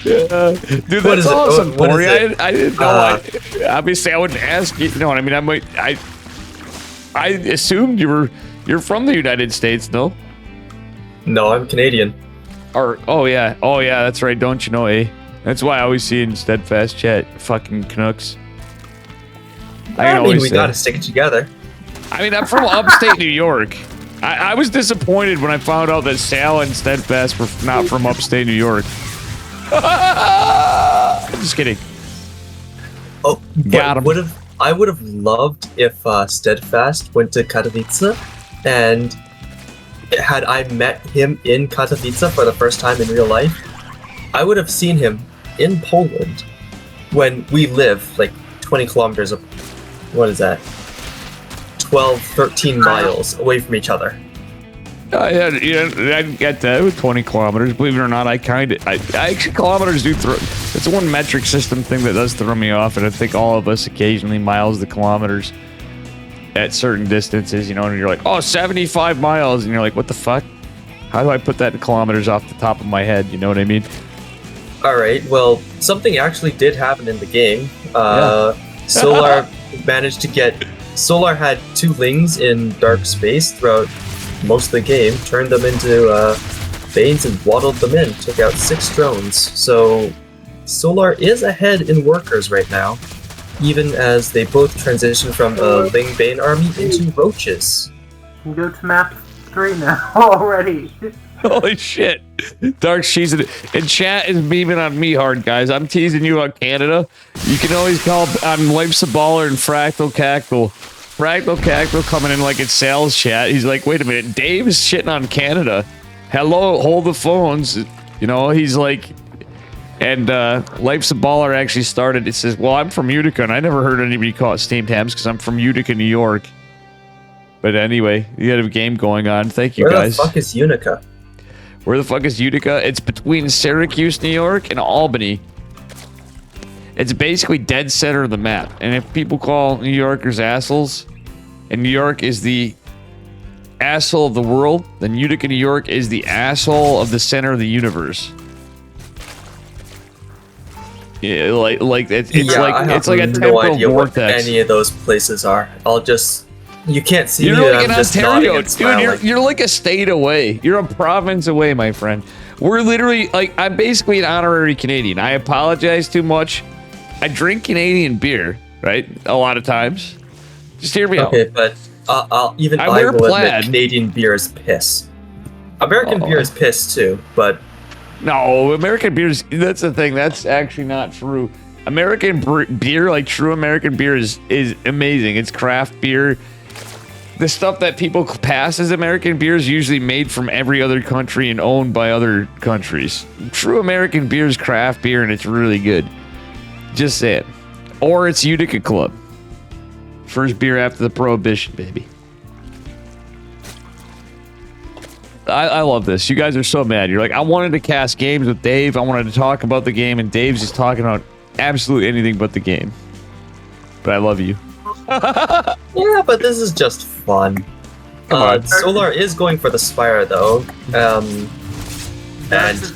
S2: Dude,
S4: What
S2: that's
S4: is it?
S2: awesome,
S4: What is
S2: Tori.
S4: it?
S2: I didn't know. Obviously, I wouldn't ask you. You know what I mean? I assumed you're from the United States, no?
S4: No, I'm Canadian.
S2: Or oh yeah, that's right. Don't you know, eh? That's why I always see in Steadfast chat, fucking Canucks.
S4: I mean, we gotta stick it together.
S2: I mean, I'm from upstate New York. I was disappointed when I found out that Sal and Steadfast were not from upstate New York. Just kidding.
S4: Oh,
S2: Got him.
S4: I would have loved if Steadfast went to Katowice, and had I met him in Katowice for the first time in real life, I would have seen him in Poland when we live like 20 kilometers up. What is that? 12, 13 miles away from each other.
S2: Yeah, I get that with 20 kilometers. Believe it or not, I actually kilometers do throw. It's one metric system thing that does throw me off, and I think all of us occasionally miles the kilometers at certain distances, you know, and you're like, oh, 75 miles, and you're like, what the fuck? How do I put that in kilometers off the top of my head? You know what I mean?
S4: Alright, well, something actually did happen in the game. Solar managed to get... Solar had 2 Lings in dark space throughout most of the game, turned them into Banes and waddled them in, took out 6 drones. So Solar is ahead in workers right now, even as they both transition from the Ling Bane army into roaches.
S1: You can go to map 3 now already.
S2: Holy shit. Dark she's in chat is beaming on me hard, guys. I'm teasing you about Canada. You can always call on Life's a Baller and Fractal Cackle. Fractal Cackle coming in like it's sales chat. He's like, wait a minute, Dave is shitting on Canada. Hello, hold the phones. You know, he's like, and Life's a Baller actually started. It says, well, I'm from Utica, and I never heard anybody call it steamed hams because I'm from Utica, New York. But anyway, you had a game going on. Thank you, guys.
S4: Where the fuck is Utica?
S2: Where the fuck is Utica? It's between Syracuse, New York, and Albany. It's basically dead center of the map. And if people call New Yorkers assholes, and New York is the asshole of the world, then Utica, New York is the asshole of the center of the universe. Yeah, like it's like a temporal
S4: idea
S2: vortex.
S4: What any of those places are. I'll just. You can't see
S2: you're
S4: me.
S2: Like in
S4: I'm just
S2: Ontario,
S4: dude.
S2: You're like a state away. You're a province away, my friend. We're literally like I'm basically an honorary Canadian. I apologize too much. I drink Canadian beer, right? A lot of times. Just hear me out.
S4: Okay, but I will admit Canadian beer is piss. American beer is piss too, but
S2: no, American beer is. That's the thing. That's actually not true. American beer, like true American beer, is amazing. It's craft beer. The stuff that people pass as American beer is usually made from every other country and owned by other countries. True American beer is craft beer, and it's really good. Just say it. Or it's Utica Club. First beer after the Prohibition, baby. I love this. You guys are so mad. You're like, I wanted to cast games with Dave. I wanted to talk about the game, and Dave's just talking about absolutely anything but the game. But I love you.
S4: Yeah, but this is just fun. Solar is going for the Spire though, and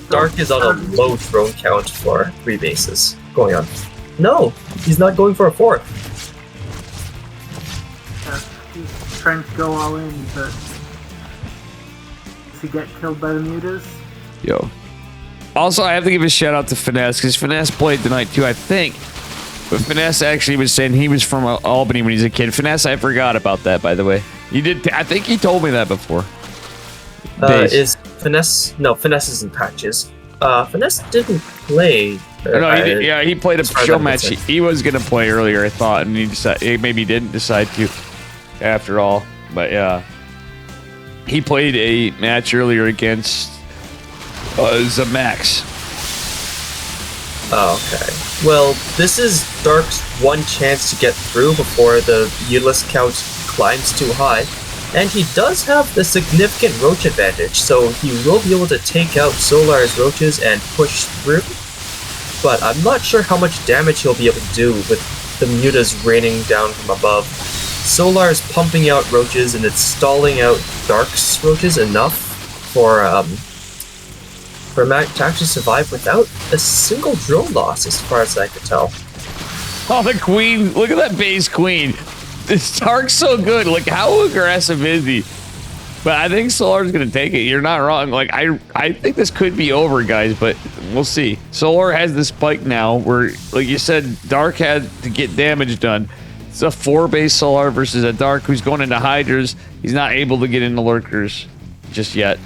S4: Dark is on a low drone count for 3 bases going on. No, he's not going for a 4th.
S1: He's trying to go all in, but does he get killed by the mutas?
S2: Yo. Also, I have to give a shout out to Finesse because Finesse played tonight too, I think. But Finesse actually was saying he was from Albany when he was a kid. Finesse, I forgot about that, by the way. You did. I think he told me that before.
S4: Is Finesse? No, Finesse isn't Patches. Finesse didn't play.
S2: No, he did, yeah, he played a show match. He was gonna play earlier, I thought, and he decided maybe he didn't decide to. After all, but yeah, he played a match earlier against Zamax.
S4: Oh, okay. Well, this is Dark's one chance to get through before the useless count climbs too high, and he does have the significant roach advantage, so he will be able to take out Solar's roaches and push through, but I'm not sure how much damage he'll be able to do with the mutas raining down from above. Solar is pumping out roaches and it's stalling out Dark's roaches enough for Mac to actually survive without a single drone loss, as far as I could tell.
S2: Oh, the queen! Look at that base queen. This Dark's so good. Like, how aggressive is he? But I think Solar's gonna take it. You're not wrong. Like, I think this could be over, guys, but we'll see. Solar has the spike now, where, like you said, Dark had to get damage done. It's a 4-base Solar versus a Dark who's going into Hydras. He's not able to get into Lurkers just yet.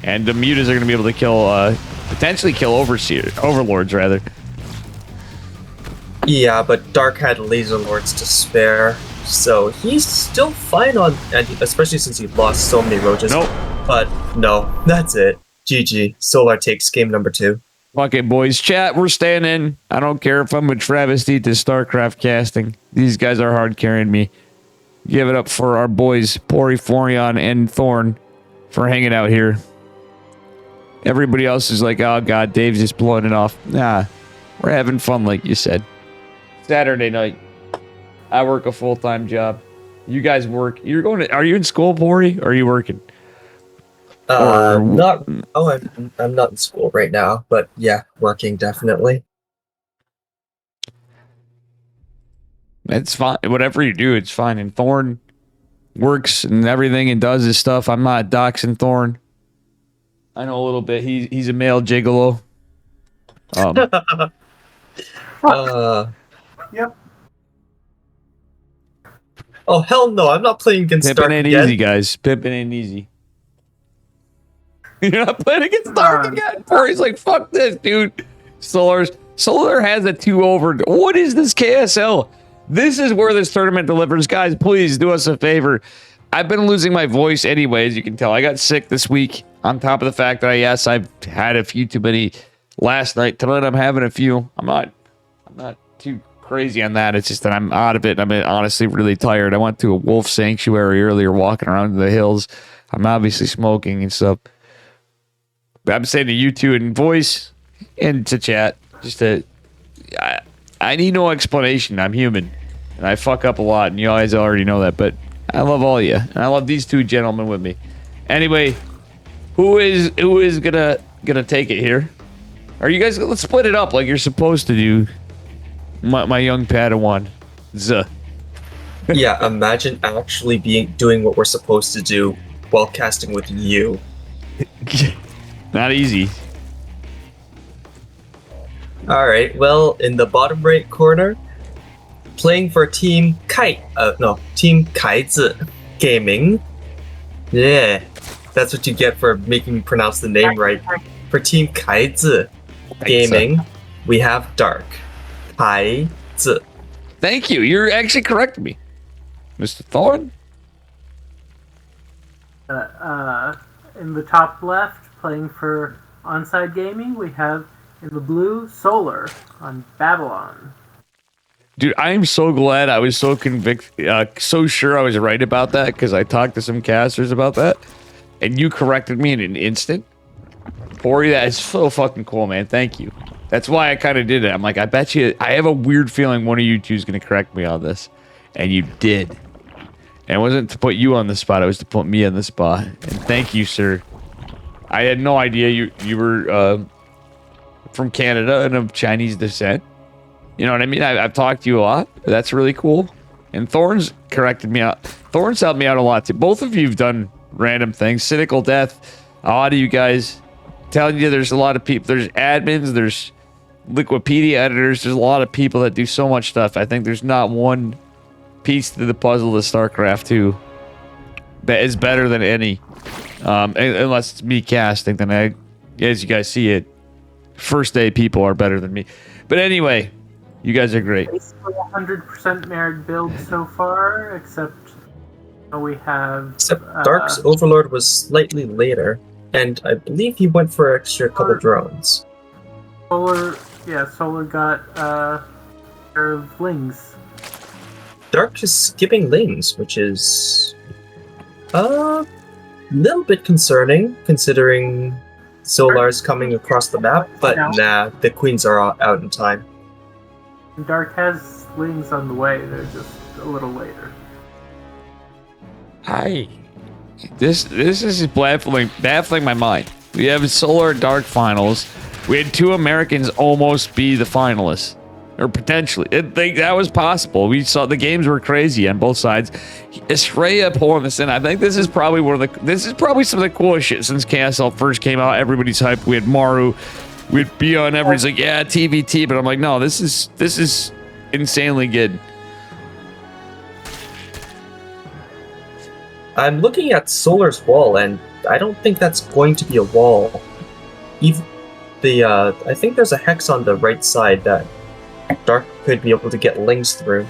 S2: And the Mutas are going to be able to kill, potentially kill Overlords, rather.
S4: Yeah, but Dark had Laser Lords to spare, so he's still fine on, and especially since he lost so many roaches.
S2: Nope.
S4: But no, that's it. GG. Solar takes game number 2.
S2: Fuck it, boys. Chat, we're staying in. I don't care if I'm a travesty to StarCraft casting. These guys are hard carrying me. Give it up for our boys, Poryphorion and Thorn, for hanging out here. Everybody else is like, oh god, Dave's just blowing it off. Nah, we're having fun, like you said. Saturday night. I work a full-time job. You guys work. You're going to, are you in school, Pori, or are you working?
S4: Not. Oh, I'm not in school right now, but yeah, working definitely.
S2: It's fine. Whatever you do, it's fine. And Thorn works and everything and does his stuff. I'm not doxing Thorn. I know a little bit. He's a male gigolo.
S1: Yep.
S4: Oh hell no! I'm not playing against Dark
S2: Pimping ain't
S4: again.
S2: easy, guys. Pimping ain't easy. You're not playing against Dark again. Pori's like, fuck this, dude. Solar has a 2-over. What is this KSL? This is where this tournament delivers. Guys, please do us a favor. I've been losing my voice anyway, as you can tell. I got sick this week. On top of the fact that I've had a few too many last night. Tonight I'm having a few. I'm not too crazy on that. It's just that I'm out of it. I'm honestly really tired. I went to a wolf sanctuary earlier, walking around the hills. I'm obviously smoking and stuff. But I'm saying to you two in voice and to chat, I need no explanation. I'm human. And I fuck up a lot, and you guys already know that. But I love all of you. And I love these two gentlemen with me. Anyway, who is gonna take it here? Are you guys, let's split it up like you're supposed to do. My young Padawan. Zuh.
S4: Yeah, imagine actually doing what we're supposed to do while casting with you.
S2: Not easy.
S4: Alright, well, in the bottom right corner, playing for Team Team Kaizi Gaming. Yeah, that's what you get for making me pronounce the name right. For Team Kaizi Gaming, we have Dark. Kaizi.
S2: Thank you. You're actually correcting me, Mr. Thorn.
S1: In the top left, playing for Onside Gaming, we have in the blue Solar on Babylon.
S2: Dude, I am so glad I was so so sure I was right about that, because I talked to some casters about that, and you corrected me in an instant. Pori, that is so fucking cool, man. Thank you. That's why I kind of did it. I'm like, I bet you, I have a weird feeling one of you two is going to correct me on this. And you did. And it wasn't to put you on the spot, it was to put me on the spot. And thank you, sir. I had no idea you were from Canada and of Chinese descent. You know what I mean? I've talked to you a lot. That's really cool. And Thorn's corrected me out. Thorn's helped me out a lot too. Both of you have done random things. Cynical Death. A lot of you guys telling you there's a lot of people. There's admins. There's Liquipedia editors. There's a lot of people that do so much stuff. I think there's not one piece to the puzzle of StarCraft 2 that is better than any. Unless it's me casting, then as you guys see it, first day people are better than me. But anyway, you guys are great.
S1: Basically 100% merit build so far, except we have...
S4: Except Dark's Overlord was slightly later, and I believe he went for extra couple drones.
S1: Solar got a pair of Lings.
S4: Dark is skipping Lings, which is a little bit concerning, considering Solar's coming across the map, but nah, the Queens are out in time.
S1: Dark has Lings on the way, they're just a little later.
S2: This is baffling my mind. We have Solar Dark finals. We had 2 Americans almost be the finalists, or potentially. I think that was possible. We saw the games were crazy on both sides. Estrella pulling this in. I think this is probably some of the coolest shit since KSL first came out. Everybody's hyped. We had Maru. We'd be on everybody's like, yeah, TVT, but I'm like, no, this is insanely good.
S4: I'm looking at Solar's wall, and I don't think that's going to be a wall. Even I think there's a hex on the right side that Dark could be able to get links through.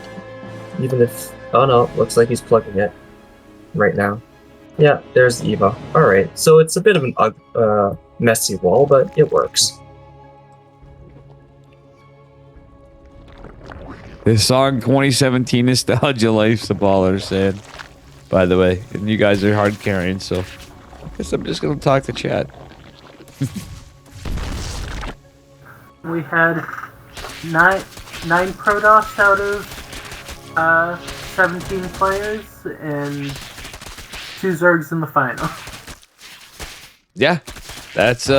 S4: Even if, oh no, looks like he's plugging it right now. Yeah, there's Eva. All right, so it's a bit of an messy wall, but it works.
S2: This song 2017 Nostalgia Life's the baller said, by the way. And you guys are hard carrying, so I guess I'm just gonna talk to chat.
S1: We had nine Protoss out of 17 players and 2 Zergs in the final.
S2: Yeah, that's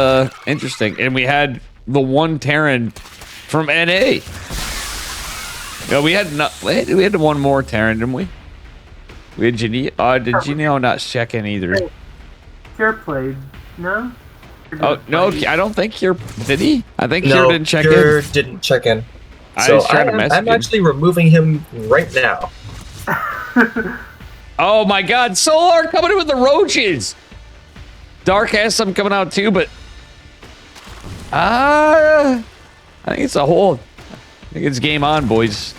S2: interesting. And we had the 1 Terran from NA. No, we had 1 more Terran, didn't we? We had Genio. Did Genio not check in either?
S1: Cure played, no?
S2: Oh no, I don't think Cure did he? I think
S4: No,
S2: Cure didn't check
S4: Cure
S2: in.
S4: didn't check in.
S2: I
S4: So
S2: was trying to message
S4: I'm
S2: him.
S4: actually removing him right now.
S2: Oh my God, Solar coming in with the roaches. Dark has some coming out too, but I think it's a whole. I think it's game on, boys.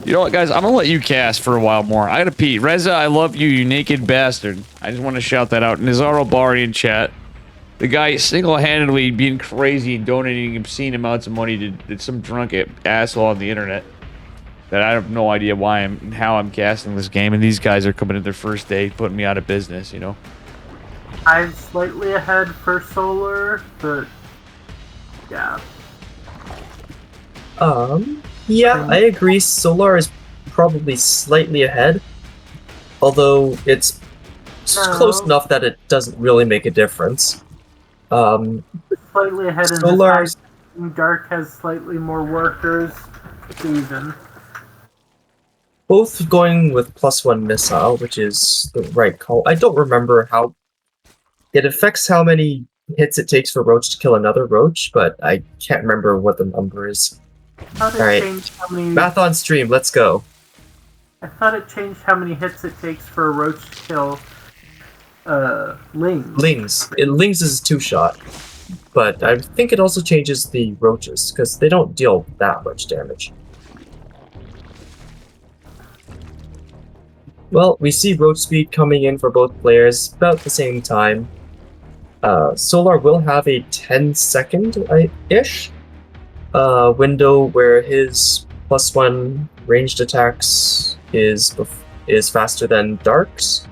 S2: You know what, guys? I'm gonna let you cast for a while more. I gotta pee. Reza, I love you, you naked bastard. I just want to shout that out. Nizaro Bari in chat. The guy single-handedly being crazy and donating obscene amounts of money to some drunk asshole on the internet. That I have no idea why and how I'm casting this game, and these guys are coming in their first day, putting me out of business, you know?
S1: I'm slightly ahead for Solar, but yeah.
S4: Yeah, I agree. Solar is probably slightly ahead, although it's close enough that it doesn't really make a difference.
S1: Slightly ahead in
S4: Solar's
S1: the Dark has slightly more workers. It's even.
S4: both going with +1 missile, which is the right call. I don't remember how it affects how many hits it takes for Roach to kill another Roach, but I can't remember what the number is.
S1: All right,
S4: Math on stream, let's go.
S1: I thought it changed how many hits it takes for a Roach to kill Lings.
S4: Lings is 2-shot, but I think it also changes the Roaches, because they don't deal that much damage. Well, we see Roach speed coming in for both players about the same time. Solar will have a 10-second-ish window where his +1 ranged attacks is faster than Dark's.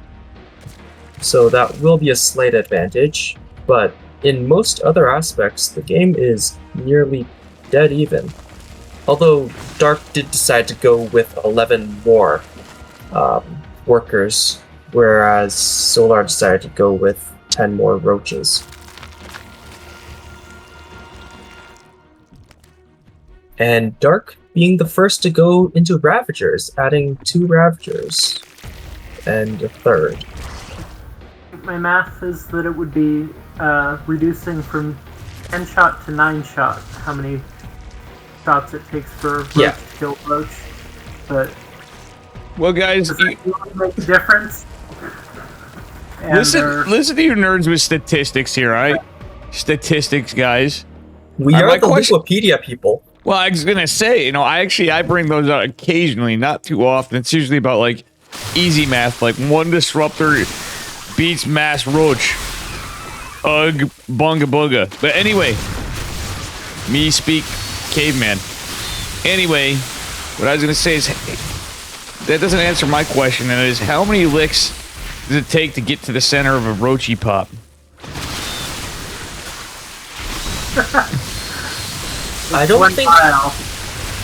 S4: So that will be a slight advantage, but in most other aspects, the game is nearly dead even. Although Dark did decide to go with 11 more workers, whereas Solar decided to go with 10 more Roaches. And Dark being the first to go into Ravagers, adding 2 Ravagers and a 3rd.
S1: My math is that it would be reducing from 10 shot to 9 shot how many shots it takes for Roach to kill Roach. But
S2: well, guys,
S1: does that really make a difference?
S2: Listen to you nerds with statistics here, alright? Statistics, guys.
S4: We are the Liquipedia people.
S2: Well, I was gonna say, you know, I bring those out occasionally, not too often. It's usually about like easy math, like 1 disruptor beats mass Roach. Ugh, bunga booga. But anyway, me speak caveman. Anyway, what I was gonna say is, that doesn't answer my question, and it is, how many licks does it take to get to the center of a Roachy pop?
S4: I don't think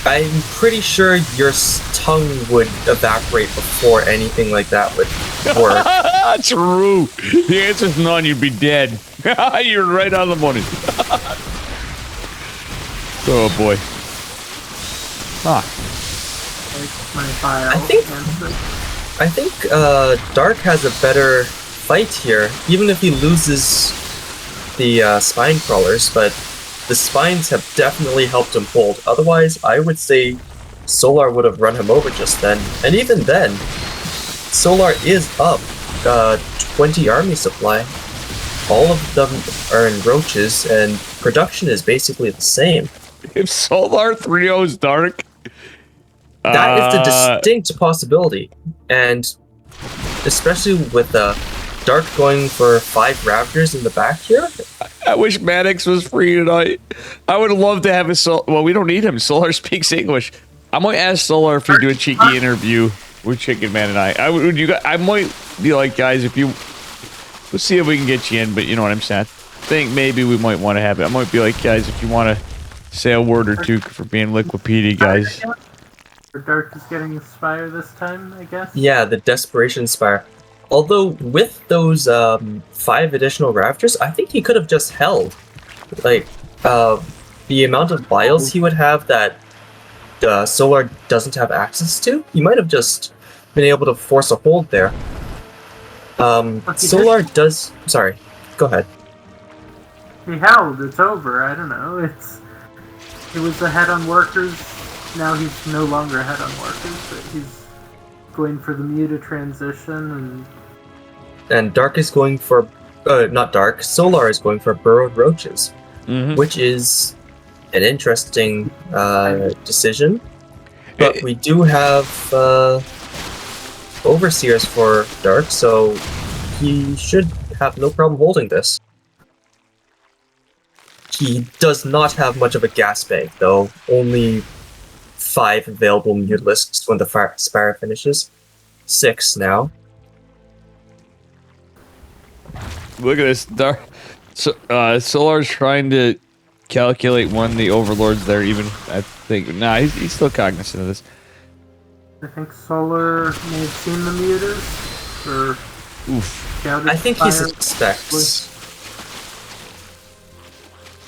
S4: I'm pretty sure your tongue would evaporate before anything like that would work.
S2: True. The answer's none. You'd be dead. You're right on the money. Oh boy. Ah.
S4: I think Dark has a better fight here, even if he loses the spine crawlers, but the spines have definitely helped him hold. Otherwise, I would say Solar would have run him over just then. And even then, Solar is up 20 army supply. All of them are in roaches, and production is basically the same.
S2: If Solar 3-0's Dark...
S4: That is the distinct possibility. And especially with Dark going for 5 Raptors in the back here.
S2: I wish Maddox was free tonight. I would love to have a Solar... Well, we don't need him. Solar speaks English. I might ask Solar if we do a cheeky interview with Chicken Man and I. I might be like, guys, if you... Let's see if we can get you in, but you know what I'm saying. I think maybe we might want to have it. I might be like, guys, if you want to say a word or two for being Liquipedia, guys.
S1: Dark is getting the Spire this time, I guess?
S4: Yeah, the Desperation Spire. Although, with those 5 additional Raptors, I think he could have just held. Like, the amount of biles he would have that Solar doesn't have access to, he might have just been able to force a hold there. Solar does... Sorry, go ahead.
S1: He held, it's over, I don't know, it was ahead on workers, now he's no longer ahead on workers, but he's going for the Muta transition,
S4: and Dark is going for... not Dark, Solar is going for Burrowed Roaches, which is an interesting decision, but we do have Overseers for Dark, so he should have no problem holding this. He does not have much of a gas bank, though. Only 5 available Mutalisks when the Spire finishes. 6 now.
S2: Look at this. Dark. Solar's trying to calculate when the Overlord's there, even, I think. Nah, he's still cognizant of this.
S1: I think Solar may have seen the Mutas, or...
S2: Oof.
S4: I think he suspects.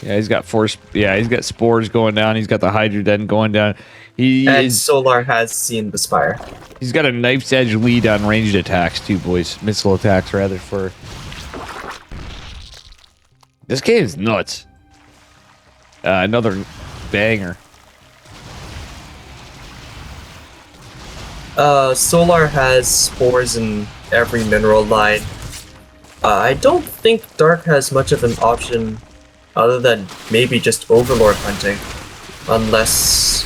S2: Yeah, he's got he's got spores going down. He's got the Hydroden going down.
S4: Solar has seen the Spire.
S2: He's got a knife's edge lead on ranged attacks too, boys. Missile attacks, rather, for... This game's nuts. Another banger.
S4: Solar has spores in every mineral line. I don't think Dark has much of an option other than maybe just Overlord hunting, unless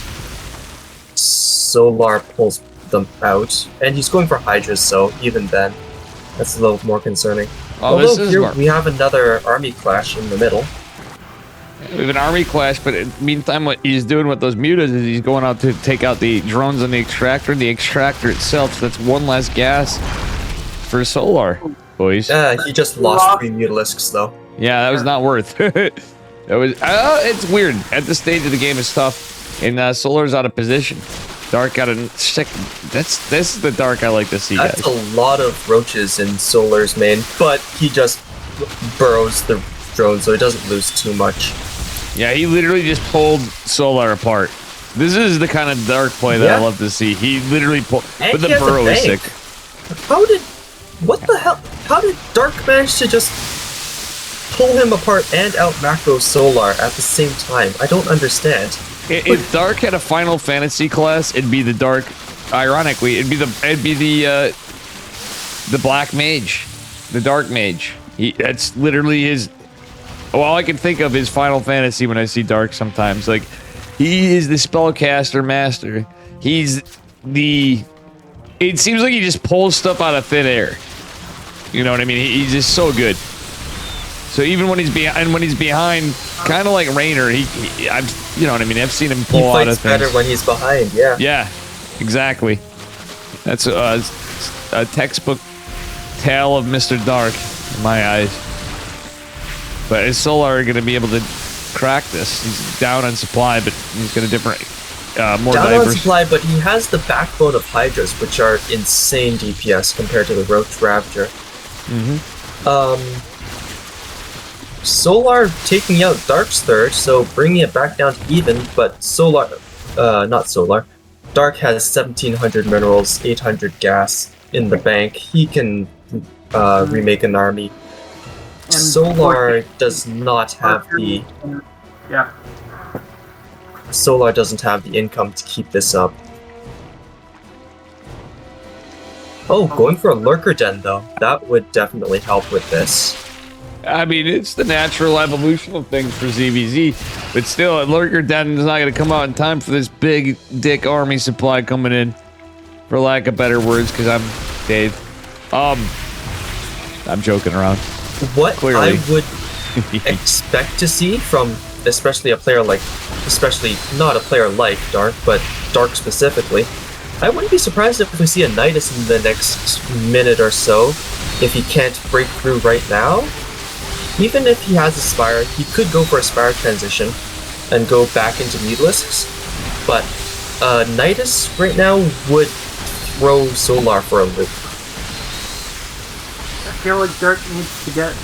S4: Solar pulls them out. And he's going for Hydras, so even then, that's a little more concerning. Although here we have another army clash in the middle.
S2: We have an army clash, but in the meantime, what he's doing with those mutas is he's going out to take out the drones on the extractor and the extractor itself. So that's one less gas for Solar, boys.
S4: He just lost 3 Mutalisks, though.
S2: Yeah, that was not worth it. That was... it's weird. At this stage of the game, it's tough. And Solar's out of position. Dark got a sick... This is the Dark I like to see, guys.
S4: That's a lot of roaches in Solar's main, but he just burrows the drone, so he doesn't lose too much.
S2: Yeah, he literally just pulled Solar apart. This is the kind of Dark play that I love to see. He literally pulled... But the burrow is sick.
S4: What the hell? How did Dark manage to just pull him apart and out macro Solar at the same time? I don't understand.
S2: If Dark had a Final Fantasy class, it'd be the Dark... Ironically, it'd be the Black Mage. The Dark Mage. That's literally his... Well, all I can think of is Final Fantasy when I see Dark sometimes. Like, he is the spellcaster master. He's the... It seems like he just pulls stuff out of thin air. You know what I mean? He's just so good. So even when he's behind, kind of like Raynor, you know what I mean? I've seen him pull out of things.
S4: He fights better when he's behind, yeah.
S2: Yeah, exactly. That's a textbook tale of Mr. Dark in my eyes. But is Solar going to be able to crack this? He's down on supply, but he's got a different more
S4: down on
S2: diverse.
S4: supply, but he has the backbone of Hydras, which are insane DPS compared to the Roach Ravager. Solar taking out Dark's third, so bringing it back down to even, but not Solar. Dark has 1,700 minerals, 800 gas in the bank. He can remake an army.
S1: And
S4: Solar does not have the...
S1: Yeah.
S4: Solar doesn't have the income to keep this up. Oh, going for a Lurker Den, though. That would definitely help with this.
S2: I mean, it's the natural evolution of things for ZVZ, but still, a Lurker Den is not going to come out in time for this big dick army supply coming in, for lack of better words, because I'm Dave. I'm joking around.
S4: What
S2: Clearly.
S4: I would expect to see from especially a player like, especially not a player like Dark, but Dark specifically, I wouldn't be surprised if we see a Nidus in the next minute or so, if he can't break through right now. Even if he has a Spire, he could go for a Spire transition and go back into Needlisks, but Nidus right now would throw Solar for a loop.
S1: I feel like Dark needs to get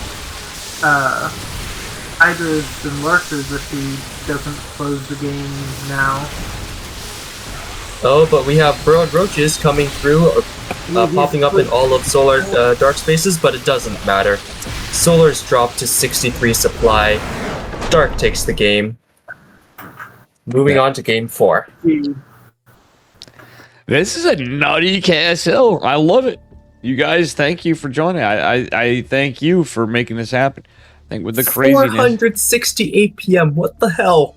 S1: Hydras and Lurkers if he doesn't close the game now.
S4: Oh, but we have Burrowed Roaches coming through, popping up in all of Solar dark spaces, but it doesn't matter. Solar's dropped to 63 supply. Dark takes the game. Moving on to game 4.
S2: This is a nutty KSL. I love it. You guys, thank you for joining. I thank you for making this happen. I think with the craziness.
S4: 468 PM, what the hell?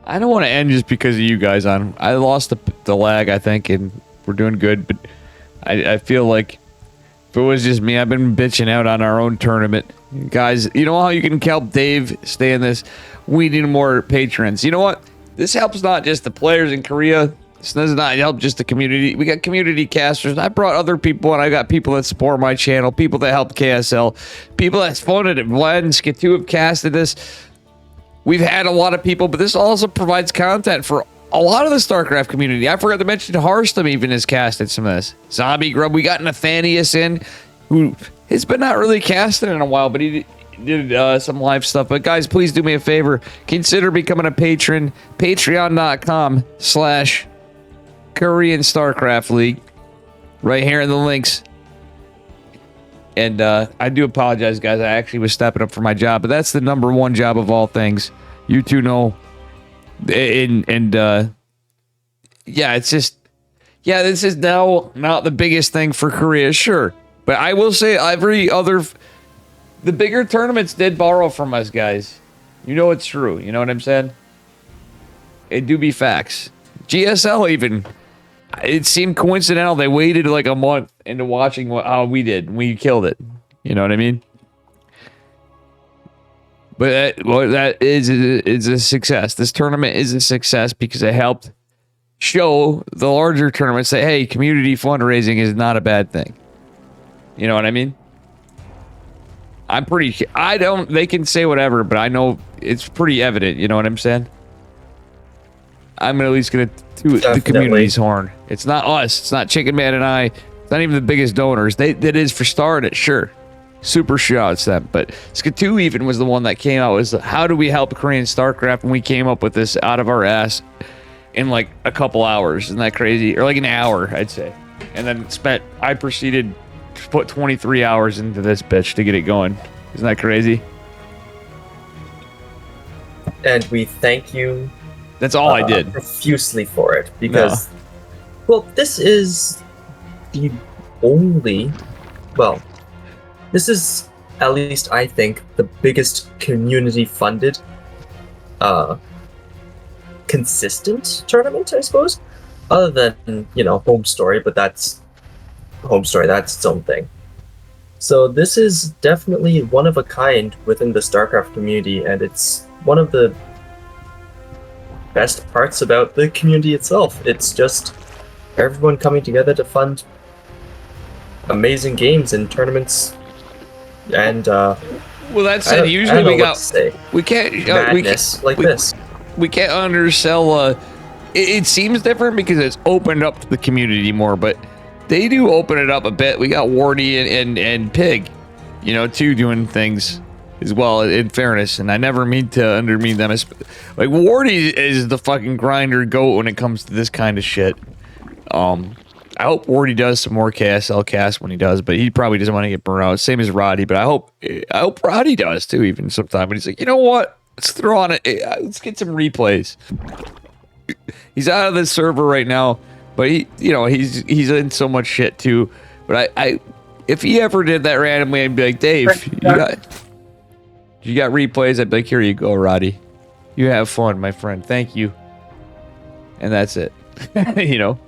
S2: I don't want to end just because of you guys. I lost the lag, I think, and we're doing good, but I feel like if it was just me, I've been bitching out on our own tournament. Guys, you know how you can help Dave stay in this? We need more patrons. You know what? This helps not just the players in Korea. This does not help just the community. We got community casters. I brought other people, and I got people that support my channel, people that help KSL, people that's funded it. Vlad and Skatu have casted this. We've had a lot of people, but this also provides content for a lot of the StarCraft community. I forgot to mention Harstam even has casted some of this. Zombie Grub, we got Nathanius in, who has been not really casted in a while, but he did some live stuff. But guys, please do me a favor. Consider becoming a patron. Patreon.com/Korean Starcraft League. Right here in the links. And I do apologize, guys. I actually was stepping up for my job, but that's the number one job of all things. You two know. Yeah, it's just, yeah, this is now not the biggest thing for Korea, sure. But I will say the bigger tournaments did borrow from us, guys. You know it's true. You know what I'm saying? It do be facts. GSL even. It seemed coincidental. They waited like a month into watching how we did. We killed it. You know what I mean? But that is a success. This tournament is a success because it helped show the larger tournaments that, hey, community fundraising is not a bad thing. You know what I mean? They can say whatever, but I know it's pretty evident. You know what I'm saying? I'm at least going to toot the community's horn. It's not us. It's not Chicken Man and I. It's not even the biggest donors. That is for starting it, sure. Super shouts them. But Skatu even was the one that came out. Was how do we help Korean Starcraft? And we came up with this out of our ass in like a couple hours. Isn't that crazy? Or like an hour, I'd say. And then I proceeded to put 23 hours into this bitch to get it going. Isn't that crazy?
S4: And we thank you.
S2: That's all I did.
S4: Profusely for it, because, well, this is the only, well, this is, at least I think, the biggest community-funded, consistent tournament, I suppose, other than, Home Story, but that's its own thing. So this is definitely one of a kind within the StarCraft community, and it's one of the best parts about the community itself. It's just everyone coming together to fund amazing games and tournaments, and
S2: well, that said, usually we can't
S4: madness like this.
S2: undersell. It seems different because it's opened up to the community more, but they do open it up a bit. We got Wardy and Pig, you know, too, doing things as well, in fairness, and I never mean to undermine them. Like, Wardy is the fucking grinder goat when it comes to this kind of shit. I hope Wardy does some more KSL casts when he does, but he probably doesn't want to get burned out. Same as Roddy, but I hope Roddy does too, even sometime. But he's like, you know what? Let's throw on it. Let's get some replays. He's out of the server right now, but he's in so much shit too. But I if he ever did that randomly, I'd be like, Dave, you got replays? I'd be like, here you go, Roddy. You have fun, my friend. Thank you. And that's it. You know.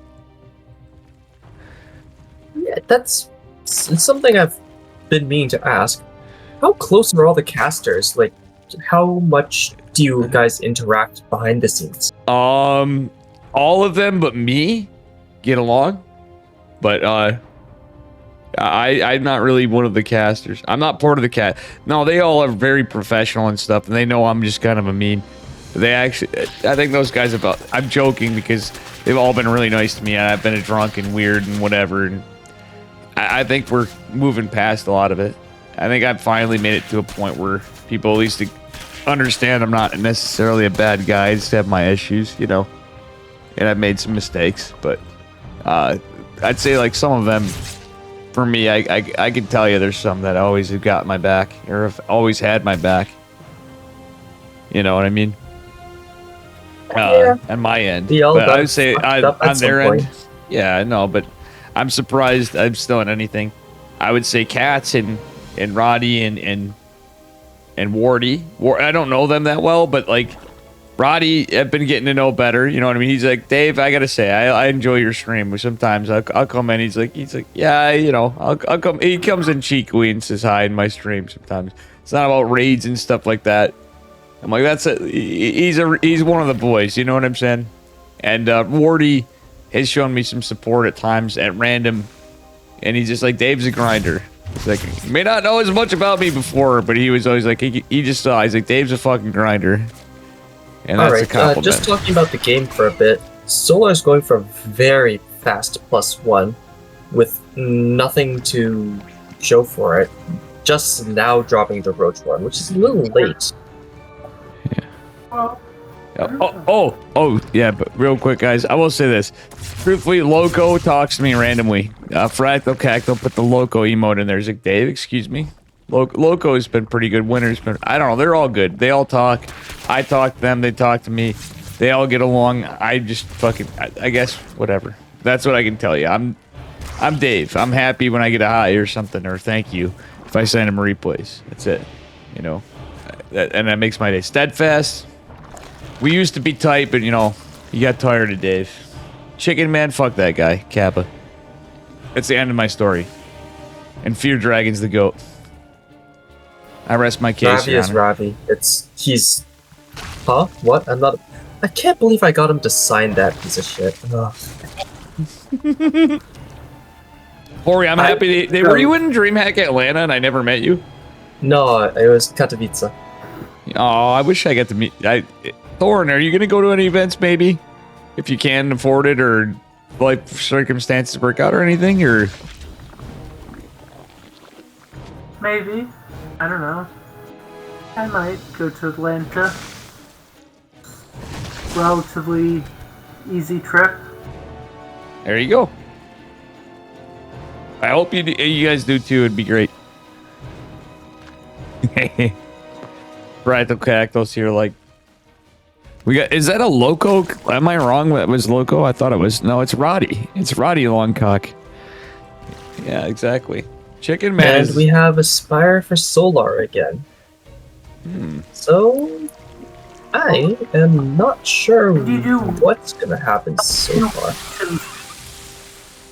S4: Yeah, it's something I've been meaning to ask. How close are all the casters? Like, how much do you guys interact behind the scenes?
S2: All of them but me get along, but I'm not really one of the casters. I'm not part of the cast. No, they all are very professional and stuff, and they know I'm just kind of a mean. They actually, I think those guys I'm joking because they've all been really nice to me, and I've been a drunk and weird and whatever, and I think we're moving past a lot of it. I think I've finally made it to a point where people at least understand I'm not necessarily a bad guy. I just have my issues, you know, and I've made some mistakes, but I'd say like some of them, for me, I can tell you there's some that always have got my back or have always had my back. You know what I mean? On my end, but I would say on their end, yeah, no, but I'm surprised I'm still in anything. I would say Cats and Roddy and Wardy. I don't know them that well, but like Roddy, I've been getting to know better. You know what I mean? He's like, Dave, I gotta say, I enjoy your stream. But sometimes I'll come in. He's like, yeah, you know, I'll come. He comes in cheekily and says hi in my stream. Sometimes it's not about raids and stuff like that. I'm like, he's one of the boys. You know what I'm saying? And Wardy has shown me some support at times at random, and he's just like, Dave's a grinder. He's like, he may not know as much about me before, but he was always like, he just saw. He's like, Dave's a fucking grinder. And that's a compliment.
S4: Just talking about the game for a bit, Solar's going for a very fast +1 with nothing to show for it. Just now dropping the Roach one, which is a little late.
S2: Yeah. Yeah, but real quick, guys, I will say this. Truthfully, Loco talks to me randomly. Fractal Cacto put the Loco emote in there. He's like, Dave, excuse me? Loco has been pretty good. Winter's been, I don't know, they're all good. They all talk. I talk to them, they talk to me. They all get along. I just fucking, I guess, whatever. That's what I can tell you. I'm Dave. I'm happy when I get a hi or something, or thank you if I send him a replays. That's it. You know, and that makes my day. Steadfast. We used to be tight, but you know, you got tired of Dave. Chicken Man, fuck that guy. Kappa. That's the end of my story. And Fear Dragon's the GOAT. I rest my case.
S4: Ravi is Ravi. He's... Huh? What? I can't believe I got him to sign that piece of shit.
S2: Hori, I'm happy were you in DreamHack Atlanta and I never met you?
S4: No, it was Katowice.
S2: Oh, I wish I got to meet... Thorn, are you going to go to any events, maybe? If you can afford it, or like circumstances work out or anything, or...
S1: Maybe. I don't know. I might go to Atlanta. Relatively easy trip.
S2: There you go. I hope you guys do too. It'd be great. Right, the cactus here, like... Is that a Loco? Am I wrong? That was Loco? I thought it was. No, it's Roddy. It's Roddy Longcock. Yeah, exactly. Chicken Man.
S4: And we have Aspire for Solar again. So, I am not sure what's going to happen so far.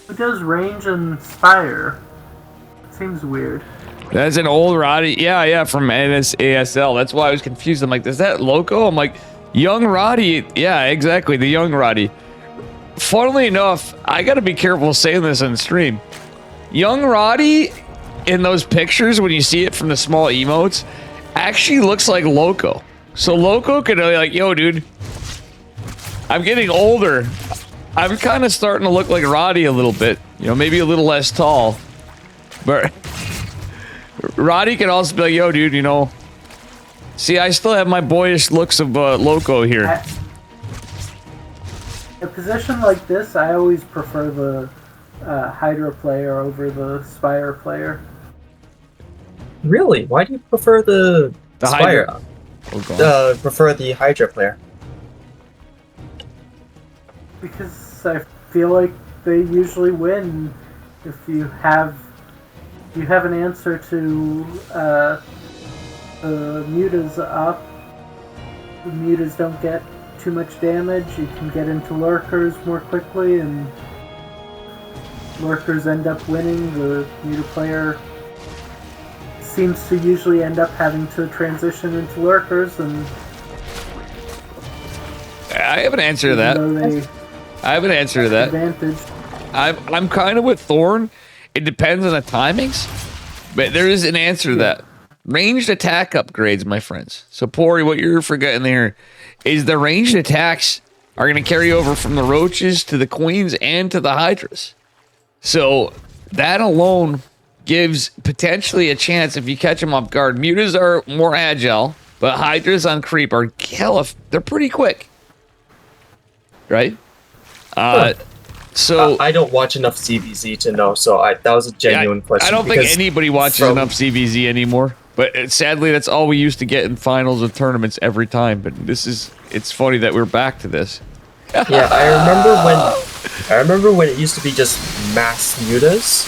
S1: Who does range and Spire? It seems weird.
S2: That's an old Roddy. Yeah, from ASL. That's why I was confused. I'm like, is that Loco? I'm like... Young Roddy, yeah, exactly, the young Roddy. Funnily enough, I gotta be careful saying this on stream. Young Roddy, in those pictures, when you see it from the small emotes, actually looks like Loco. So Loco could be like, yo, dude, I'm getting older. I'm kind of starting to look like Roddy a little bit. You know, maybe a little less tall. But Roddy can also be like, yo, dude, you know. See, I still have my boyish looks of Loco here.
S1: A position like this, I always prefer the Hydra player over the Spire player.
S4: Really? Why do you prefer the Spire?
S2: Hydra. Oh,
S4: prefer the Hydra player?
S1: Because I feel like they usually win if you have an answer to the mutas up. The mutas don't get too much damage. You can get into lurkers more quickly, and lurkers end up winning. The muta player seems to usually end up having to transition into lurkers, and
S2: I have an answer to that. I have an answer to that.
S1: Advantage.
S2: I'm kind of with Thorn. It depends on the timings, but there is an answer to that. Ranged attack upgrades, my friends. So, Pori, what you're forgetting there is the ranged attacks are going to carry over from the roaches to the queens and to the hydras. So, that alone gives potentially a chance if you catch them off guard. Mutas are more agile, but hydras on creep are they're pretty quick. Right? So
S4: I don't watch enough CBZ to know, so that was a genuine question.
S2: I don't think anybody watches enough CBZ anymore. But sadly, that's all we used to get in finals of tournaments every time. But it's funny that we're back to this.
S4: Yeah, I remember when it used to be just mass mutas,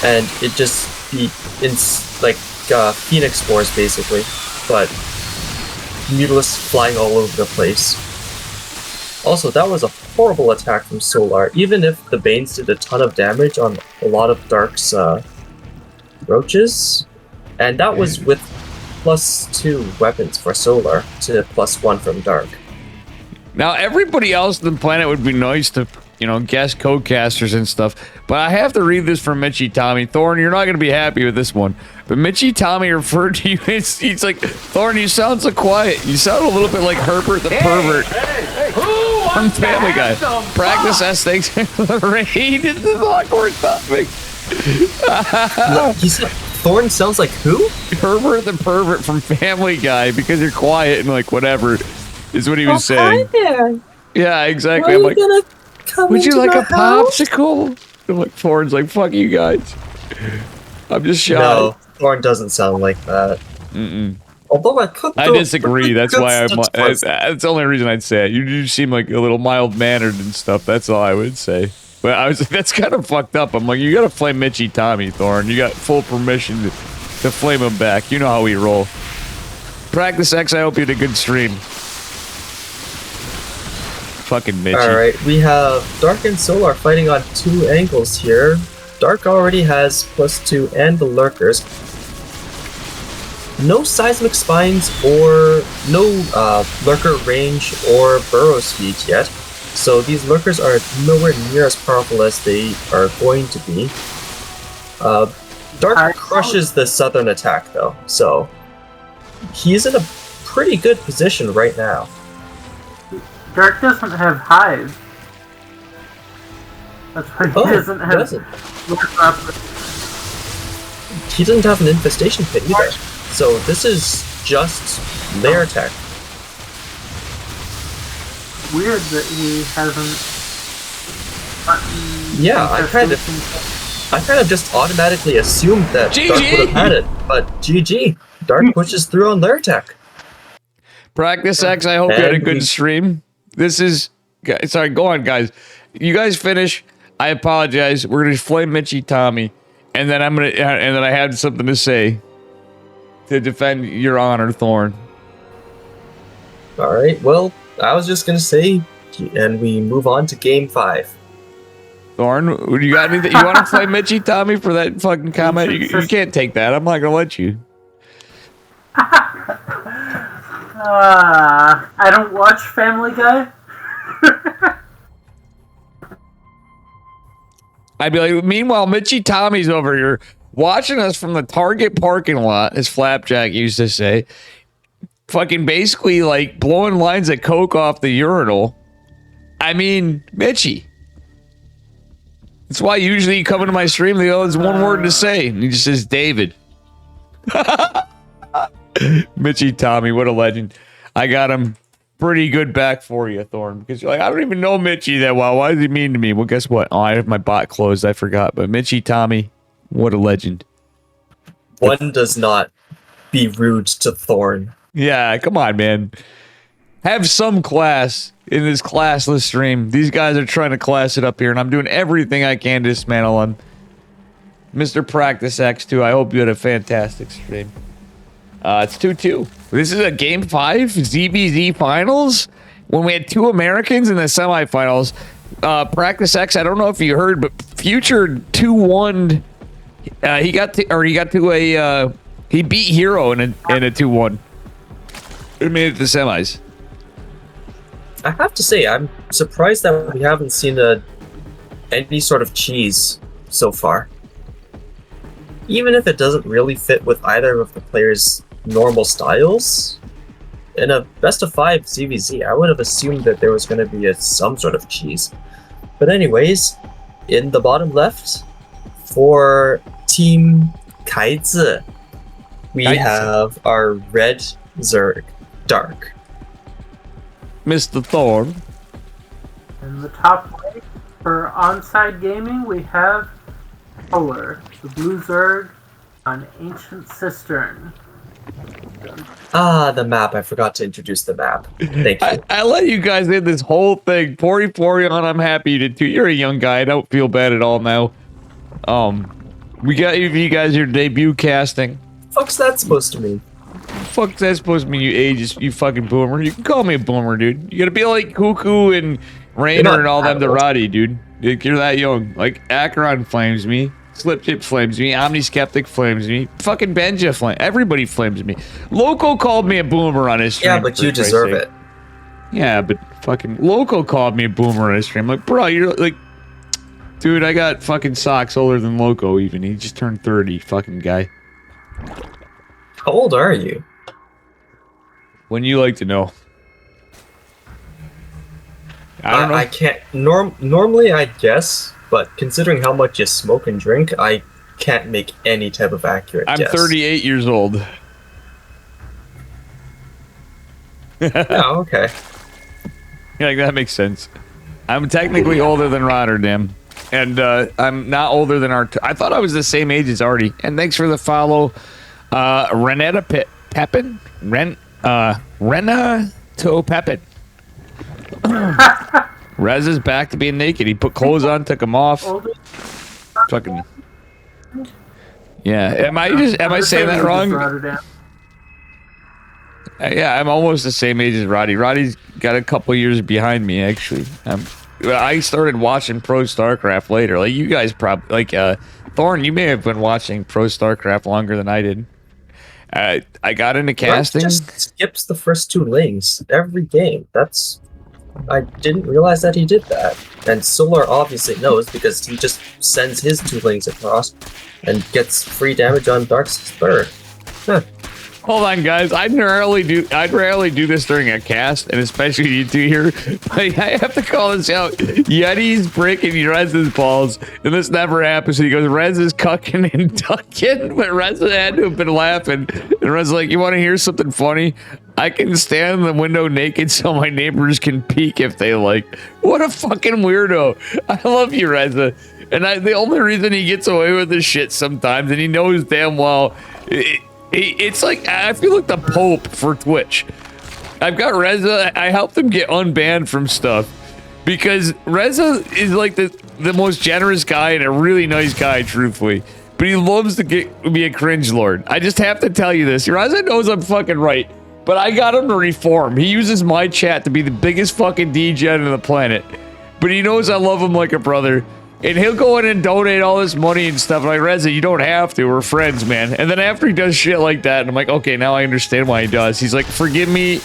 S4: and it just be in like Phoenix Force basically, but mutalists flying all over the place. Also, that was a horrible attack from Solar. Even if the Banes did a ton of damage on a lot of Dark's roaches, and that was with +2 weapons for Solar to +1 from Dark.
S2: Now, everybody else on the planet would be nice to, you know, guess codecasters and stuff, but I have to read this from Mitchy Tommy. Thorn, you're not going to be happy with this one, but Mitchy Tommy referred to you, he's like, Thorn, you sound so quiet. You sound a little bit like Herbert the Pervert. From Family Guy. Practice S thanks for the raid. This is awkward topic.
S4: He said Thorn sounds like who?
S2: Herbert the Pervert from Family Guy, because you're quiet and like whatever is what he was saying.
S6: Hi there.
S2: Yeah, exactly.
S6: Are
S2: I'm
S6: you
S2: like,
S6: gonna come
S2: would you
S6: into
S2: like
S6: my
S2: a
S6: house?
S2: popsicle? I'm like, Thorn's like, fuck you guys. I'm just shy.
S4: No, Thorn doesn't sound like that.
S2: Mm-mm.
S4: Although I
S2: disagree. That's why that's the only reason I'd say it. You seem like a little mild-mannered and stuff. That's all I would say. But I was that's kind of fucked up. I'm like, you gotta flame Mitchy Tommy, Thorn. You got full permission to flame him back. You know how we roll. Practice X, I hope you had a good stream. Fucking Mitchy.
S4: Alright, we have Dark and Solar fighting on 2 angles here. Dark already has +2 and the lurkers. No seismic spines or no lurker range or burrow speed yet, so these lurkers are nowhere near as powerful as they are going to be. Dark crushes the southern attack though, so he's in a pretty good position right now.
S1: Dark doesn't have hive. That's why he doesn't have.
S4: He doesn't have an infestation pit either. So this is just lair tech.
S1: Weird that he hasn't.
S4: Yeah, I kind of just automatically assumed that
S2: GG!
S4: Dark would have had it, but GG, Dark pushes through on lair tech.
S2: Practice X, I hope you had a good stream. This is sorry. Go on, guys. You guys finish. I apologize. We're gonna flame Mitchy Tommy, and then I had something to say to defend your honor, Thorn.
S4: Alright, well, I was just gonna say, and we move on to game 5.
S2: Thorn, you got anything? You want to play Mitchy Tommy for that fucking comment? You can't take that. I'm not gonna let you.
S1: I don't watch Family Guy.
S2: I'd be like, meanwhile, Mitchy Tommy's over here watching us from the Target parking lot, as Flapjack used to say, fucking basically like blowing lines of coke off the urinal I mean, Mitchie. That's why usually you come into my stream, there's one word to say, and he just says David. Mitchie Tommy, what a legend. I got him pretty good back for you, Thorn, because you're like, I don't even know Mitchie that well. Why does he mean to me? Well, guess what? Oh, I have my bot closed. I forgot. But Mitchie Tommy, what a legend.
S4: One does not be rude to Thorn.
S2: Yeah, come on, man. Have some class in this classless stream. These guys are trying to class it up here, and I'm doing everything I can to dismantle them. Mr. Practice X2, I hope you had a fantastic stream. It's 2-2. This is a Game 5 ZBZ Finals when we had 2 Americans in the semifinals. Practice X, I don't know if you heard, but Future 2-1. He beat Hero in a 2-1. He made it to the semis.
S4: I have to say, I'm surprised that we haven't seen any sort of cheese so far. Even if it doesn't really fit with either of the players' normal styles, in a best of 5 ZVZ, I would have assumed that there was going to be some sort of cheese. But anyways, in the bottom left, for Team Kaizi, we have our red Zerg, Dark.
S2: Mr. Thorn.
S1: In the top right, for Onside Gaming, we have Color, the blue Zerg on Ancient Cistern.
S4: Ah, the map. I forgot to introduce the map. Thank you.
S2: I let you guys in this whole thing. Poryphorion, I'm happy you did too. You're a young guy. I don't feel bad at all now. We got you guys your debut casting.
S4: Fuck's that supposed to mean?
S2: Fuck's that supposed to mean, you ageist, you fucking boomer? You can call me a boomer, dude. You gotta be like Cuckoo and Rainer and all them to Roddy, dude. You're that young. Like, Acheron flames me. Slipchip flames me. Omniskeptic flames me. Fucking Benja flames. Everybody flames me. Loco called me a boomer on his stream.
S4: Yeah, but you deserve it.
S2: Yeah, but fucking Loco called me a boomer on his stream. Like, bro, you're like... Dude, I got fucking socks older than Loco even. He just turned 30, fucking guy.
S4: How old are you?
S2: When you like to know. I don't know.
S4: I can't... Normally, I guess, but considering how much you smoke and drink, I can't make any type of accurate
S2: I'm
S4: guess.
S2: 38 years old.
S4: Oh, okay.
S2: Yeah, like, that makes sense. I'm technically older than Rotterdam. And I'm not older than I thought I was the same age as Artie. And thanks for the follow. Renetta Pepin? Renato Pepin. Rez is back to being naked. He put clothes on, took them off. Fucking. Yeah. Am I saying that wrong? Yeah, I'm almost the same age as Roddy. Roddy's got a couple years behind me, actually. I started watching Pro Starcraft later. Like, you guys probably... Like, Thorn, you may have been watching Pro Starcraft longer than I did. I got into casting.
S4: Rex just skips the first 2 lanes every game. I didn't realize that he did that. And Solar obviously knows because he just sends his 2 lanes across and gets free damage on Dark's 3rd. Huh.
S2: Hold on, guys. I'd rarely do this during a cast, and especially you two here. Like, I have to call this out. Yeti's breaking Rez's balls, and this never happens. And he goes, Rez is cucking and ducking, but Rez had to have been laughing. And Rez's like, you want to hear something funny? I can stand in the window naked so my neighbors can peek if they like. What a fucking weirdo. I love you, Reza. And the only reason he gets away with this shit sometimes, and he knows damn well... It's like, I feel like the Pope for Twitch. I've got Reza, I helped him get unbanned from stuff. Because Reza is like the most generous guy and a really nice guy, truthfully. But he loves to be a cringe lord. I just have to tell you this. Reza knows I'm fucking right. But I got him to reform. He uses my chat to be the biggest fucking degen on the planet. But he knows I love him like a brother. And he'll go in and donate all this money and stuff. Like, Reza, you don't have to. We're friends, man. And then after he does shit like that, and I'm like, okay, now I understand why he does. He's like, forgive me,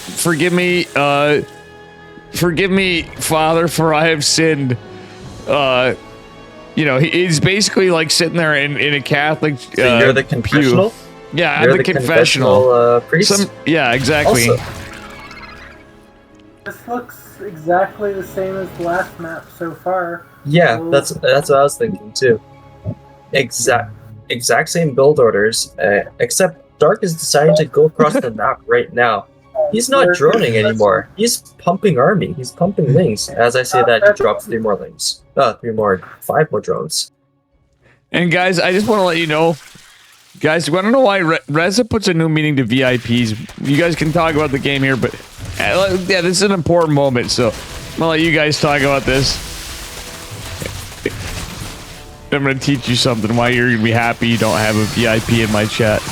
S2: Father, for I have sinned. You know, he's basically like sitting there in a Catholic
S4: So you're the confessional?
S2: pew. Yeah,
S4: You're
S2: I'm the confessional.
S4: priest?
S2: Yeah, exactly.
S4: Also,
S1: This looks looks exactly the same as the last map so far.
S4: Yeah,
S1: So-
S4: that's what I was thinking too. Exact same build orders, except Dark is deciding to go across the map right now. He's not droning anymore. He's pumping army. He's pumping lings. As I say that, he drops 3 more lings. 5 more drones.
S2: And guys, I just want to let you know, guys, I don't know why Reza puts a new meaning to VIPs. You guys can talk about the game here, but yeah, this is an important moment, so I'm gonna let you guys talk about this. I'm gonna teach you something why you're gonna be happy you don't have a VIP in my chat.
S1: I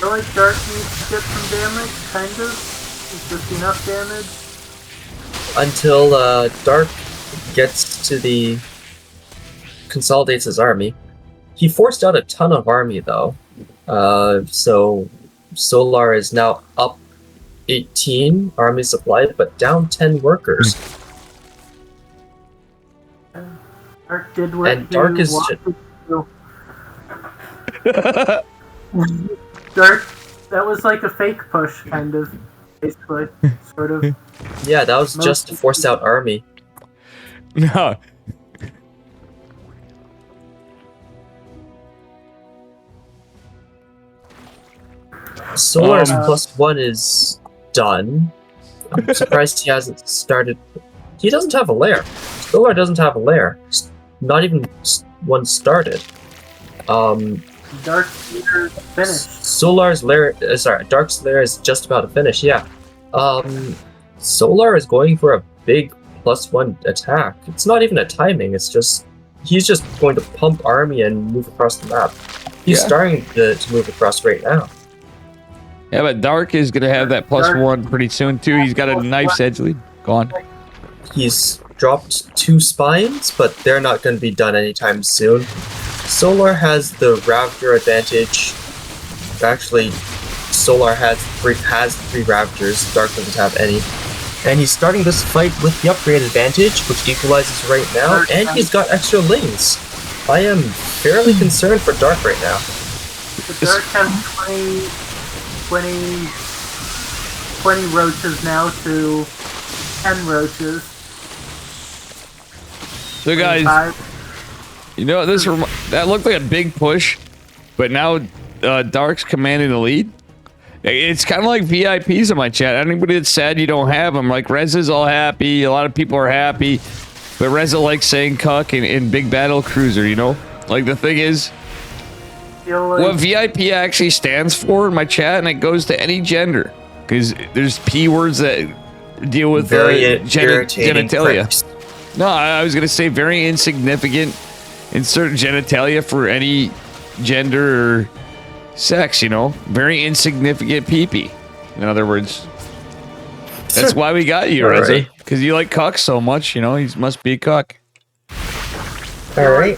S1: feel like Dark needs to get some damage, kind of. Is just enough damage?
S4: Until Dark gets to the... consolidates his army. He forced out a ton of army though. So Solar is now up 18 army supply, but down 10 workers.
S1: Dark did what
S4: And Dark is
S1: wanted to do. Dark, that was like a fake push, kind of. Basically, sort of.
S4: Yeah, that was just to force out army.
S2: No.
S4: Solar's +1 is done. I'm surprised he hasn't started. He doesn't have a lair. Solar doesn't have a lair. Not even one started.
S1: Dark's lair finished.
S4: Solar's lair, Dark's lair is just about to finish. Yeah. Solar is going for a big +1 attack. It's not even a timing. It's just he's just going to pump army and move across the map. He's starting to move across right now.
S2: Yeah, but Dark is gonna have that +1 pretty soon too. He's got a knife's edge lead. Go on.
S4: He's dropped 2 spines, but they're not going to be done anytime soon. Solar has the Ravager advantage. Actually, Solar has 3 Ravagers. Dark doesn't have any. And he's starting this fight with the upgrade advantage, which equalizes right now, and he's got extra lings. I am fairly concerned for Dark right now.
S1: The Dark has 20 roaches now to 10 roaches.
S2: So guys,
S1: 25.
S2: you know that looked like a big push, but now Dark's commanding the lead. It's kind of like VIPs in my chat. Anybody that's sad you don't have them, like Reza's all happy. A lot of people are happy, but Reza likes saying "cuck" in Big Battle Cruiser. You know, like the thing is, what VIP actually stands for in my chat, and it goes to any gender, because there's P words that deal with genitalia.
S4: pricks.
S2: No, I was gonna say very insignificant. Insert genitalia for any gender or sex, you know, very insignificant pee-pee. In other words, that's why we got you, Reza, because you like cuck so much. You know, he must be a cuck.
S4: All right.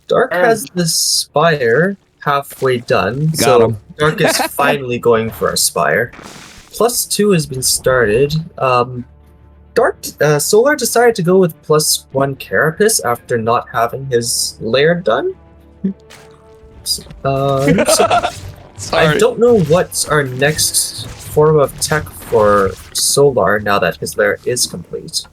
S4: Dark has the spire halfway done,
S2: Got
S4: so
S2: him.
S4: Dark is finally going for a spire. +2 has been started. Solar decided to go with +1 Carapace after not having his lair done. I don't know what's our next form of tech for Solar now that his lair is complete.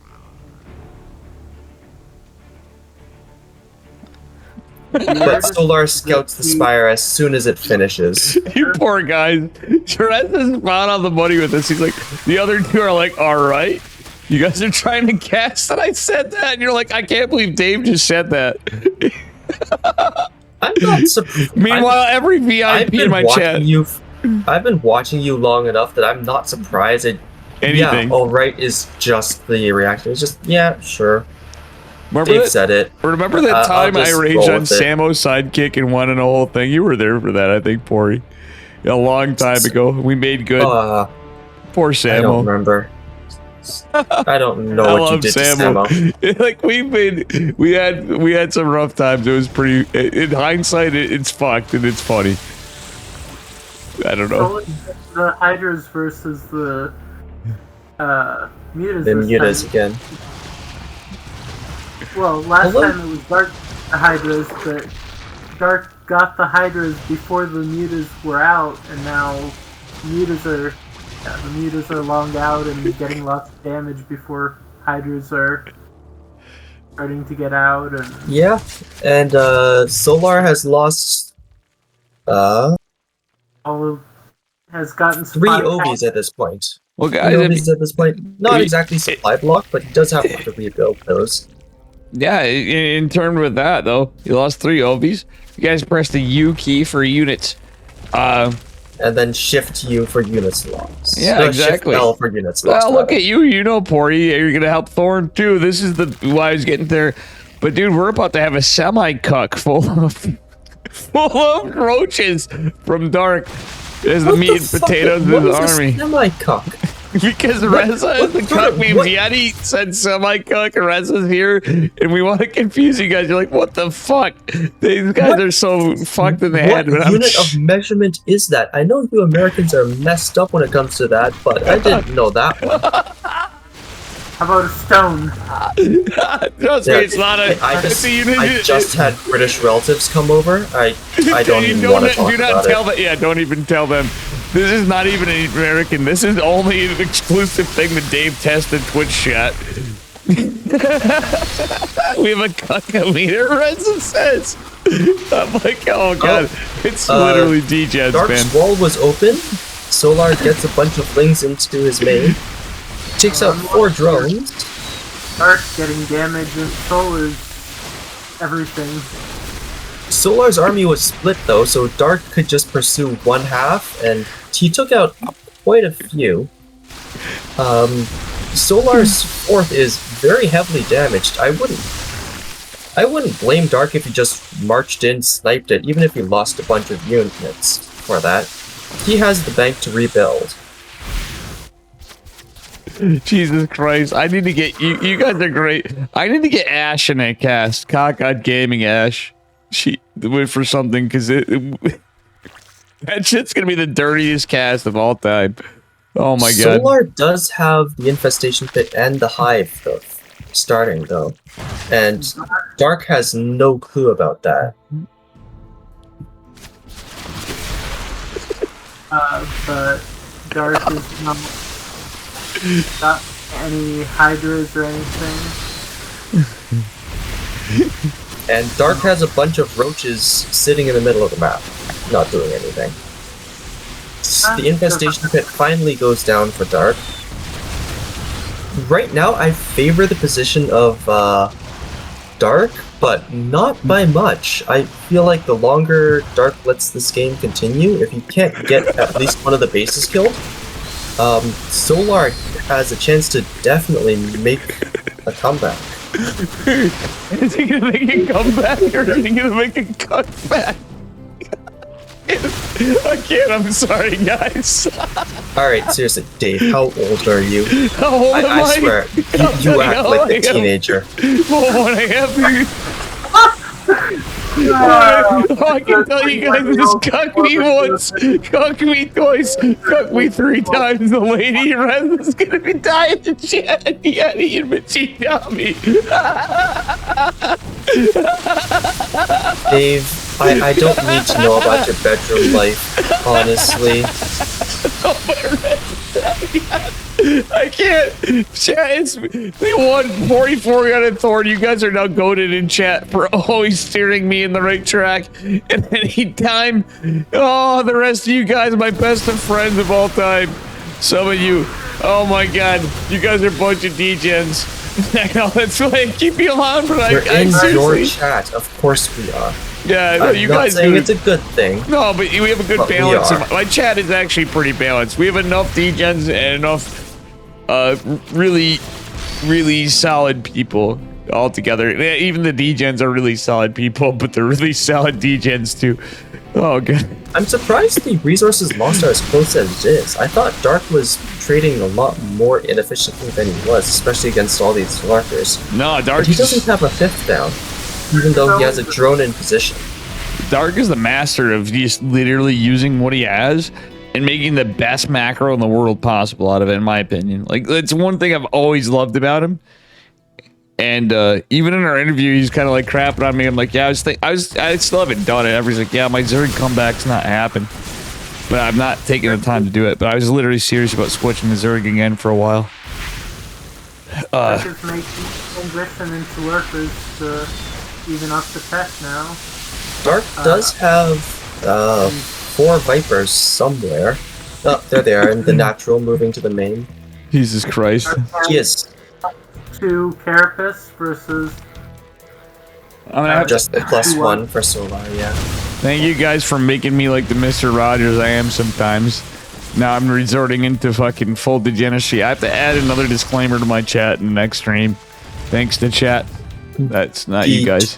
S4: But Solar scouts the spire as soon as it finishes.
S2: You poor guys. Jerez is spot on the money with this. He's like, the other two are like, all right. You guys are trying to guess that I said that, and you're like, I can't believe Dave just said that.
S4: I'm not surprised.
S2: Meanwhile, every VIP in my chat.
S4: I've been watching you long enough that I'm not surprised at
S2: anything.
S4: Yeah, all right is just the reaction. It's just, yeah, sure.
S2: Remember
S4: Dave
S2: that,
S4: said it.
S2: Remember that time I raged on Samo's sidekick and won in a whole thing? You were there for that, I think, Pori. A long time ago. We made good. Poor Samo.
S4: I don't remember. I don't know what you did to Samo.
S2: Like we had some rough times. It was pretty. In hindsight, it's fucked and it's funny. I don't know.
S1: The Hydras versus the Mutas.
S4: The Mutas again.
S1: Well, last time it was Dark the Hydras, but Dark got the Hydras before the Mutas were out, and now Mutas are Yeah, the mutas are long out and getting lots of damage before Hydras are starting to get out. And
S4: Yeah, and Solar has lost
S1: has gotten
S4: 3
S1: supply
S4: OVs at this point.
S2: Well,
S4: 3
S2: guys,
S4: OVs at this point. Not exactly supply block, but he does have to rebuild those.
S2: yeah, in turn with that though, you lost 3 OVs. You guys press the U key for units.
S4: And then shift U for units loss.
S2: Yeah, exactly.
S4: Shift L for units loss.
S2: Well, look at you. You know, Pory. You're gonna help Thorn too. This is the why I was getting there. But dude, we're about to have a semi-cuck full of roaches from Dark. There's the meat and potatoes in the army.
S4: Semi-cuck?
S2: Because Reza is the cuck means Yeti said semi-cuck. Reza's here, and we want to confuse you guys. You're like, what the fuck? These guys are so fucked in the head.
S4: What unit of measurement is that? I know you Americans are messed up when it comes to that, but I didn't know that one.
S1: how about a stone?
S2: Trust me, it's not a.
S4: I
S2: it's a unit.
S4: I just had British relatives come over. I don't even want to talk
S2: do not
S4: about
S2: tell
S4: it.
S2: them. Yeah, don't even tell them. This is not even an American. This is only an exclusive thing that Dave tested Twitch chat. We have a cucka meter, Reza says. I'm like, oh god, it's literally DJs,
S4: Dark's
S2: man.
S4: wall was open. Solar gets a bunch of things into his main. Takes out 4 drones.
S1: Dark getting damage and Soul is everything.
S4: Solar's army was split though, so Dark could just pursue one half, and he took out quite a few. Solar's 4th is very heavily damaged. I wouldn't blame Dark if he just marched in, sniped it, even if he lost a bunch of units for that. He has the bank to rebuild.
S2: Jesus Christ, I need to get you guys are great. I need to get Ash in a cast. Cockeyed Gaming Ash. She went for something because that shit's gonna be the dirtiest cast of all time. Oh my god.
S4: Solar does have the infestation pit and the hive though, starting though. And Dark has no clue about that.
S1: But Dark is not any Hydras or anything.
S4: And Dark has a bunch of roaches sitting in the middle of the map, not doing anything. The infestation pit finally goes down for Dark. Right now, I favor the position of Dark, but not by much. I feel like the longer Dark lets this game continue, if he can't get at least one of the bases killed, Solar has a chance to definitely make a comeback.
S2: Is he gonna make a comeback or is he gonna make a comeback? I can't, I'm sorry guys.
S4: Alright, seriously, Dave, how old are you?
S2: How old am I?
S4: I swear, you act like a teenager.
S2: Well, what I have you. Oh, I can tell you guys this cuck me once, cuck me twice, cuck me 3 times. The lady Reza's gonna be dying in chat. Yeti and Machine Tommy.
S4: Dave, I don't need to know about your bedroom life, honestly.
S2: I can't. Chat, it's they won Poryphorion and Thorn. You guys are now goated in chat for always steering me in the right track. And anytime, oh, the rest of you guys, my best of friends of all time. Some of you, oh my god, you guys are a bunch of degens. I know that's why I keep you on, but
S4: We're in
S2: seriously.
S4: your chat, of course we are.
S2: Yeah, no, you
S4: I'm not
S2: guys
S4: saying
S2: do.
S4: it's a good thing.
S2: No, but we have a good
S4: But we
S2: balance.
S4: are.
S2: My chat is actually pretty balanced. We have enough degens and enough really, really solid people all together. Even the degens are really solid people, but they're really solid degens too. Oh, god.
S4: I'm surprised the resources lost are as close as it is. I thought Dark was trading a lot more inefficiently than he was, especially against all these lurkers.
S2: No, Dark.
S4: But he doesn't have a 5th down, even though he has a drone in position.
S2: Dark is the master of just literally using what he has and making the best macro in the world possible out of it, in my opinion. Like, it's one thing I've always loved about him. And even in our interview, he's kind of like crapping on me. I'm like, yeah, I still haven't done it. Everybody's like, yeah, my Zerg comeback's not happening. but I'm not taking the time to do it. But I was literally serious about switching to Zerg again for a while.
S1: Just making transition into lurkers to even up the tech now.
S4: Dark does have 4 Vipers somewhere. Oh, there they are in the natural, moving to the main.
S2: Jesus Christ.
S4: Yes.
S1: 2 Carapace versus...
S2: I'm gonna have
S4: just the +1 for Solar, yeah.
S2: Thank you guys for making me like the Mr. Rogers I am sometimes. Now I'm resorting into fucking full degeneracy. I have to add another disclaimer to my chat in the next stream. Thanks to chat. That's not you guys.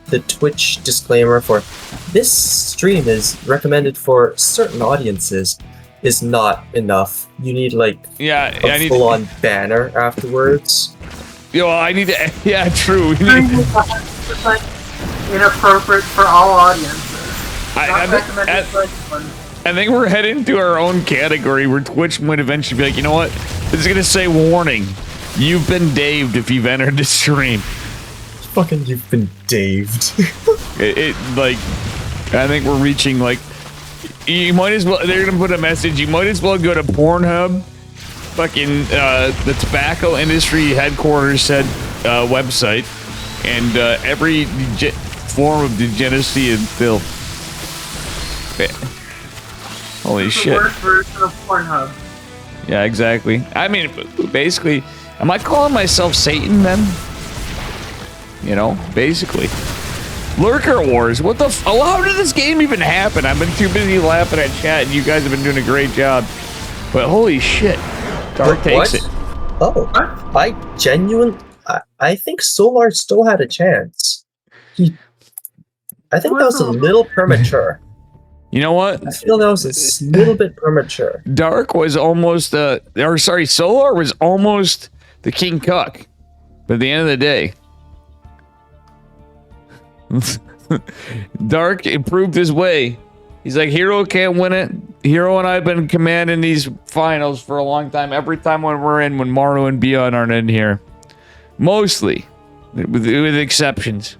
S4: The Twitch disclaimer for this stream is recommended for certain audiences is not enough. You need like a full-on banner afterwards.
S2: Yo, I need to. Yeah, true.
S1: Inappropriate for all audiences.
S2: I think we're heading to our own category where Twitch might eventually be like, you know what? It's gonna say warning. You've been daved if you've entered the stream.
S4: Fucking, you've been daved.
S2: Like, I think we're reaching like. You might as well. They're gonna put a message. You might as well go to Pornhub. Fucking the tobacco industry headquarters said website, and every form of degeneracy and filth. Holy shit!
S1: The worst version of Pornhub.
S2: Yeah, exactly. I mean, basically, am I calling myself Satan then? You know, basically. Lurker Wars. What the? Oh, how did this game even happen? I've been too busy laughing at chat, and you guys have been doing a great job. But holy shit. Dark takes it.
S4: Oh, I think Solar still had a chance. I think that was a little premature.
S2: You know what?
S4: I feel that was a little bit premature.
S2: Dark was almost, Solar was almost the King Cuck. But at the end of the day, Dark improved his way. He's like, Hero can't win it. Hero and I have been commanding these finals for a long time. Every time when we're in, when Maru and Beyond aren't in here. Mostly. With exceptions.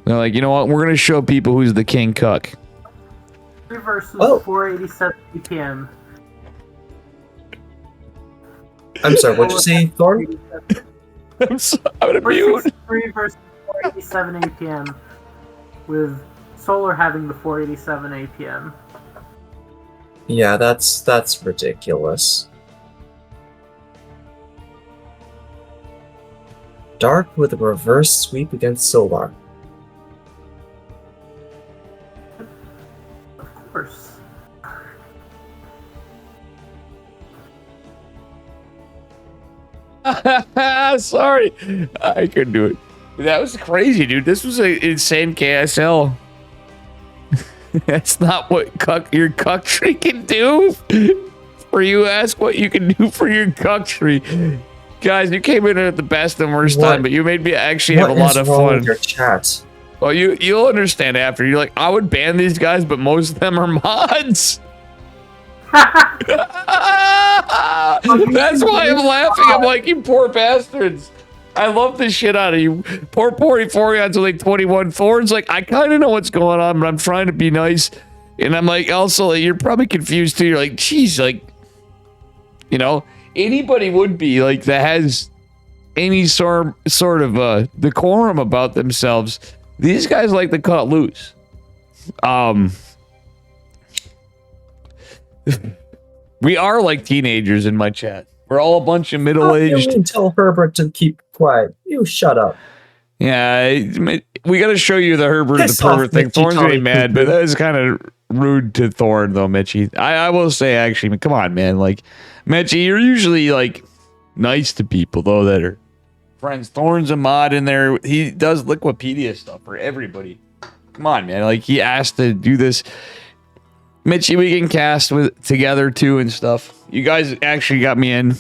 S2: They're like, you know what? We're going to show people who's the King Cuck.
S1: Versus 487 BPM.
S4: I'm sorry, what'd you say, Thorn?
S2: I'm gonna mute.
S1: 3 versus 487 APM. With Solar having the 487 APM.
S4: Yeah, that's ridiculous. Dark with a reverse sweep against Solar.
S1: Of course.
S2: Sorry. I couldn't do it. That was crazy, dude. This was an insane KSL. That's not what your cuck tree can do. Or you ask what you can do for your cuck tree. Guys, you came in at the best and worst time, but you made me actually have a lot of fun.
S4: With your chat?
S2: Well, you'll understand after. You're like, I would ban these guys, but most of them are mods. That's why I'm laughing. I'm like, you poor bastards. I love the shit out of you. Poor Poryphorion's like 21. Thorn's like, I kind of know what's going on, but I'm trying to be nice. And I'm like, also, like, you're probably confused too. You're like, geez, like, you know, anybody would be like that has any sort of decorum about themselves. These guys like to cut loose. We are like teenagers in my chat. We're all a bunch of middle-aged.
S4: You tell Herbert to keep quiet. You shut up.
S2: Yeah, we got to show you the Herbert the pervert thing. Thorn's getting mad, but that is kind of rude to Thorn, though, Mitchie. I will say, actually, come on, man. Like, Mitchie, you're usually like nice to people, though, that are friends. Thorn's a mod in there. He does Liquipedia stuff for everybody. Come on, man. Like, he asked to do this. Mitchie, we can cast together too and stuff. You guys actually got me in.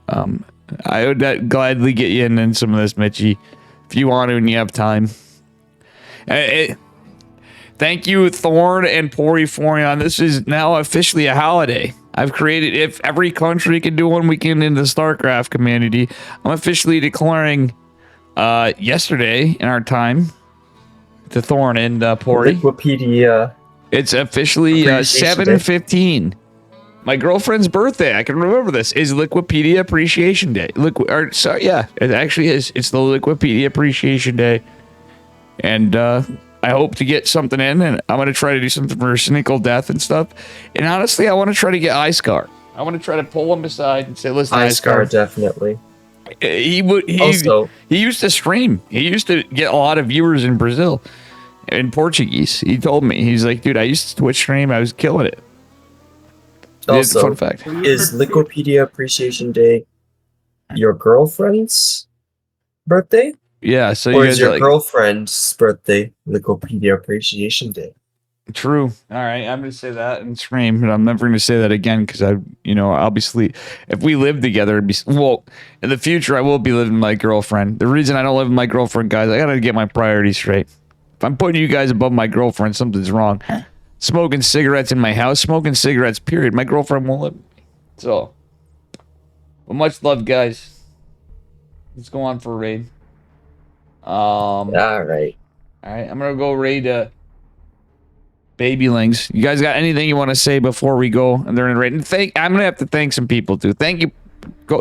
S2: I would gladly get you in some of this, Mitchie, if you want to and you have time. Thank you, Thorn and Poryphorion. This is now officially a holiday. I've created, if every country can do one weekend in the StarCraft community, I'm officially declaring yesterday in our time to Thorn and Pory.
S4: Liquipedia.
S2: It's officially
S4: Appreciation Day.
S2: 7/15. My girlfriend's birthday, I can remember this, is Liquipedia Appreciation Day. It actually is. It's the Liquipedia Appreciation Day. And I hope to get something in, and I'm going to try to do something for Snickle Death and stuff. And honestly, I want to try to get Ice-Scar. I want to try to pull him aside and say, listen,
S4: Ice-Scar, definitely.
S2: He used to stream. He used to get a lot of viewers in Brazil, in Portuguese. He told me, he's like, dude, I used to Twitch stream. I was killing it.
S4: Also,
S2: fun fact.
S4: Is Liquipedia Appreciation Day your girlfriend's birthday?
S2: Yeah, so
S4: or
S2: you
S4: is
S2: guys
S4: your
S2: are like,
S4: girlfriend's birthday Liquipedia Appreciation Day?
S2: true. All right, I'm gonna say that and scream, but I'm never gonna say that again because I'll be sleep. If we live together, in the future I will be living with my girlfriend. The reason I don't live with my girlfriend, guys, I gotta get my priorities straight. If I'm putting you guys above my girlfriend, something's wrong. Smoking cigarettes in my house, smoking cigarettes, period. My girlfriend won't live with me. So, well, much love, guys. Let's go on for a raid.
S4: All right.
S2: I'm gonna go raid Babylings. You guys got anything you want to say before we go? And they're in raid. And I'm gonna have to thank some people too. Thank you.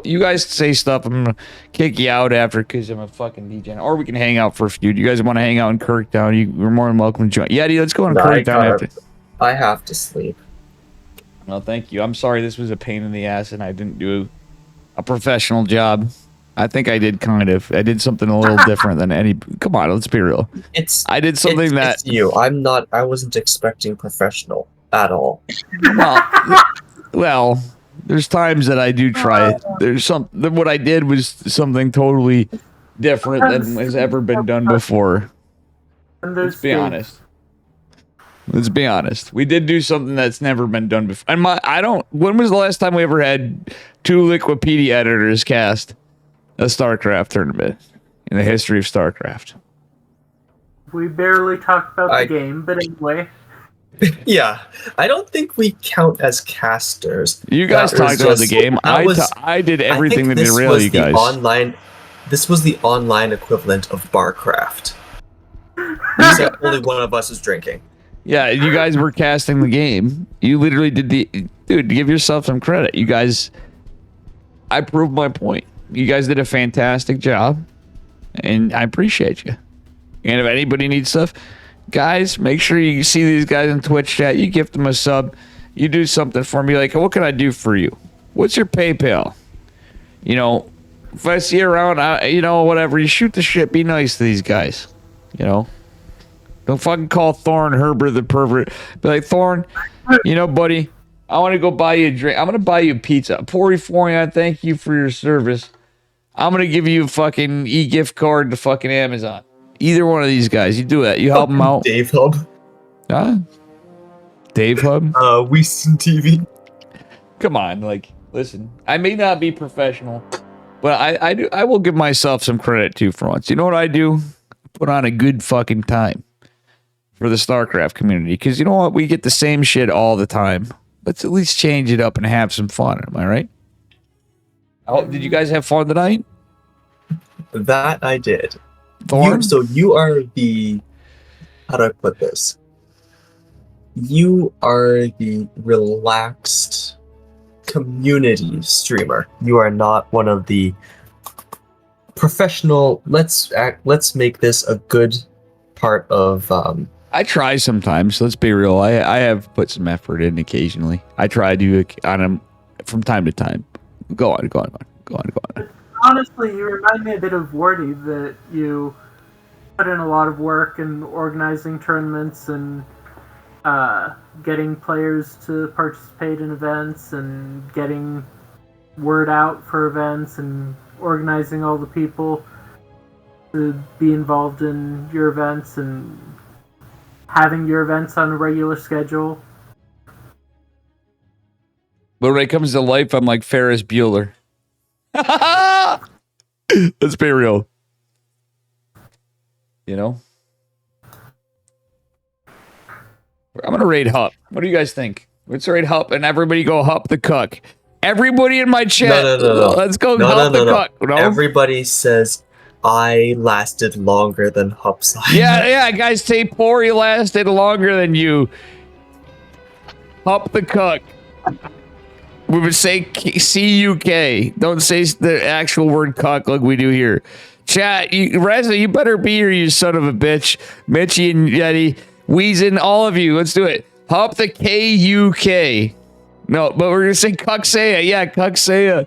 S2: You guys say stuff. I'm gonna kick you out after because I'm a fucking DJ. Or we can hang out for a few. Do you guys want to hang out in Kirktown? You're more than welcome to join. Yeah, dude, let's go in Kirktown after.
S4: I have to sleep.
S2: Well, thank you. I'm sorry this was a pain in the ass and I didn't do a professional job. I think I did kind of. I did something a little different than any. Come on, let's be real. I did something
S4: it's you. I wasn't expecting professional at all.
S2: Well, there's times that I do try it. There's what I did was something totally different than has ever been done before. Let's be honest. Let's be honest. We did do something that's never been done before. And when was the last time we ever had 2 Liquipedia editors cast a StarCraft tournament in the history of StarCraft?
S1: We barely talked about the game, but anyway.
S4: Yeah, I don't think we count as casters.
S2: You guys talked about the game. I did everything that derailed you guys.
S4: This was the online equivalent of Barcraft. Except only one of us is drinking.
S2: Yeah, you guys were casting the game. You literally did dude, give yourself some credit. You guys, I proved my point. You guys did a fantastic job, and I appreciate you. And if anybody needs stuff, guys, make sure you see these guys in Twitch chat. You gift them a sub. You do something for me. Like, what can I do for you? What's your PayPal? If I see you around, whatever. You shoot the shit. Be nice to these guys. Don't fucking call Thorn Herbert the pervert. Be like, Thorn, buddy, I want to go buy you a drink. I'm going to buy you pizza. Poryphorion, thank you for your service. I'm going to give you a fucking e-gift card to fucking Amazon. Either one of these guys. You do that. You help them out.
S4: Dave Hub.
S2: Huh? Dave Hub?
S4: Weaston TV.
S2: Come on, listen. I may not be professional, but I will give myself some credit too for once. You know what I do? Put on a good fucking time for the StarCraft community. Because you know what? We get the same shit all the time. Let's at least change it up and have some fun. Am I right? Oh, did you guys have fun tonight?
S4: That I did.
S2: Thorn?
S4: So you are the... How do I put this? You are the relaxed community streamer. You are not one of the professional... Let's make this a good part of...
S2: I try sometimes. Let's be real. I have put some effort in occasionally. I try to do it on them from time to time. Go on.
S1: Honestly, you remind me a bit of Wardy, that you put in a lot of work in organizing tournaments and getting players to participate in events and getting word out for events and organizing all the people to be involved in your events and having your events on a regular schedule.
S2: But when it comes to life, I'm like Ferris Bueller. Let's be real. I'm gonna raid Hup. What do you guys think? Let's raid Hup and everybody go Hup the Cuck. Everybody in my chat.
S4: No.
S2: Let's go Hup the Cuck. No?
S4: Everybody says I lasted longer than Hup's.
S2: Yeah, guys say Pori lasted longer than you. Hup the cuck. We would say C-U-K. Don't say the actual word cuck like we do here. Chat, Reza, you better be here, you son of a bitch. Mitchie and Yeti, Weezin, all of you. Let's do it. Hup the K-U-K. No, but we're going to say cucksaya. Yeah, cucksaya.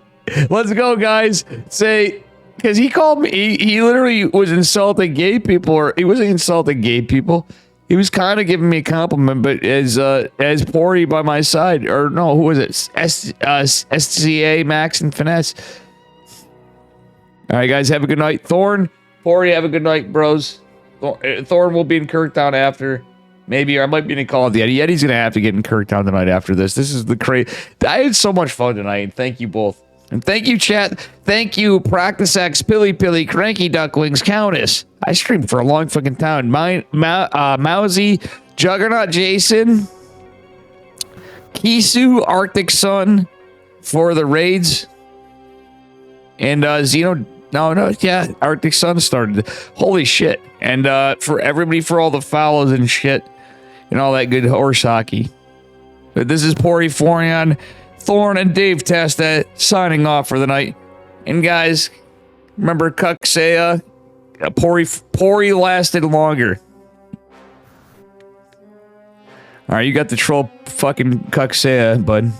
S2: Let's go, guys. Say, because he called me, he literally was insulting gay people, or he wasn't insulting gay people. He was kind of giving me a compliment, but as Pori by my side, or no, who was it? SCA, Max, and Finesse. All right, guys, have a good night. Thorn, Pori, have a good night, bros. Thorn will be in Kirktown after. Maybe, or I might be in Call of Duty. Yeti's going to have to get in Kirktown tonight after this. This is the crazy. I had so much fun tonight. Thank you both. And thank you, chat. Thank you, Practice X, Pilly Pilly, Cranky Ducklings, Countess. I streamed for a long fucking time. Mousy, Juggernaut Jason, Kisu, Arctic Sun for the raids. And Xeno, yeah, Arctic Sun started. Holy shit. And for everybody, for all the follows and shit, and all that good horse hockey. But this is Poryphorion, Thorn, and Dave Testa signing off for the night. And guys, remember Cucksaya, Pori lasted longer. All right, you got the troll fucking Cucksaya, bud.